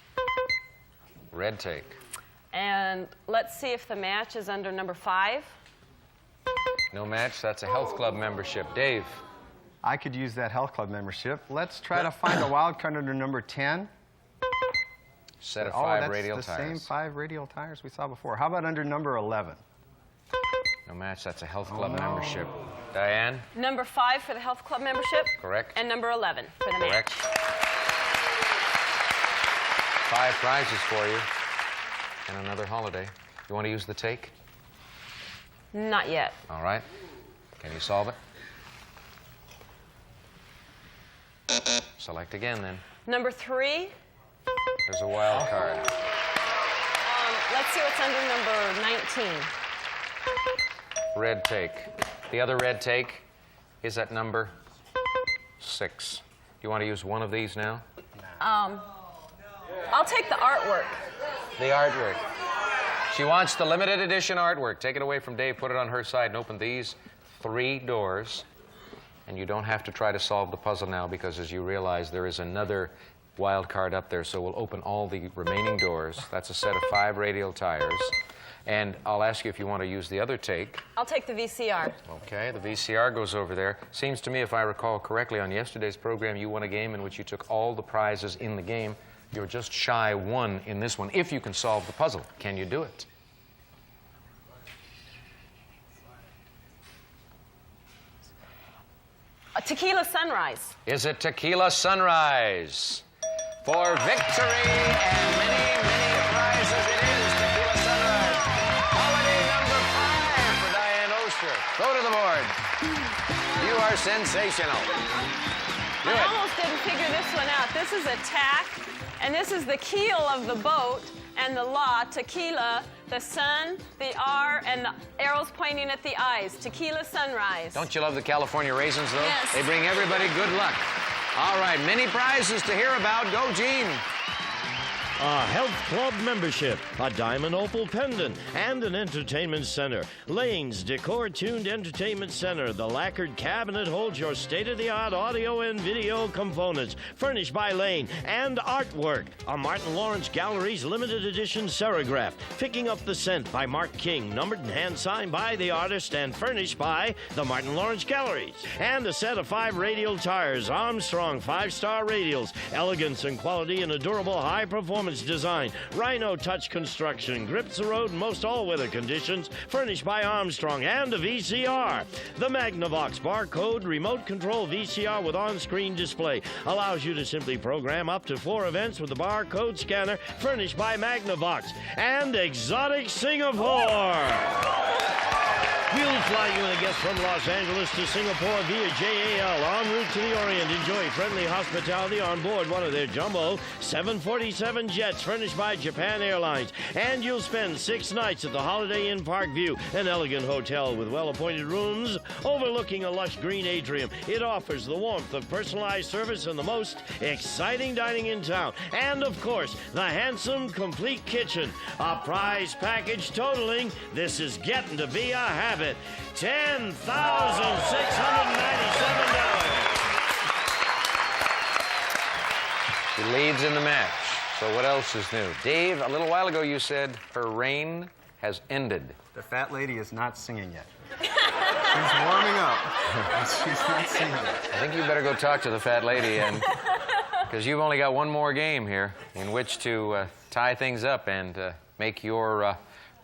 Red take. And let's see if the match is under number 5. No match. That's a health club membership. Dave. I could use that health club membership. Let's try to find a wild card under number 10. Set of Oh, 5 that's radial the tires. same 5 radial tires we saw before. How about under number 11? No match. That's a health club membership. Diane. Number 5 for the health club membership. Correct. And number 11 for the Correct. match. 5 prizes for you. And another holiday. You want to use the take? Not yet. All right. Can you solve it? Select again, then. Number 3. There's a wild card. Let's see what's under number 19. Red take. The other red take is at number 6. You want to use one of these now? I'll take the artwork. The artwork. She wants the limited edition artwork. Take it away from Dave, put it on her side, and open these 3 doors. And you don't have to try to solve the puzzle now, because as you realize, there is another wild card up there. So we'll open all the remaining doors. That's a set of 5 radial tires. And I'll ask you if you want to use the other take. I'll take the VCR. Okay, the VCR goes over there. Seems to me, if I recall correctly, on yesterday's program, you won a game in which you took all the prizes in the game. You're just shy one in this one, if you can solve the puzzle. Can you do it? A Tequila Sunrise. Is it Tequila Sunrise? For victory and many, many prizes, it is Tequila Sunrise. Holiday number 5 for Diane Oster. Go to the board. You are sensational. Do I it. almost didn't figure this one out. This is a tack, and this is the keel of the boat, and the la, tequila, the sun, the R, and the arrows pointing at the eyes. Tequila Sunrise. Don't you love the California raisins, though? Yes. They bring everybody good luck. All right, many prizes to hear about. Go, Gene. A health club membership, a diamond opal pendant, and an entertainment center. Lane's Decor-Tuned Entertainment Center. The lacquered cabinet holds your state-of-the-art audio and video components, furnished by Lane. And artwork, a Martin Lawrence Gallery's limited edition Serograph, Picking Up the Scent by Mark King, numbered and hand-signed by the artist and furnished by the Martin Lawrence Galleries. And a set of 5 radial tires, Armstrong 5-star radials, elegance and quality in a durable, high-performance design. Rhino Touch Construction grips the road in most all-weather conditions, furnished by Armstrong. And a VCR. The Magnavox barcode remote control VCR with on-screen display allows you to simply program up to 4 events with the barcode scanner, furnished by Magnavox. And Exotic Singapore. We'll fly you and a guest from Los Angeles to Singapore via JAL en route to the Orient. Enjoy friendly hospitality on board one of their jumbo 747 jets furnished by Japan Airlines. And you'll spend 6 nights at the Holiday Inn Parkview, an elegant hotel with well-appointed rooms overlooking a lush green atrium. It offers the warmth of personalized service and the most exciting dining in town. And, of course, the handsome, complete kitchen. A prize package totaling, this is getting to be a habit, $10,697. She leads in the match. So what else is new? Dave, a little while ago you said her reign has ended. The fat lady is not singing yet. She's warming up. She's not singing yet. I think you better go talk to the fat lady, and because you've only got one more game here in which to tie things up and make your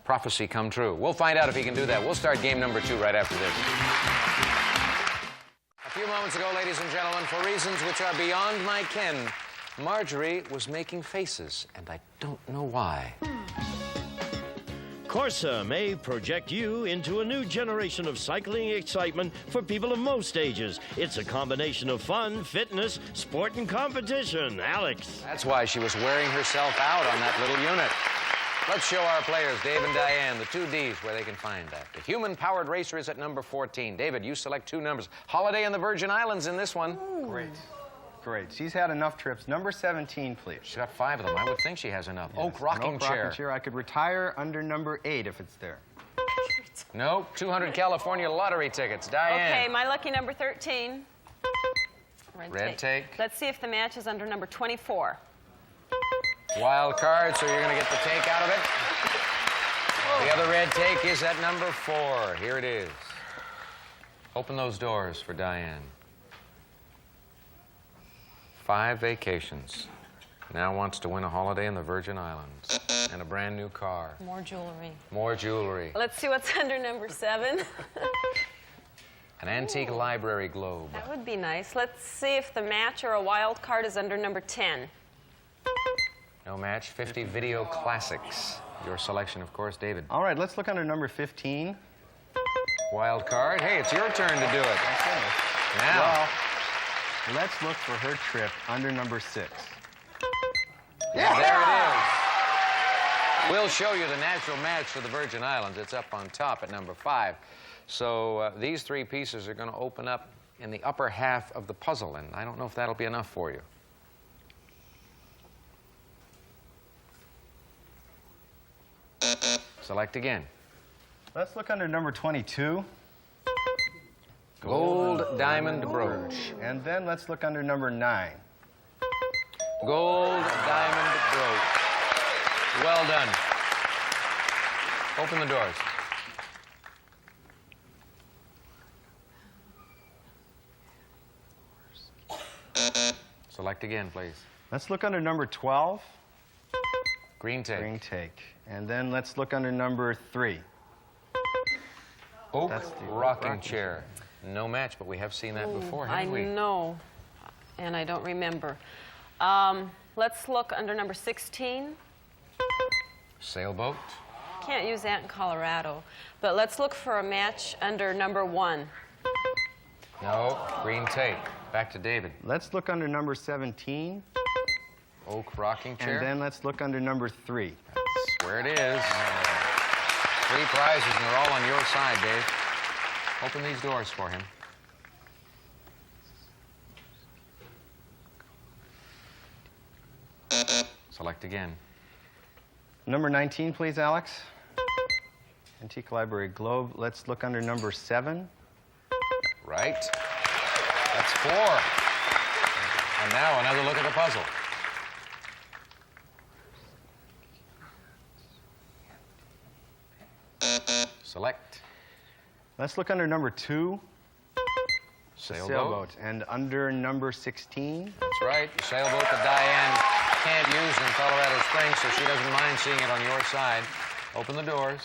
prophecy come true. We'll find out if he can do that. We'll start game number 2 right after this. A few moments ago, ladies and gentlemen, for reasons which are beyond my ken, Marjorie was making faces, and I don't know why. Corsa may project you into a new generation of cycling excitement for people of most ages. It's a combination of fun, fitness, sport, and competition. Alex. That's why she was wearing herself out on that little unit. Let's show our players, Dave and Diane, the 2 Ds, where they can find that. The human-powered racer is at number 14. David, you select 2 numbers. Holiday in the Virgin Islands in this one. Great. Great. She's had enough trips. Number 17, please. She's got 5 of them. I would think she has enough. Oak rocking chair. Rocking chair. I could retire under number 8 if it's there. No, 200 California lottery tickets. Diane. Okay, my lucky number 13. Red take. Let's see if the match is under number 24. Wild card, so you're going to get the take out of it. The other red take is at number 4. Here it is. Open those doors for Diane. 5 vacations. Now wants to win a holiday in the Virgin Islands and a brand new car. More jewelry. More jewelry. Let's see what's under number 7. An antique library globe. That would be nice. Let's see if the match or a wild card is under number 10. No match. 50 video classics. Your selection, of course, David. All right, let's look under number 15. Wild card. Hey, it's your turn to do it. Now. Well, let's look for her trip under number 6. Yeah, there it is. We'll show you the natural match for the Virgin Islands. It's up on top at number 5. So these 3 pieces are going to open up in the upper half of the puzzle, and I don't know if that'll be enough for you. Select again. Let's look under number 22. Gold diamond brooch. And then let's look under number 9. Gold diamond brooch. Well done. Open the doors. Select again, please. Let's look under number 12. Green take. Green take. And then let's look under number 3. Oak rocking chair. No match, but we have seen that before, haven't we? I know, and I don't remember. Let's look under number 16. Sailboat. Can't use that in Colorado. But let's look for a match under number 1. No, green take. Back to David. Let's look under number 17. Oak rocking chair. And then let's look under number 3. That's where it is. 3 prizes, and they're all on your side, Dave. Open these doors for him. Select again. Number 19, please, Alex. Antique Library Globe. Let's look under number 7. Right. That's 4. And now another look at the puzzle. Select. Let's look under number 2. Sailboat. And under number 16. That's right. The sailboat that Diane can't use in Colorado Springs, so she doesn't mind seeing it on your side. Open the doors.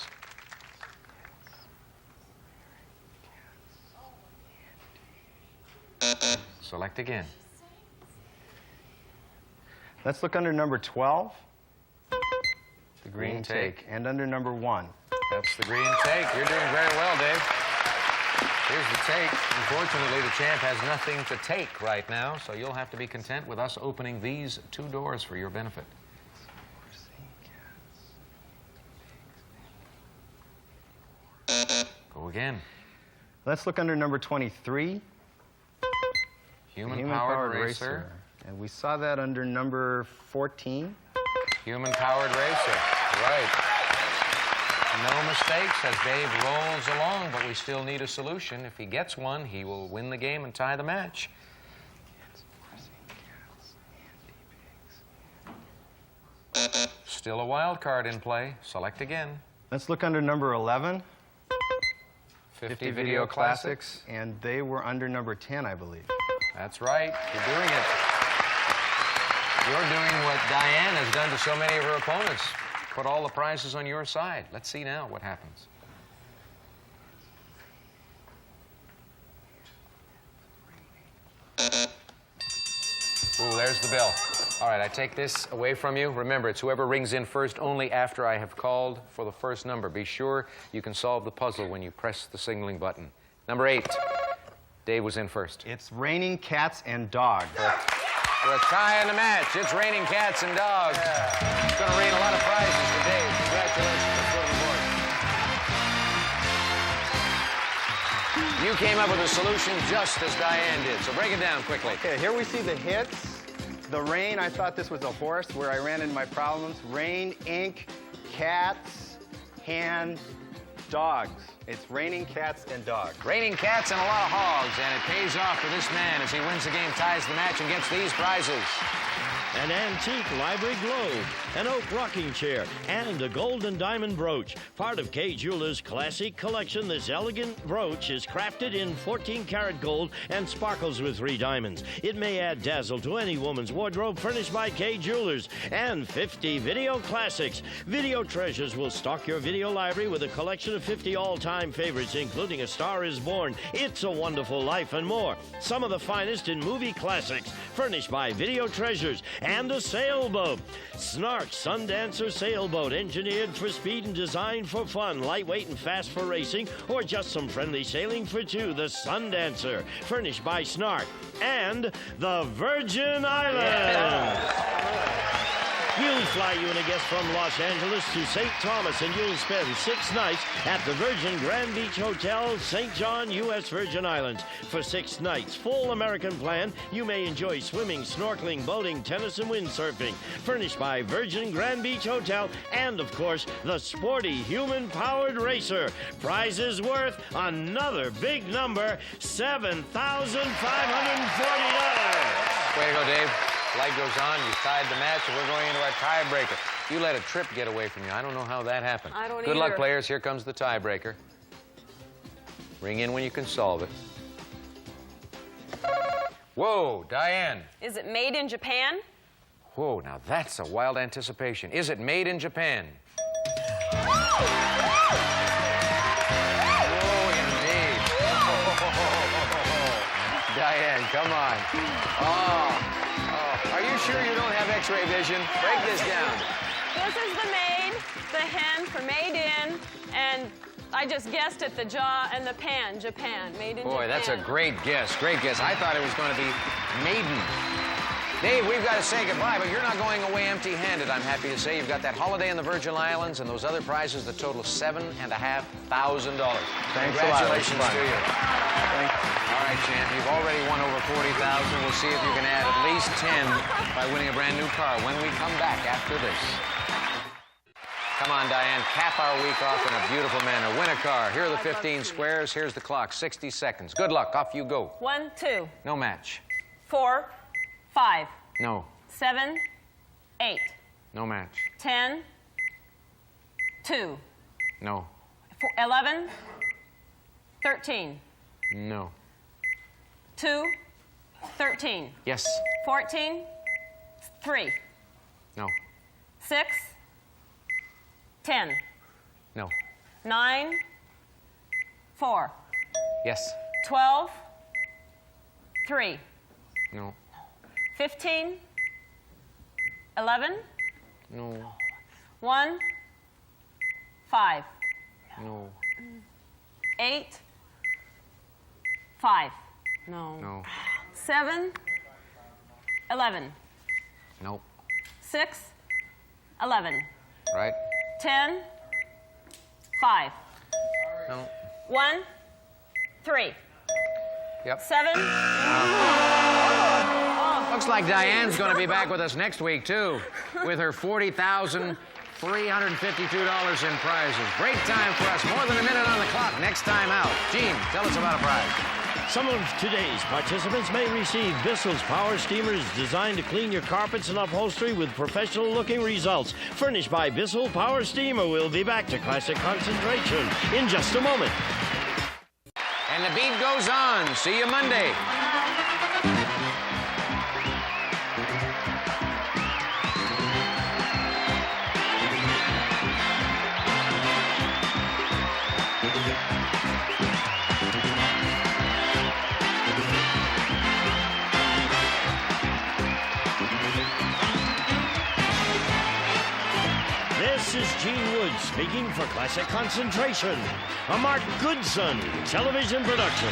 Select again. Let's look under number 12. The green take. And under number 1. That's the green take. You're doing very well, Dave. Here's the take. Unfortunately, the champ has nothing to take right now, so you'll have to be content with us opening these 2 doors for your benefit. Go again. Let's look under number 23. Human-powered racer. And we saw that under number 14. Human-powered racer. Right. No mistakes as Dave rolls along, but we still need a solution. If he gets one, he will win the game and tie the match. Still a wild card in play. Select again. Let's look under number 11. 50 Video Classics. And they were under number 10, I believe. That's right. You're doing it. You're doing what Diane has done to so many of her opponents. Put all the prizes on your side. Let's see now what happens. Ooh, there's the bell. All right, I take this away from you. Remember, it's whoever rings in first only after I have called for the first number. Be sure you can solve the puzzle when you press the signaling button. Number 8. Dave was in first. It's raining cats and dogs. For a tie in the match, it's raining cats and dogs. Yeah. It's going to rain a lot of prizes for Dave. Congratulations. Let's go to the board. You came up with a solution just as Diane did, so break it down quickly. Okay, here we see the hits. The rain, I thought this was a horse where I ran into my problems. Rain, ink, cats, hand, dogs. It's raining cats and dogs. Raining cats and a lot of hogs, and it pays off for this man as he wins the game, ties the match, and gets these prizes. An antique library globe, an oak rocking chair, and a gold and diamond brooch. Part of Kay Jewelers' classic collection, this elegant brooch is crafted in 14-karat gold and sparkles with 3 diamonds. It may add dazzle to any woman's wardrobe, furnished by Kay Jewelers. And 50 Video Classics. Video Treasures will stock your video library with a collection of 50 all-time favorites, including A Star is Born, It's a Wonderful Life, and more. Some of the finest in movie classics, furnished by Video Treasures. And a sailboat. Snark Sundancer Sailboat, engineered for speed and designed for fun, lightweight and fast for racing, or just some friendly sailing for 2. The Sundancer, furnished by Snark. And the Virgin Islands. We'll fly you and a guest from Los Angeles to St. Thomas, and you'll spend 6 nights at the Virgin Grand Beach Hotel, St. John, U.S. Virgin Islands. For 6 nights, full American plan, you may enjoy swimming, snorkeling, boating, tennis, and windsurfing. Furnished by Virgin Grand Beach Hotel, and, of course, the sporty human-powered racer. Prizes worth another big number, $7,540. Way to go, Dave. Light goes on, you tied the match, and we're going into our tiebreaker. You let a trip get away from you. I don't know how that happened. I don't Good luck, either. players. Here comes the tiebreaker. Ring in when you can solve it. Whoa, Diane. Is it made in Japan? Whoa, now that's a wild anticipation. Is it made in Japan? Diane, come on. Oh. Are you sure you don't have X-ray vision? Break this down. This is the made, the hen for made in, and I just guessed at the jaw and the pan, Japan, made in Japan. Boy, that's a great guess, great guess. I thought it was going to be maiden. Dave, we've got to say goodbye, but you're not going away empty-handed, I'm happy to say. You've got that holiday in the Virgin Islands and those other prizes that total $7,500. Thanks a lot. Congratulations to you. Thank you. All right, champ, you've already won over $40,000. We'll see if you can add at least 10 by winning a brand new car when we come back after this. Come on, Diane, cap our week off in a beautiful manner. Win a car. Here are the 15 squares. Here's the clock, 60 seconds. Good luck, off you go. 1, 2, No match. 4, 5, No. 7, 8, No match. 10, 2, No. 11, 13, No. 2, 13, Yes. 14, 3, No. 6, 10, No. 9, 4, Yes. 12, 3, No. 15, 11, No. 1, 5, No. 8, 5, no, No. 7, 11, No. 6, 11, Right? 10, 5, No. 1, 3, Yep. 7. Looks like Diane's going to be back with us next week, too, with her $40,352 in prizes. Break time for us. More than a minute on the clock. Next time out. Gene, tell us about a prize. Some of today's participants may receive Bissell's Power Steamers designed to clean your carpets and upholstery with professional-looking results. Furnished by Bissell Power Steamer. We'll be back to Classic Concentration in just a moment. And the beat goes on. See you Monday. This is Gene Wood speaking for Classic Concentration, a Mark Goodson television production.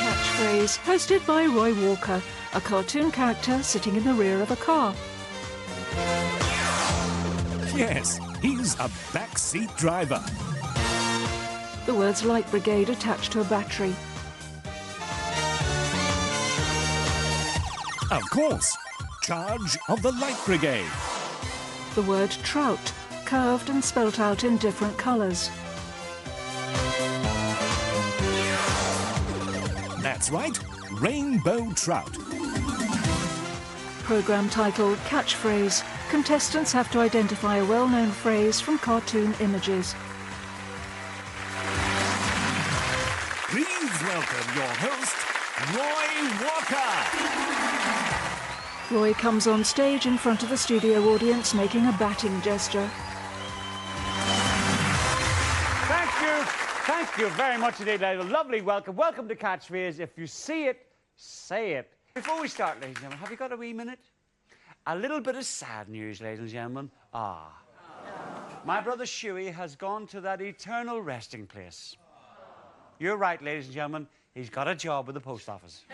Catchphrase, hosted by Roy Walker, a cartoon character sitting in the rear of a car. Yes, he's a backseat driver. The words Light Brigade attached to a battery. Of course, Charge of the Light Brigade. The word trout, curved and spelt out in different colours. That's right, Rainbow Trout. Programme title Catchphrase. Contestants have to identify a well-known phrase from cartoon images. Please welcome your host, Roy Walker. Roy comes on stage in front of the studio audience making a batting gesture. Thank you very much indeed, ladies. Lovely welcome. Welcome to Catchphrase. If you see it, say it. Before we start, ladies and gentlemen, have you got a wee minute? A little bit of sad news, ladies and gentlemen. My brother Shuey has gone to that eternal resting place. You're right, ladies and gentlemen. He's got a job with the post office.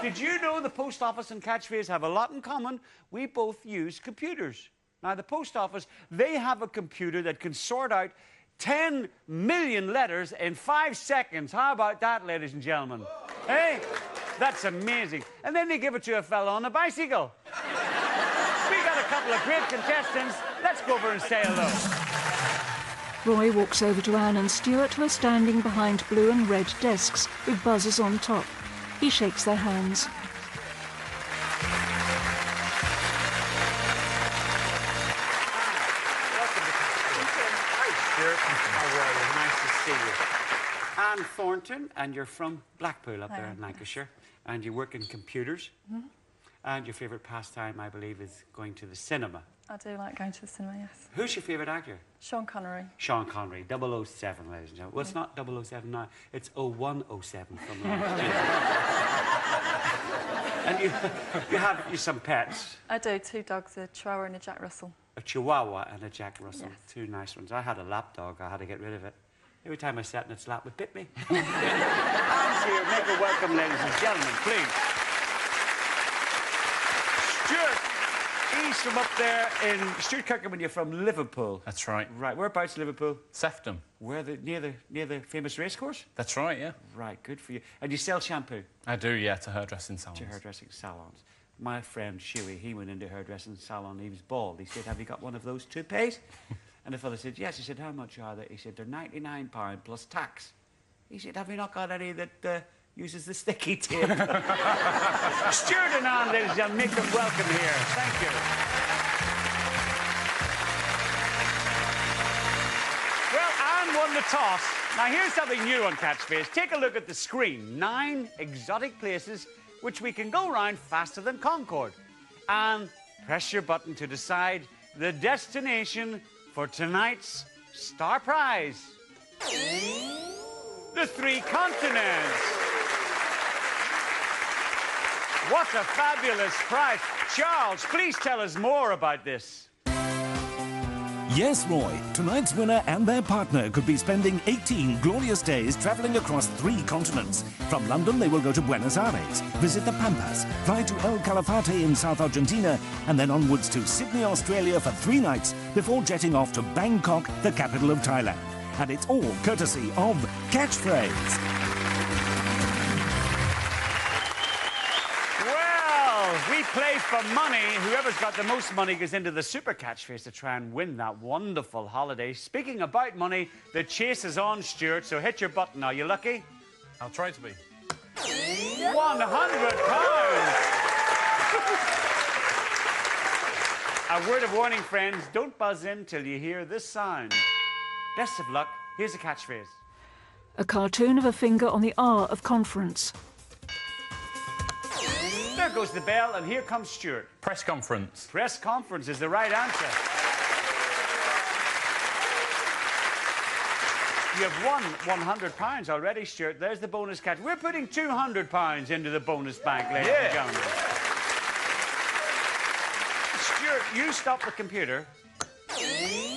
Did you know the post office and Catchphrase have a lot in common? We both use computers. Now, the post office, they have a computer that can sort out 10 million letters in 5 seconds. How about that, ladies and gentlemen? Hey, that's amazing. And then they give it to a fella on a bicycle. We got a couple of great contestants. Let's go over and say hello. Roy walks over to Anne and Stuart, who are standing behind blue and red desks with buzzers on top. He shakes their hands. Nice to see you. Anne Thornton, and you're from Blackpool up there in Lancashire, and you work in computers. Mm-hmm. And your favourite pastime, I believe, is going to the cinema. I do like going to the cinema, yes. Who's your favourite actor? Sean Connery. Sean Connery, 007, ladies and gentlemen. Well, it's not 007 now, it's 0107 from last year. And you have some pets. I do, 2 dogs, a Chihuahua and a Jack Russell. A Chihuahua and a Jack Russell, Yes. 2 nice ones. I had a lap dog, I had to get rid of it. Every time I sat in its lap, it bit me. Anne's here, make a welcome, ladies and gentlemen, please. Stuart, he's from up there in... Stuart Kirkman, you're from Liverpool. That's right. Right, whereabouts Liverpool? Sefton. Where near the famous racecourse? That's right, yeah. Right, good for you. And you sell shampoo? I do, yeah, to hairdressing salons. To hairdressing salons. My friend Shuey, he went into a hairdressing salon, he was bald. He said, have you got one of those toupees? And the fellow said, yes. He said, how much are they? He said, they're £99 plus tax. He said, have you not got any that uses the sticky tape? Stuart and Anne, ladies and gentlemen, make them welcome here. Thank you. Well, Anne won the toss. Now, here's something new on Catchphrase. Take a look at the screen. 9 exotic places which we can go round faster than Concorde. And press your button to decide the destination for tonight's star prize. The 3 continents. What a fabulous prize. Charles, please tell us more about this. Yes, Roy. Tonight's winner and their partner could be spending 18 glorious days travelling across 3 continents. From London, they will go to Buenos Aires, visit the Pampas, fly to El Calafate in South Argentina, and then onwards to Sydney, Australia for 3 nights before jetting off to Bangkok, the capital of Thailand. And it's all courtesy of Catchphrase. We play for money. Whoever's got the most money goes into the Super Catchphrase to try and win that wonderful holiday. Speaking about money, the chase is on, Stuart, so hit your button. Are you lucky? I'll try to be. £100. A word of warning, friends. Don't buzz in till you hear this sound. Best of luck. Here's a catchphrase. A cartoon of a finger on the R of conference. There goes the bell, and here comes Stuart. Press conference. Press conference is the right answer. You've won £100 already, Stuart. There's the bonus catch. We're putting £200 into the bonus bank, ladies and gentlemen. Stuart, you stop the computer.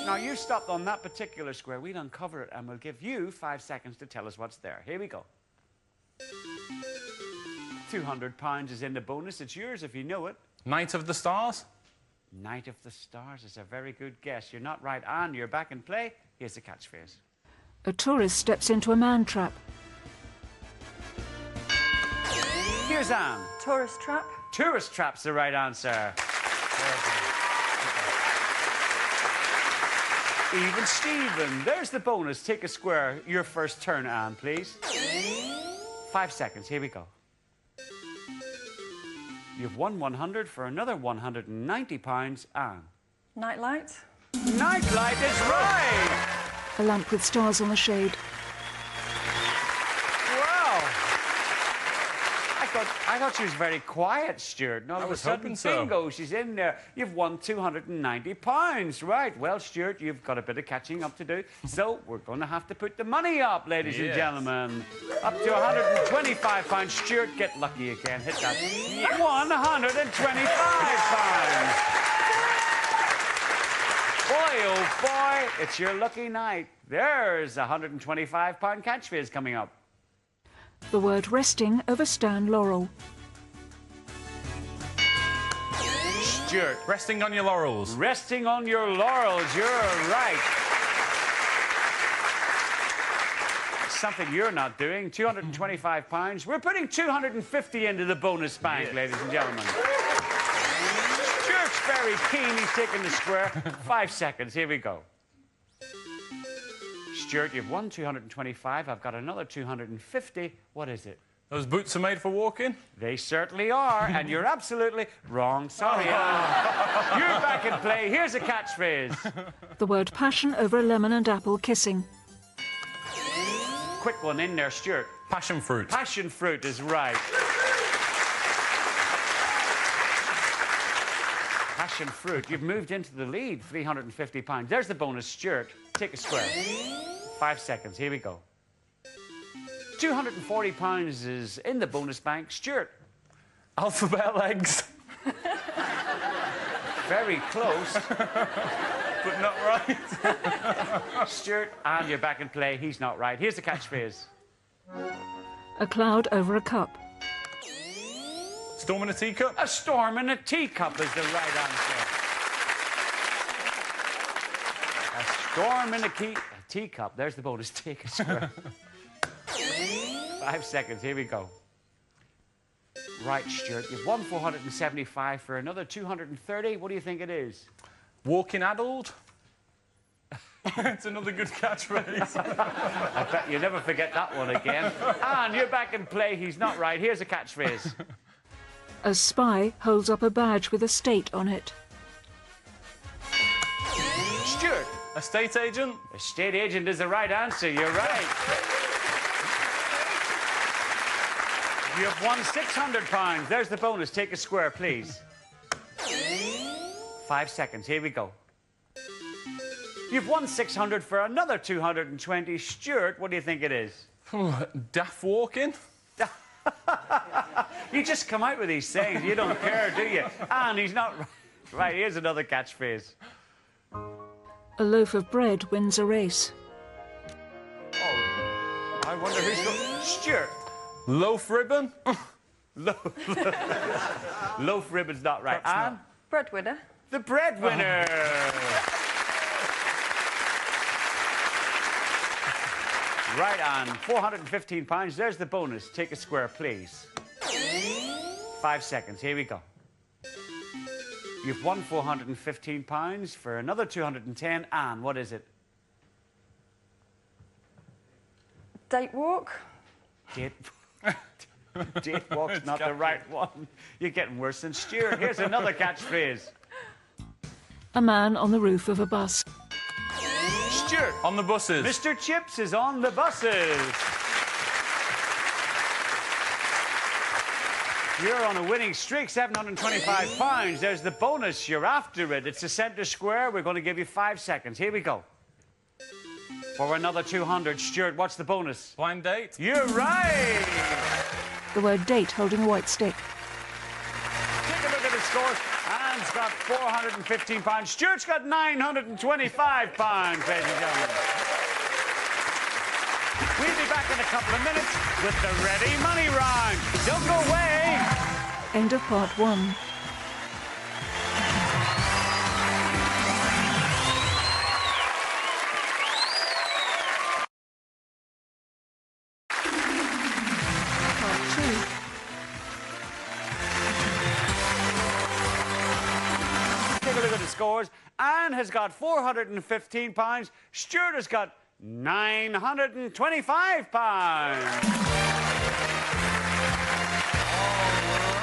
Now, you stopped on that particular square. We'll uncover it, and we'll give you 5 seconds to tell us what's there. Here we go. £200 is in the bonus. It's yours if you know it. Night of the Stars? Night of the Stars is a very good guess. You're not right, Anne. You're back in play. Here's the catchphrase. A tourist steps into a man trap. Here's Anne. Tourist trap. Tourist trap's the right answer. Even Stephen. There's the bonus. Take a square. Your first turn, Anne, please. 5 seconds. Here we go. You've won 100 for another £190, Anne. Nightlight. Nightlight is right! A lamp with stars on the shade. Wow! I thought she was very quiet, Stuart. And all of a sudden, bingo, she's in there. You've won £290. Right. Well, Stuart, you've got a bit of catching up to do. So we're going to have to put the money up, ladies and gentlemen. Up to £125. Stuart, get lucky again. Hit that. £125. Boy, oh boy, it's your lucky night. There's a £125 catchphrase coming up. The word resting over Stan Laurel. Stuart. Resting on your laurels. Resting on your laurels, you're right. Something you're not doing, £225. We're putting £250 into the bonus bank, ladies and gentlemen. Stuart's very keen, he's taking the square. 5 seconds, here we go. Stuart, you've won 225. I've got another 250. What is it? Those boots are made for walking? They certainly are, and you're absolutely wrong. Sorry, Anne. You're back in play. Here's a catchphrase. The word passion over a lemon and apple kissing. Quick one in there, Stuart. Passion fruit. Passion fruit is right. Passion fruit. You've moved into the lead, £350. There's the bonus, Stuart. Take a square. 5 seconds. Here we go. £240 is in the bonus bank. Stuart. Alphabet legs. Very close. But not right. Stuart, and you're back in play. He's not right. Here's the catchphrase. A cloud over a cup. Storm in a teacup? A storm in a teacup is the right answer. A storm in a teacup. There's the bonus. Take a square. 5 seconds. Here we go. Right, Stuart. You've won 475 for another 230. What do you think it is? Walking addled? It's another good catchphrase. I bet you never forget that one again. And you're back in play. He's not right. Here's a catchphrase. A spy holds up a badge with a state on it. Stuart. Estate agent? Estate agent is the right answer. You're right. You've won £600. There's the bonus. Take a square, please. 5 seconds. Here we go. You've won 600 for another 220. Stuart, what do you think it is? Daft walking? You just come out with these things. You don't care, do you? And he's not right. Right, here's another catchphrase. A loaf of bread wins a race. Oh, I wonder who's got... Stuart. Loaf ribbon? Loaf ribbon's not right. Anne? Breadwinner. The breadwinner. Right, Anne. £415. There's the bonus. Take a square, please. 5 seconds. Here we go. You've won £415 for another 210. Anne, what is it? Date walk. Date walk's not the right one. You're getting worse than Stuart. Here's another catchphrase. A man on the roof of a bus. Stuart. On the buses. Mr. Chips is on the buses. You're on a winning streak, £725. There's the bonus. You're after it. It's the centre square. We're going to give you 5 seconds. Here we go. For another 200. Stuart, what's the bonus? Blind date. You're right. The word date holding a white stick. Take a look at the scores. Anne's got £415. Stuart's got £925, ladies and gentlemen. We'll be back in a couple of minutes with the Ready Money Round. Don't go away. End of part 1. Scores. Anne has got £415. Stuart has got £925. All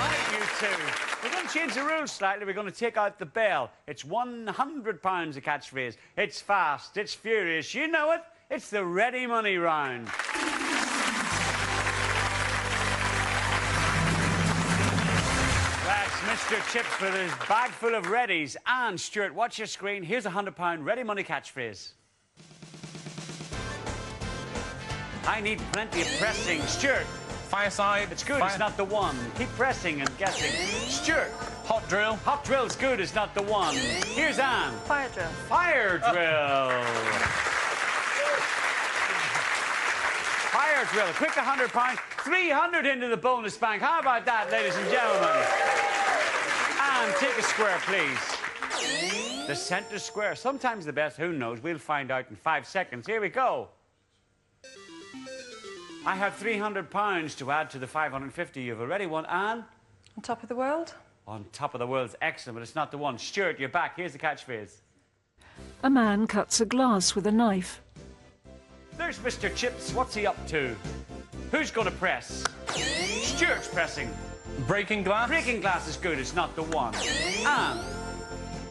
right, you two. We're going to change the rules slightly. We're going to take out the bell. It's £100 a catchphrase. It's fast. It's furious. You know it. It's the Ready Money Round. Mr. Chips with his bag full of readies. And Stuart, watch your screen. Here's a £100 Ready Money catchphrase. I need plenty of pressing. Stuart. Fireside. It's good. It's not the one. Keep pressing and guessing. Stuart. Hot drill. Hot drill's good. It's not the one. Here's Anne. Fire drill. Fire drill. Fire drill. A quick £100. 300 into the bonus bank. How about that, ladies and gentlemen? And take a square, please. The centre square. Sometimes the best. Who knows? We'll find out in 5 seconds. Here we go. I have £300 to add to the 550 you've already won. Anne? On top of the world. On top of the world's excellent, but it's not the one. Stuart, you're back. Here's the catchphrase. A man cuts a glass with a knife. There's Mr. Chips. What's he up to? Who's going to press? Stuart's pressing. Breaking glass? Breaking glass is good. It's not the one. Anne.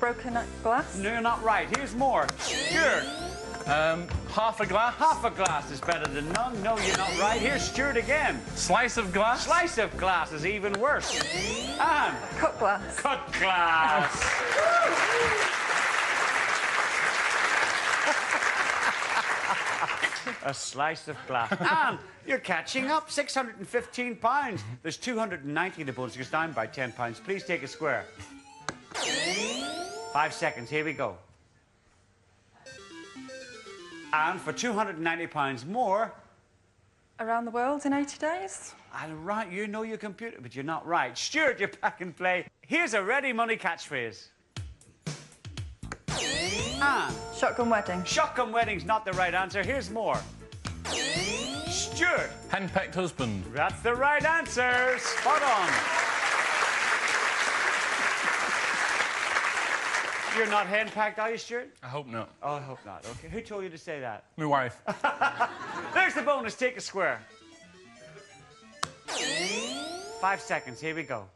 Broken glass? No, you're not right. Here's more. Stuart. Half a glass? Half a glass is better than none. No, you're not right. Here's Stuart again. Slice of glass? Slice of glass is even worse. Anne. Cut glass. Cut glass. A slice of glass. Anne, you're catching up. 615 pounds. There's 290 in the bonus. You're down by 10 pounds. Please take a square. 5 seconds. Here we go. And for 290 pounds more. Around the world in 80 days? And right, you know your computer, but you're not right. Stuart, you're back in play. Here's a ready money catchphrase. Anne. Shotgun wedding. Shotgun wedding's not the right answer. Here's more. Stuart. Henpecked husband. That's the right answer. Spot on. You're not henpacked, are you, Stuart? I hope not. Oh, I hope not. Okay. Who told you to say that? My wife. There's the bonus. Take a square. 5 seconds. Here we go.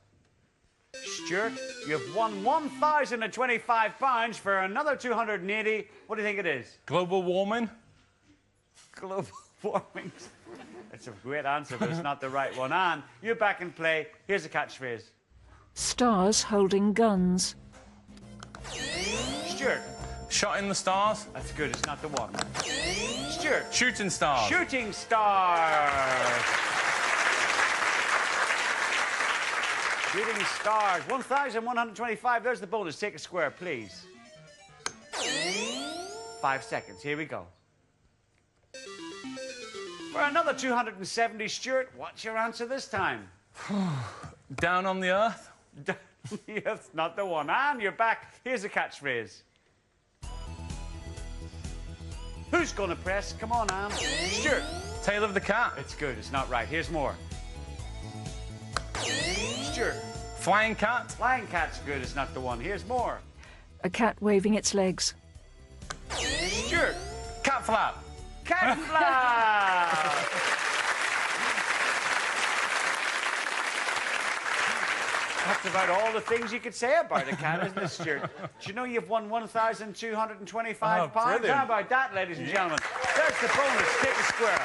Stuart, you've won £1,025 for another 280. What do you think it is? Global warming? Global warming. That's a great answer, but it's not the right one. Anne, you're back in play. Here's a catchphrase. Stars holding guns. Stuart. Shot in the stars? That's good. It's not the one. Stuart. Shooting stars. Shooting stars. Shooting stars. 1,125. There's the bonus. Take a square, please. 5 seconds. Here we go. For another 270, Stuart, what's your answer this time? Down on the earth? Yes, not the one. And you're back. Here's a catchphrase. Who's going to press? Come on, Anne. Stuart. Tail of the cat. It's good. It's not right. Here's more. Stuart. Flying cat. Flying cat's good. It's not the one. Here's more. A cat waving its legs. Stuart. Cat flap. Cat flap. That's about all the things you could say about a cat, isn't it, Stuart? Do you know you've won £1,225? Brilliant. How about that, ladies and gentlemen? There's the bonus. Take a square.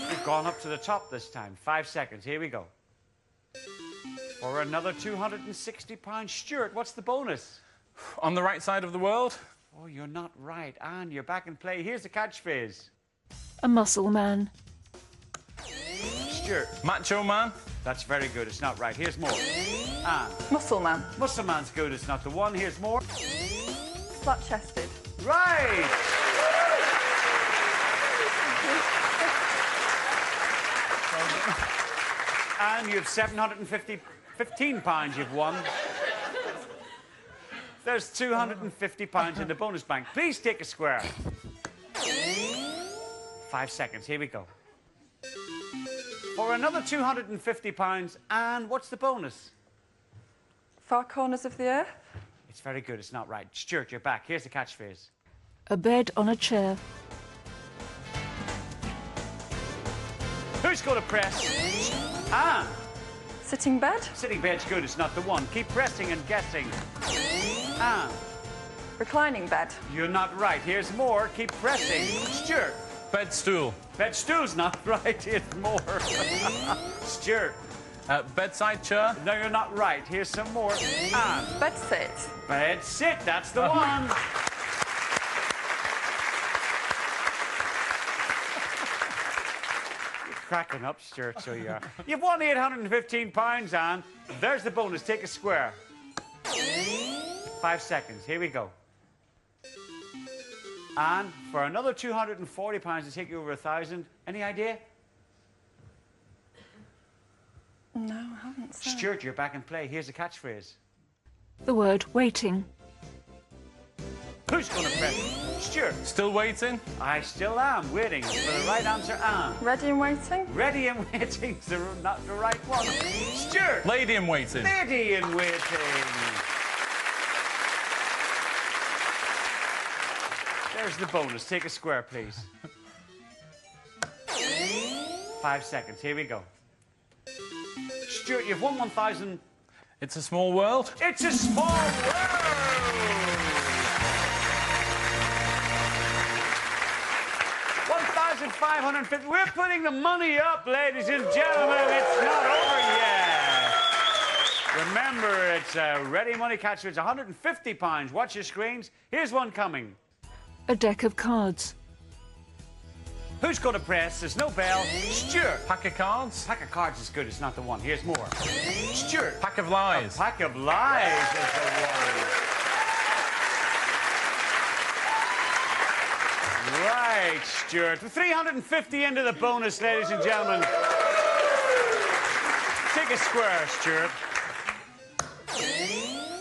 You've gone up to the top this time. 5 seconds. Here we go. For another £260. Stuart, what's the bonus? On the right side of the world? Oh, you're not right. Anne, you're back in play. Here's the catchphrase. A muscle man. Stuart. Macho man. That's very good. It's not right. Here's more. Anne. Muscle man. Muscle man's good. It's not the one. Here's more. Flat-chested. Right. And you have £715 you've won. There's £250 in the bonus bank. Please take a square. 5 seconds. Here we go. For another £250, and what's the bonus? Far corners of the earth. It's very good. It's not right. Stuart, you're back. Here's the catchphrase. A bed on a chair. Who's going to press? Anne. Sitting bed. Sitting bed's good. It's not the one. Keep pressing and guessing. Anne. Reclining bed. You're not right. Here's more. Keep pressing. Stuart. Bed stool. Bed stool's not right. Here's more. Stuart. Bedside chair. No, you're not right. Here's some more. Anne. Bed sit. Bed sit. That's the one. You're cracking up, Stuart, so you are. You've won £815, Anne. There's the bonus. Take a square. 5 seconds. Here we go. And for another £240 to take you over 1,000. Any idea? No, I haven't. So. Stuart, you're back in play. Here's a catchphrase. The word waiting. Who's going to press? Stuart. Still waiting? I still am waiting for the right answer, Anne. Ready and waiting? Ready and waiting is not the right one. Stuart. Lady in waiting. Lady in waiting. There's the bonus. Take a square, please. 5 seconds. Here we go. Stuart, you've won 1,000. It's a small world. It's a small world! 1,550. We're putting the money up, ladies and gentlemen. It's not over yet. Remember, it's a ready money catcher. It's £150. Watch your screens. Here's one coming. A deck of cards. Who's going to press? There's no bell. Stuart. Pack of cards. Pack of cards is good. It's not the one. Here's more. Stuart. Pack of lies. A pack of lies is the one. Right, Stuart. 350 into the bonus, ladies and gentlemen. Take a square, Stuart.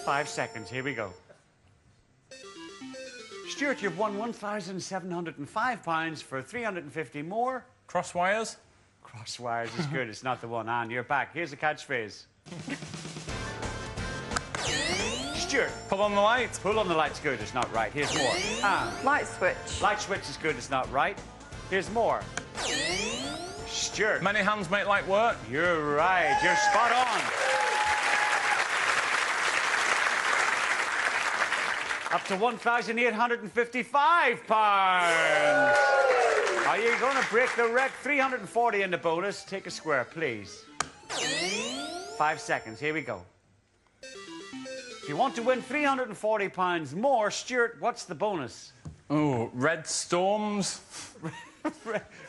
5 seconds. Here we go. Stuart, you've won £1,705 for 350 more. Crosswires. Crosswires is good. It's not the one. And you're back. Here's the catchphrase. Stuart. Pull on the light. Pull on the light's good. It's not right. Here's more. And Light switch. light switch is good. It's not right. Here's more. Stuart. Many hands make light work. You're right. You're spot on. Up to £1,855. Are you going to break the record? 340 in the bonus. Take a square, please. 5 seconds. Here we go. If you want to win £340 more, Stuart, what's the bonus? Oh, red storms.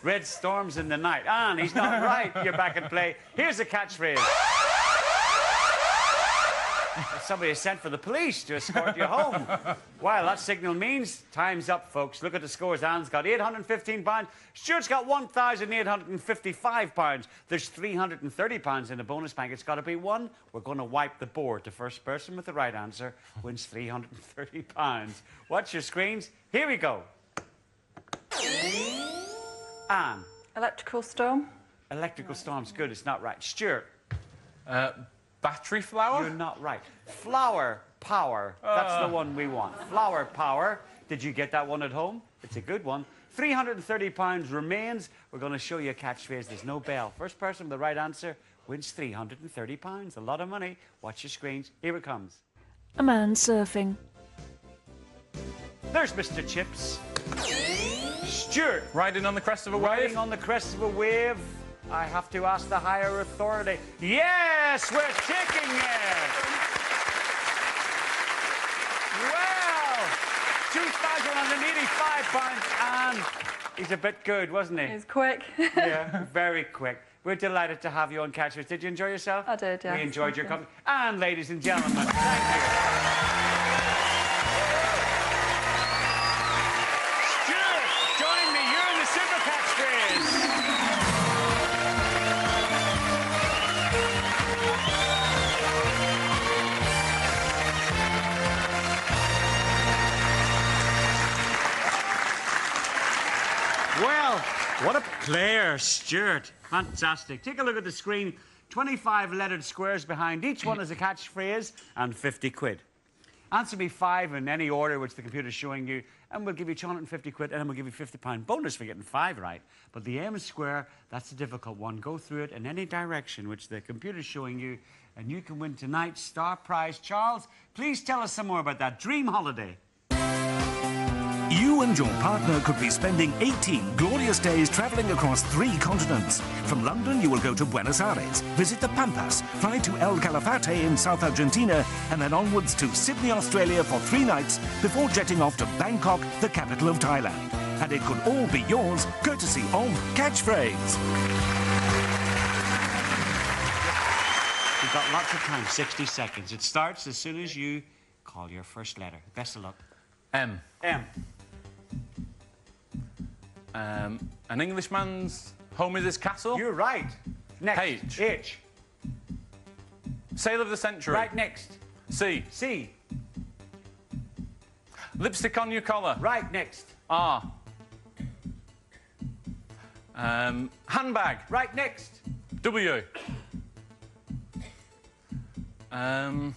Red storms in the night. And he's not right. You're back in play. Here's a catchphrase. Somebody has sent for the police to escort you home. Well, that signal means time's up, folks. Look at the scores. Anne's got £815. Stuart's got £1,855. There's £330 in the bonus bank. It's got to be one. We're going to wipe the board. The first person with the right answer wins £330. Watch your screens. Here we go. Anne. Electrical storm. Electrical storm's good. It's not right. Stuart. Battery flower? You're not right. Flower power. That's the one we want. Flower power. Did you get that one at home? It's a good one. £330 remains. We're going to show you a catchphrase. There's no bell. First person with the right answer wins £330. A lot of money. Watch your screens. Here it comes. A man surfing. There's Mr. Chips. Stuart. Riding on the crest of a wave? Riding on the crest of a wave. I have to ask the higher authority. Yes, we're taking it. Well, £2,085, and he's a bit good, wasn't he? He's quick. Yeah, very quick. We're delighted to have you on Catchers. Did you enjoy yourself? I did, yeah. We enjoyed your company. And, ladies and gentlemen, thank you. Stuart, join me. You're in the Super Catchphrase. Well, what a player, Stuart. Fantastic. Take a look at the screen. 25 lettered squares behind. Each one is a catchphrase and 50 quid. Answer me 5 in any order which the computer's showing you, and we'll give you 250 quid, and then we'll give you £50 bonus for getting 5 right. But the M square, that's a difficult one. Go through it in any direction which the computer's showing you, and you can win tonight's star prize. Charles, please tell us some more about that dream holiday. You and your partner could be spending 18 glorious days travelling across 3 continents. From London, you will go to Buenos Aires, visit the Pampas, fly to El Calafate in South Argentina, and then onwards to Sydney, Australia for 3 nights before jetting off to Bangkok, the capital of Thailand. And it could all be yours, courtesy of Catchphrase. We've got lots of time, 60 seconds. It starts as soon as you call your first letter. Best of luck. M. M. An Englishman's home is his castle? You're right. Next. H. H. Sale of the century? Right next. C. C. Lipstick on your collar? Right next. R. Handbag? Right next. W. On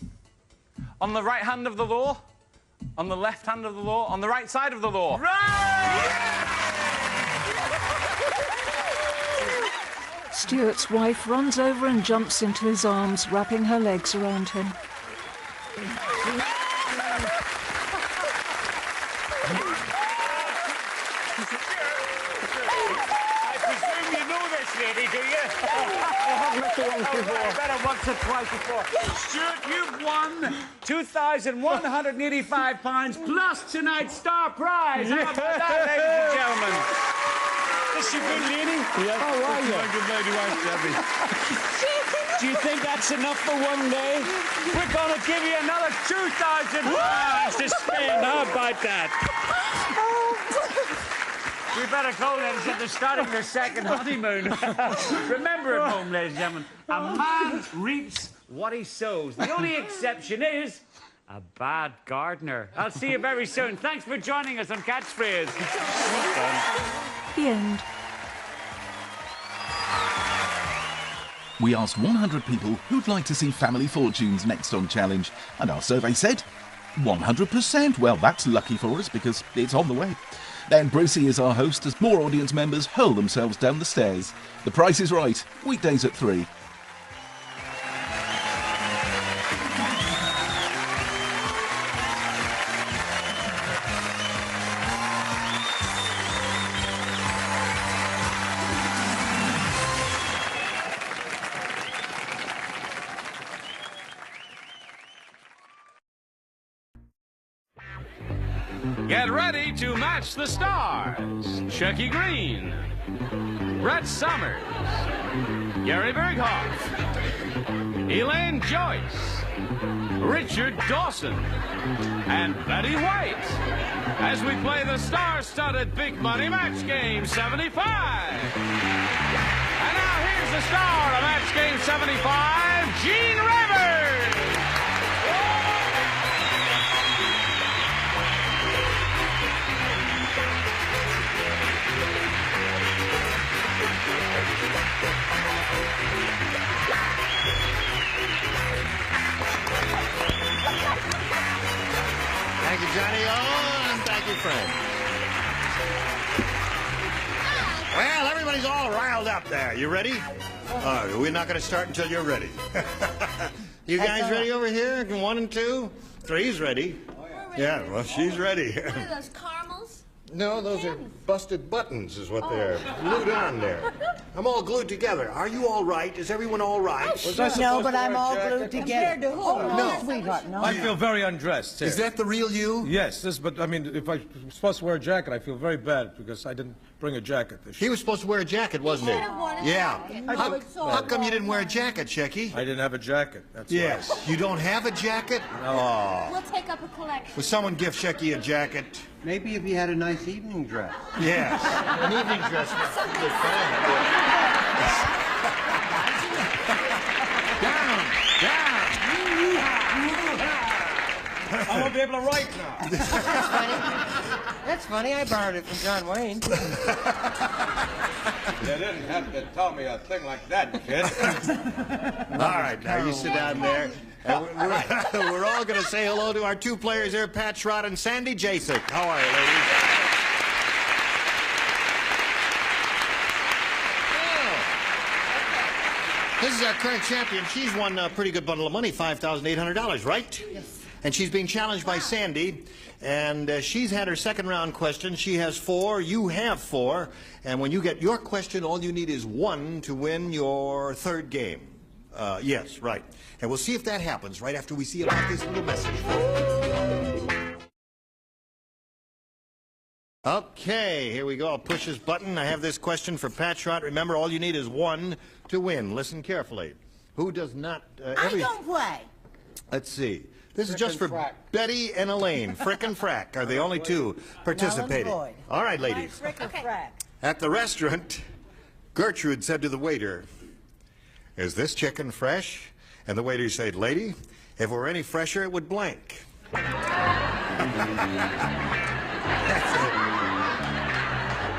the right hand of the law? On the left hand of the law? On the right side of the law? Stuart's wife runs over and jumps into his arms, wrapping her legs around him. I presume you know this lady, do you? Better once or twice before. Stuart, you've won £2,185 plus tonight's star prize. How about that, ladies and gentlemen? Is she a good lady? Yes. How are you? Good lady, wife, Debbie. Do you think that's enough for one day? We're going to give you another £2,000 to spend. How about that? We better go, ladies and gentlemen. They're starting their second honeymoon. Remember at home, ladies and gentlemen, a man reaps what he sows. The only exception is a bad gardener. I'll see you very soon. Thanks for joining us on Catchphrase. The end. We asked 100 people who'd like to see Family Fortunes next on Challenge, and our survey said 100%. Well, that's lucky for us because it's on the way. Then Brucey is our host as more audience members hurl themselves down the stairs. The Price is Right, weekdays at 3. Get ready to match the stars. Shecky Green, Brett Summers, Gary Berghoff, Elaine Joyce, Richard Dawson, and Betty White as we play the star-studded Big Money Match Game 75. And now here's the star of Match Game 75, Gene Rivers. Thank you, Johnny O, and thank you, Frank. Well, everybody's all riled up there. You ready? We're not going to start until you're ready. You guys ready over here? 1 and 2? 3's ready. Yeah, well, she's ready. What are those, caramels? No, those are busted buttons is what they're glued on there. I'm all glued together. Are you all right? Is everyone all right? No, but I'm all glued together. No. Sweetheart, no. I feel very undressed. Is that the real you? Yes, but I mean, if I'm supposed to wear a jacket, I feel very bad because I didn't bring a jacket this year. He was supposed to wear a jacket, wasn't he? Yeah. I How come you didn't wear a jacket, Shecky? I didn't have a jacket. That's Yes. why. You don't have a jacket? Oh. We'll take up a collection. Will someone give Shecky a jacket? Maybe if you had a nice evening dress. Yes. An evening dress. I won't be able to write now. That's funny. I borrowed it from John Wayne. You didn't have to tell me a thing like that, kid. All right, now you sit down there. We're all going to say hello to our 2 players here, Pat Schrott and Sandy Jasek. How are you, ladies? This is our current champion. She's won a pretty good bundle of money, $5,800, right? Yes. And she's being challenged by Sandy. And she's had her second round question. She has 4. You have 4. And when you get your question, all you need is 1 to win your 3rd game. Yes, right. And we'll see if that happens right after we see about this little message. Okay, here we go. I'll push this button. I have this question for Pat Schrott. Remember, all you need is 1 to win. Listen carefully. Who does not... I don't play. Let's see. This is just for Betty and Elaine. Frick and Frack are the only 2 participating. All right, ladies. Frick or frack? At the restaurant, Gertrude said to the waiter, "Is this chicken fresh?" And the waiter said, "Lady, if it were any fresher, it would blank."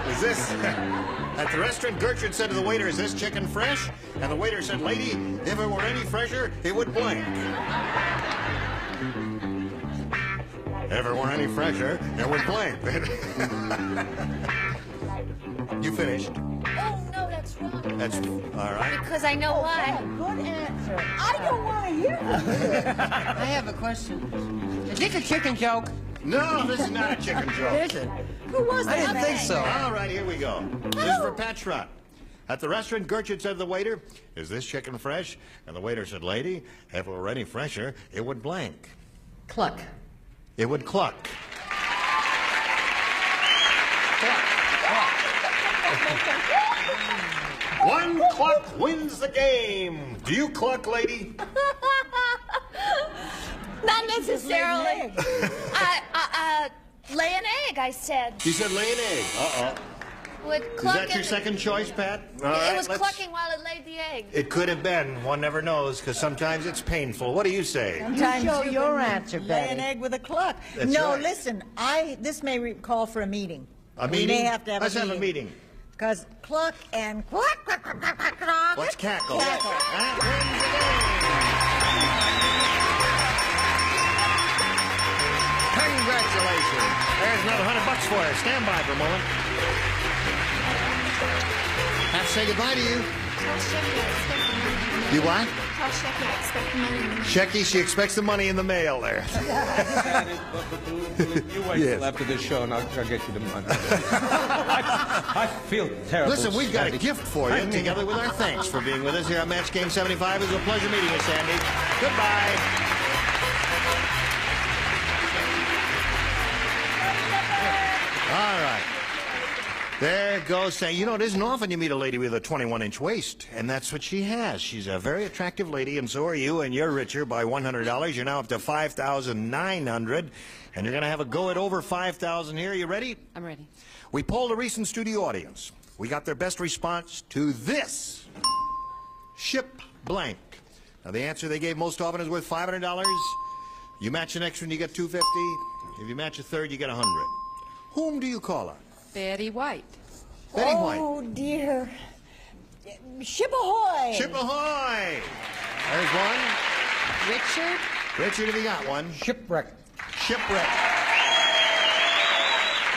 Is this... At the restaurant, Gertrude said to the waiter, "Is this chicken fresh?" And the waiter said, "Lady, if it were any fresher, it would blank." If it were any fresher, it would blank. You finished? Oh, no, that's wrong. That's all right. Because I know why. Good answer. I don't want to hear this. I have a question. Is this a chicken joke? No, this is not a chicken joke. Is it? Who was that? I didn't think so. All right, here we go. This is for Pat Schrott. At the restaurant, Gertrude said to the waiter, "Is this chicken fresh?" And the waiter said, "Lady, if it were any fresher, it would blank." Cluck. It would cluck. One cluck wins the game. Do you cluck, lady? Not necessarily. Lay an egg, I said. You said lay an egg. Uh-oh. Would Is cluck that your second choice, Pat? All It right, was let's- clucking while it laid the egg. It could have been. One never knows, because sometimes it's painful. What do you say? Sometimes You show you your can answer, lay Betty. an egg with a cluck. That's no, right. listen. This may call for a meeting. A We meeting? may have to have Let's a have meeting. a meeting. Because cluck and quack, quack, quack, quack, quack, quack. Let's cackle. Cackle. That wins the game. Congratulations. There's another $100 for you. Stand by for a moment. Have to say goodbye to you. You what? Tell Shecky I expect the money. Shecky, she expects the money in the mail there. You wait Yes. till after this show, and I'll get you the money. I feel terrible. Listen, we've got a Sandy. gift for you, together with our thanks for being with us here on Match Game 75. It was a pleasure meeting you, Sandy. Goodbye. All right. There goes Sandy. You know, it isn't often you meet a lady with a 21-inch waist, and that's what she has. She's a very attractive lady, and so are you, and you're richer by $100. You're now up to $5,900, and you're going to have a go at over $5,000 here. You ready? I'm ready. We polled a recent studio audience. We got their best response to this. Ship blank. Now, the answer they gave most often is worth $500. You match the next one, you get $250. If you match a third, you get $100. Whom do you call on? Betty White. Betty White. Oh, dear. Ship ahoy! Ship ahoy! There's one. Richard. Richard, have you got one? Shipwreck. Shipwreck.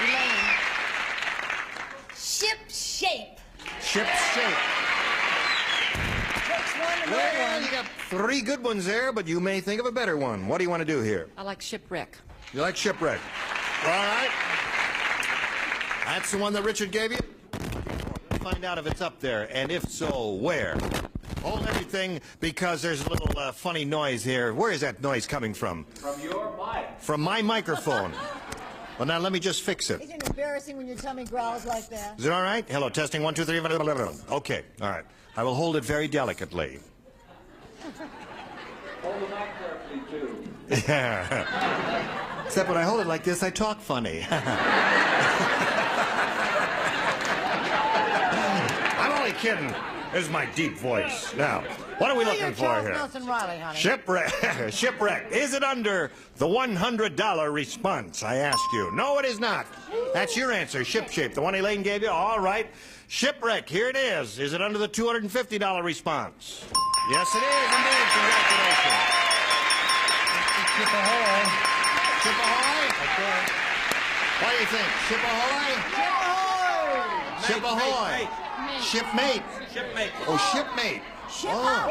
Elaine. Ship shape. Ship shape. Takes one to know Well, one. you got 3 good ones there, but you may think of a better one. What do you want to do here? I like shipwreck. You like shipwreck? All right. That's the one that Richard gave you? We'll find out if it's up there, and if so, where. Hold everything, because there's a little funny noise here. Where is that noise coming from? From your mic. From my microphone. Well, now let me just fix it. Isn't it embarrassing when your tummy growls like that? Is it all right? Hello, testing 1, 2, 3. Okay, all right. I will hold it very delicately. Hold the mic carefully, too. Yeah. Except when I hold it like this, I talk funny. I'm only kidding. This is my deep voice. Now, what are we looking for Charles here? Nelson Riley, honey. Shipwreck. Shipwreck. Is it under the $100 response? I ask you. No, it is not. That's your answer. Ship shape. The one Elaine gave you. All right. Shipwreck. Here it is. Is it under the $250 response? Yes, it is indeed. Congratulations. Ship ahoy. Ship ahoy? What do you think? Ship ahoy? Ship ahoy. Shipmate. Shipmate. Oh, shipmate. Oh.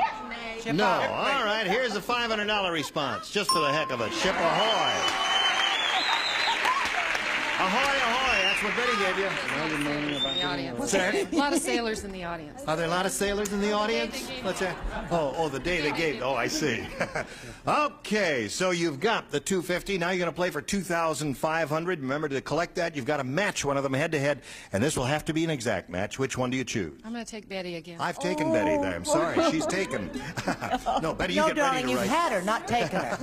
Ship No. out. All right. Here's the $500 response, just for the heck of it. Ship ahoy. Ahoy, ahoy. That's what Betty gave you. In the audience. What's that? A lot of sailors in the audience. Are there a lot of sailors in the audience? What's that? Oh, the day they gave. Oh, I see. Okay, so you've got the $250. Now you're going to play for $2,500. Remember to collect that. You've got to match one of them head to head, and this will have to be an exact match. Which one do you choose? I'm going to take Betty again. I've taken Betty there. I'm sorry. She's taken. No, Betty, you No, get darling, ready to you've write. had her, not taken her.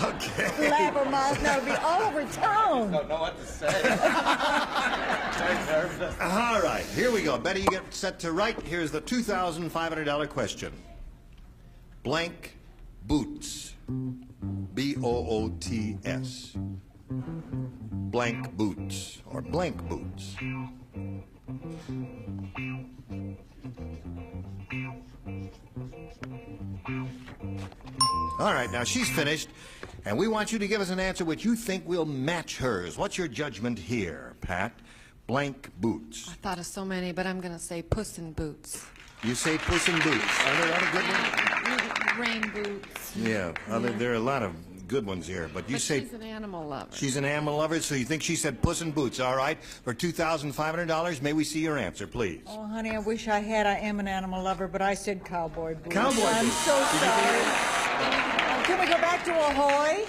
Okay. Blabbermouth, that'll be all over town. Don't know what to say. I'm nervous. All right, here we go. Betty, you get set to write. Here's the $2,500 question. Blank boots. B-O-O-T-S. Blank boots, or blank boots. All right, now she's finished. And we want you to give us an answer which you think will match hers. What's your judgment here, Pat? Blank boots. I thought of so many, but I'm going to say Puss in Boots. You say Puss in Boots. Are there other good ones? Rain boots. Yeah, there are a lot of good ones here, but you say... she's an animal lover. She's an animal lover, so you think she said Puss in Boots. All right, for $2,500, may we see your answer, please? Oh, honey, I wish I had. I am an animal lover, but I said cowboy boots. Cowboy I'm boots. so sorry. Can we go back to Ahoy?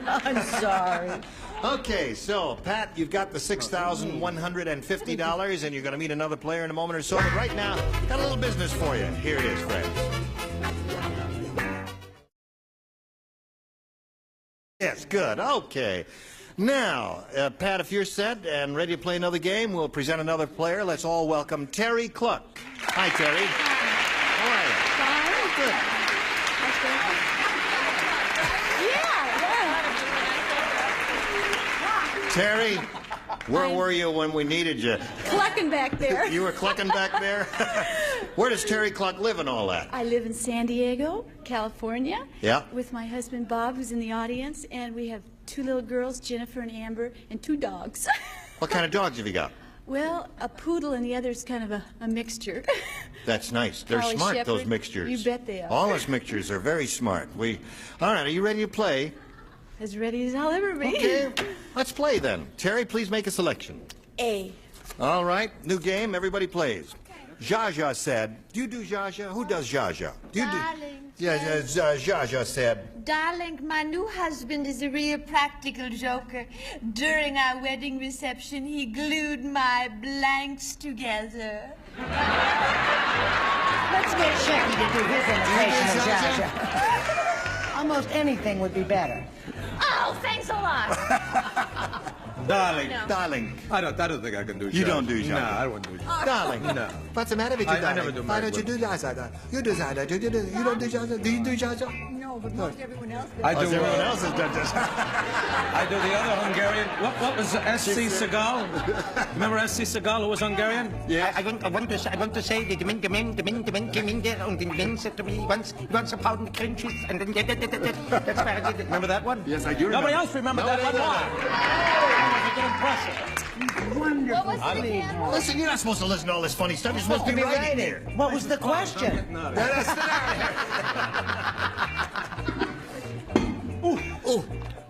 I'm sorry. Okay, so, Pat, you've got the $6,150, and you're going to meet another player in a moment or so. But right now, got a little business for you. Here it is, friends. Yes, good. Okay. Now, Pat, if you're set and ready to play another game, we'll present another player. Let's all welcome Terry Cluck. Hi, Terry. How are you? Fine. Good. Terry, where were you when we needed you? Clucking back there. You were clucking back there? Where does Terry Cluck live and all that? I live in San Diego, California. Yeah. With my husband, Bob, who's in the audience, and we have 2 little girls, Jennifer and Amber, and 2 dogs. What kind of dogs have you got? Well, a poodle and the other's kind of a mixture. That's nice. They're Collie smart, Shepherd. those mixtures. You bet they are. All those mixtures are very smart. All right, are you ready to play? As ready as I'll ever be. Okay, let's play then. Terry, please make a selection. A. All right, new game, everybody plays. Zsa said, do you do Zsa? Who does Zsa? Do you Darling. do? Yeah, Zsa said. Darling, my new husband is a real practical joker. During our wedding reception, he glued my blanks together. Let's get Shecky to do his imitation of Zsa Zsa. Almost anything would be better. Oh, thanks a lot. Darling. No. Darling. I don't think I can do Zsa. You don't do Zsa. No, I don't do Zsa. Darling. No. What's the matter with you, I darling? never do Why my don't you do Zsa? You do Zsa. You don't do Zsa? Do you do Zsa? No, but most everyone else does. I do. Everyone else has done this. I do the other Hungarian. What was S.C. Segal? Remember S.C. Segal, who was Hungarian? Yeah. I want to say the once upon the trenches and then that's where I did it. Remember that one? Yes, I do. Nobody else remembered that one. Why? Wonderful. What was it again? Listen, you're not supposed to listen to all this funny stuff. You're supposed to be writing here. What was the question?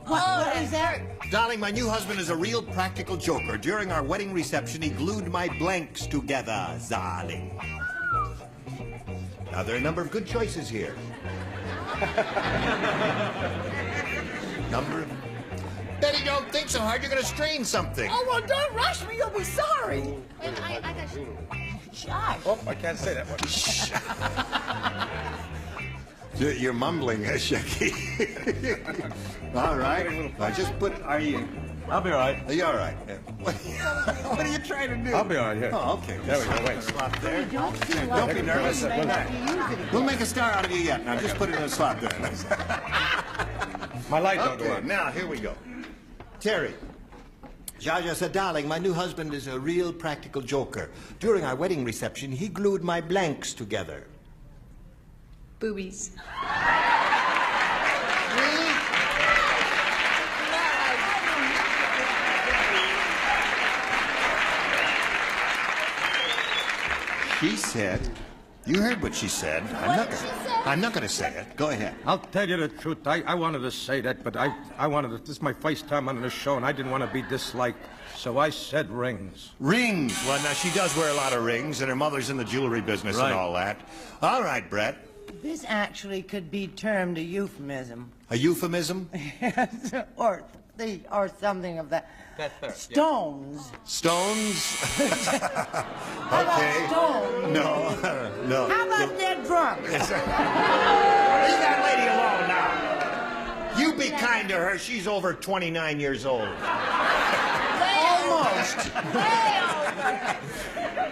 What is that? Darling, my new husband is a real practical joker. During our wedding reception, he glued my blanks together, darling. Now, there are a number of good choices here. Betty, don't think so hard. You're going to strain something. Oh, well, don't rush me. You'll be sorry. Wait, I got you. Shy. Oh, I can't say that one. You're mumbling, Shecky. All right. I just put. Are you? I'll be all right. Are you all right? What are you trying to do? I'll be all right here. Oh, okay. There we go. Wait. Slot there. Don't be nervous. We'll make a star out of you yet. Now, just put it in a slot there. My light don't go Okay, on. now, here we go. Terry. Zsa said, darling, my new husband is a real practical joker. During our wedding reception, he glued my blanks together. Boobies. Really? She said, you heard what she said. I'm not going to say it. Go ahead. I'll tell you the truth. I wanted to say that, but I wanted to. This is my first time on the show, and I didn't want to be disliked. So I said rings. Rings. Well, now, she does wear a lot of rings, and her mother's in the jewelry business Right. and all that. All right, Brett. This actually could be termed a euphemism. A euphemism? or something of that. Stones. Stones? How about stones? No, no. How about dead drunk? Leave that lady alone now. You be kind to her. She's over 29 years old. Almost.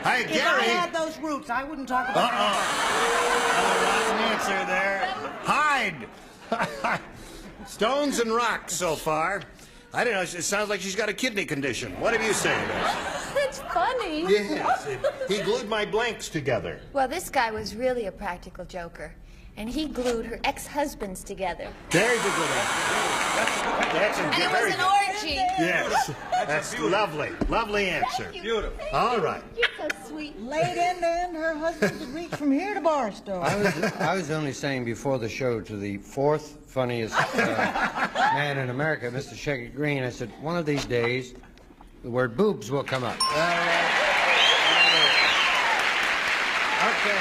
Hey, If Gary. I had those roots, I wouldn't talk about Rotten answer there. Hide. Stones and rocks so far. I don't know. It sounds like she's got a kidney condition. What have you say to this? It's funny. Yes. He glued my blanks together. Well, this guy was really a practical joker, and he glued her ex-husbands together. There's a good answer. That's And it was an orgy. Yes, that's lovely. Lovely answer. Beautiful. All right. You're so sweet. Late in and her husband could reach from here to Barstow. I was only saying before the show to the fourth funniest man in America, Mr. Shecky Green, I said, one of these days, the word boobs will come up. Okay.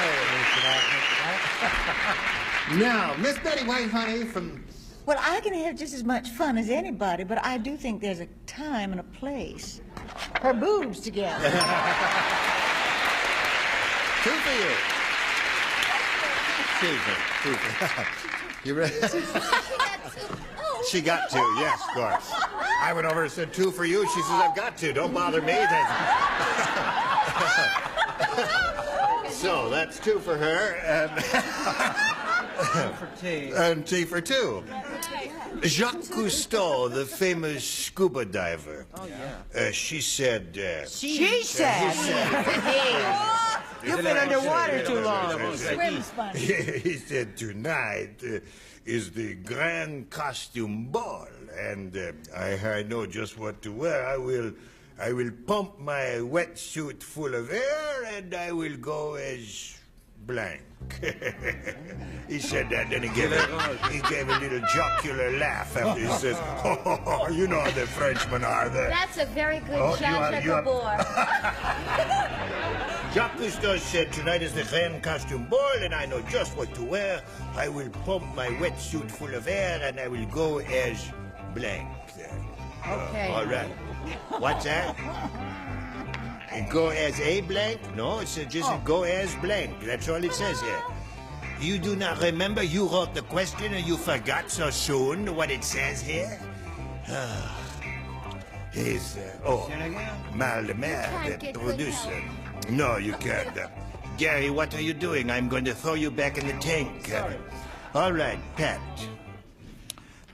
Now, Miss Betty White, honey, from... Well, I can have just as much fun as anybody, but I do think there's a time and a place. Her boobs together. Two for you. Two for you ready? She got two, yes, of course. I went over and said two for you. She says, I've got two. Don't bother me. So that's two for her. And tea for two. Jacques Cousteau, the famous scuba diver. Oh, yeah. She said... She said? You've been underwater too long. Swim's funny. He said, tonight is the grand costume ball, and I know just what to wear. I will pump my wetsuit full of air, and I will go as blank. He said that, then he gave a little jocular laugh after he says, oh, you know how the Frenchmen are there. That's a very good Jean-Jacques Gabor. Jacques Cousteau said, tonight is the grand costume ball, and I know just what to wear. I will pump my wetsuit full of air, and I will go as blank. Okay. All right. What's that? And go as a blank? No, it says just go as blank. That's all it says here. You do not remember? You wrote the question and you forgot so soon what it says here? He's, Mal de Mer, the producer. No, you can't. Gary, what are you doing? I'm going to throw you back in the tank. All right, Pat.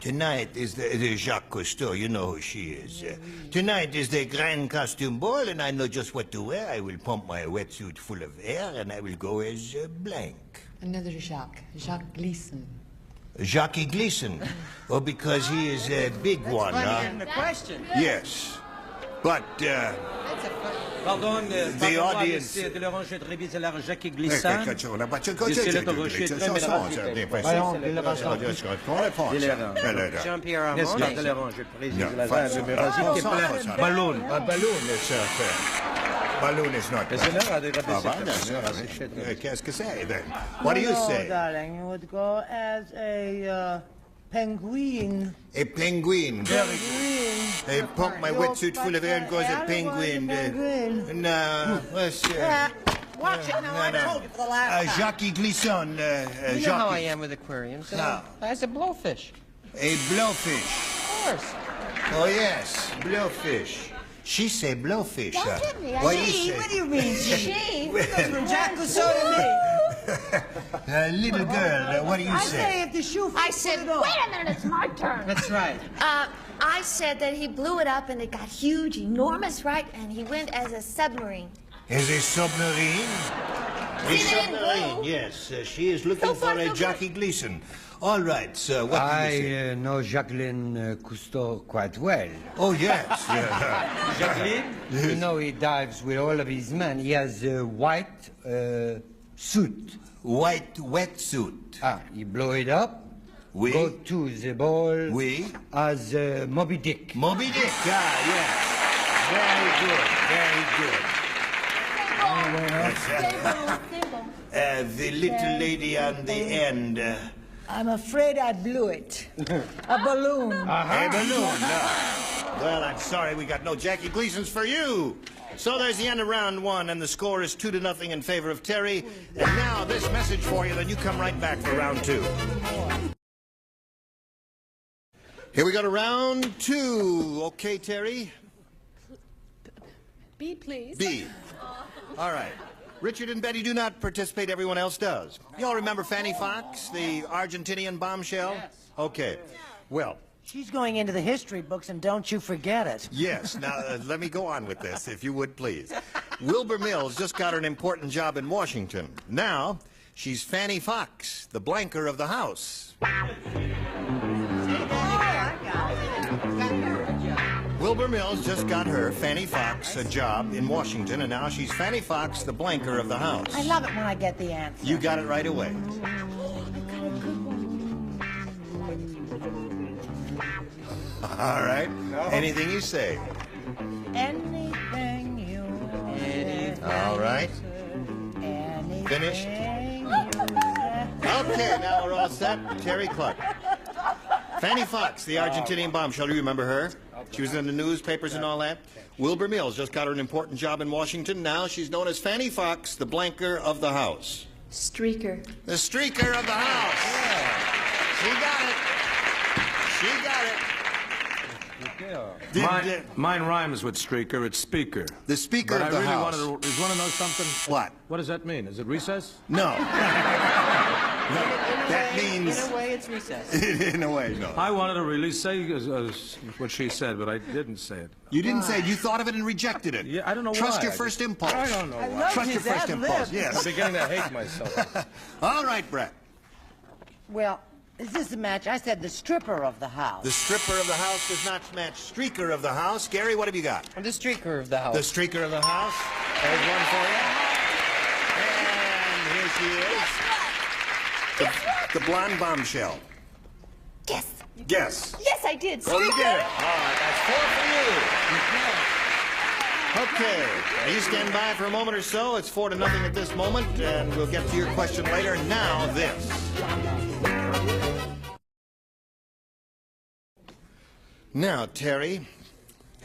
Tonight is the Jacques Cousteau. You know who she is. Tonight is the grand costume ball, and I know just what to wear. I will pump my wetsuit full of air, and I will go as blank. Another Jacques. Jacques Gleason. Jackie Gleason. Oh, because he is a big one, huh? The question. Yes. But, Pardon, the audience... C'est de l'orange de Réviselar Jacques Glissant. Jean-Pierre Armand, de l'orange de Réviselar. Balloon. A balloon is balloon is not. Qu'est-ce que c'est then? What do you say? Darling, you would go as a penguin. A penguin. Very I pump my wetsuit full of air and go as a penguin. No, let's watch it now. I told you for the last time. Jackie Gleason. You know how I am with aquariums. As a blowfish. A blowfish. Of course. Oh, yes, blowfish. She say blowfish. What do you mean, she? From Jacques Cousteau to me. Little girl, what do you say? I say if the shoe fits, I said, wait a minute, it's my turn. That's right. I said that he blew it up and it got huge, enormous, right? And he went as a submarine. As a submarine? A submarine, yes. She is looking for a Jackie Gleason. All right, so what do you say? I know Jacqueline Cousteau quite well. Oh, yes. Jacqueline? You know, he dives with all of his men. He has a white suit. White wetsuit. You blow it up. Oui. Go to the ball. Oui. As Moby Dick. Moby Dick, yes. Very good. The little lady on the end. I'm afraid I blew it. A balloon. A balloon. Well, I'm sorry we got no Jackie Gleasons for you. So there's the end of round one, and the score is 2-0 in favor of Terry. And now this message for you, then you come right back for round two. Here we go to round two. Okay, Terry? B, please. B. All right. Richard and Betty do not participate. Everyone else does. You all remember Fanny Fox, the Argentinian bombshell? Yes. Okay. Well. She's going into the history books, and don't you forget it. Yes. Now, let me go on with this, if you would, please. Wilbur Mills just got her an important job in Washington. Now, she's Fanny Fox, the blanker of the house. Oh, I got Wilbur Mills just got her, Fanny Fox, a job in Washington, and now she's Fanny Fox, the blanker of the house. I love it when I get the answer. You got it right away. All right. Anything you say. Anything you want. All right. Finished? Okay, now we're all set. Terry Clark. Fanny Fox, the Argentinian bombshell. You remember her? She was in the newspapers and all that. Wilbur Mills just got her an important job in Washington. Now she's known as Fanny Fox, the blanker of the house. Streaker. The streaker of the house. Yeah. She got it. She got it. Mine rhymes with streaker. It's speaker. The speaker of the house. house. But I really wanted to know something. What? What does that mean? Is it recess? No. That means... In a way, it's recess. In a way, no. I wanted to really say what she said, but I didn't say it. You didn't say it. You thought of it and rejected it. Yeah, I don't know Trust why. your first impulse. I don't know why. Trust your first impulse, yes. I'm beginning to hate myself. All right, Brett. Well, is this a match? I said the stripper of the house. The stripper of the house does not match streaker of the house. Gary, what have you got? The streaker of the house. The streaker of the house. There's one for you. And here she is. The blonde bombshell. Yes. Guess. Yes, I did. Well, you Streaker. did it. All right, that's 4 for you. Okay. Now you stand by for a moment or so. It's 4-0 at this moment, and we'll get to your question later. Now this. Now, Terry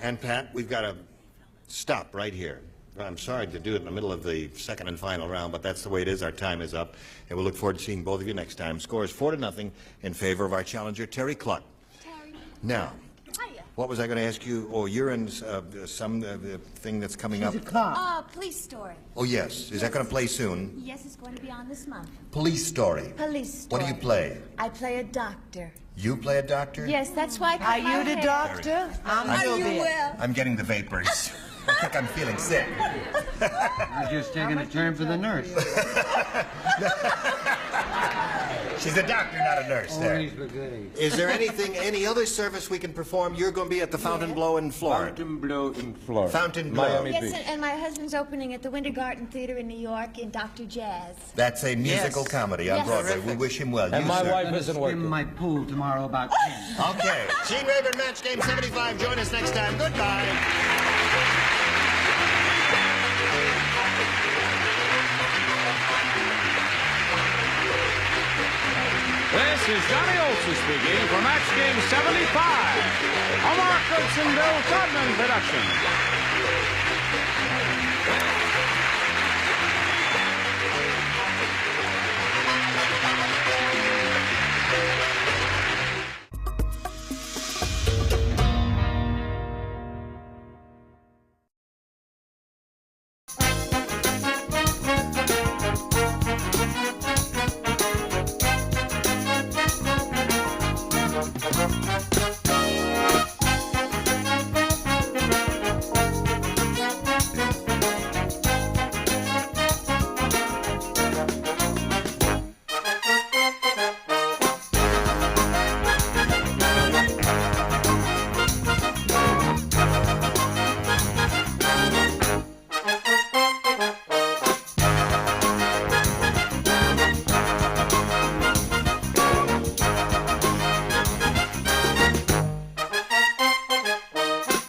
and Pat, we've got to stop right here. I'm sorry to do it in the middle of the second and final round, but that's the way it is. Our time is up, and we'll look forward to seeing both of you next time. Score is 4-0 in favor of our challenger, Terry Cluck. Now, what was I going to ask you? Oh, you're in some thing that's coming up. Police Story. Oh, yes. Is that going to play soon? Yes, it's going to be on this month. Police Story. Police What Story. do you play? I play a doctor. You play a doctor? Yes, that's why I cut Are my you the hair. doctor? Are you well? I'm getting the vapors. I think I'm feeling sick. I'm just taking a turn for the nurse. She's a doctor, not a nurse. There. Always forgetting. Is there any other service we can perform? You're going to be at the Fontainebleau in Florida. Fontainebleau in Florida. Fontainebleau. Miami Yes, Beach. and my husband's opening at the Winter Garden Theater in New York in Dr. Jazz. That's a musical comedy on Yes. Broadway. We wish him well. And You, my sir. wife isn't working. My pool tomorrow about 10. Okay. Gene Rayburn, Match Game 75. Join us next time. Goodbye. This is Johnny Olson speaking for Match Game 75, a Mark Goodson, Bill Todman production.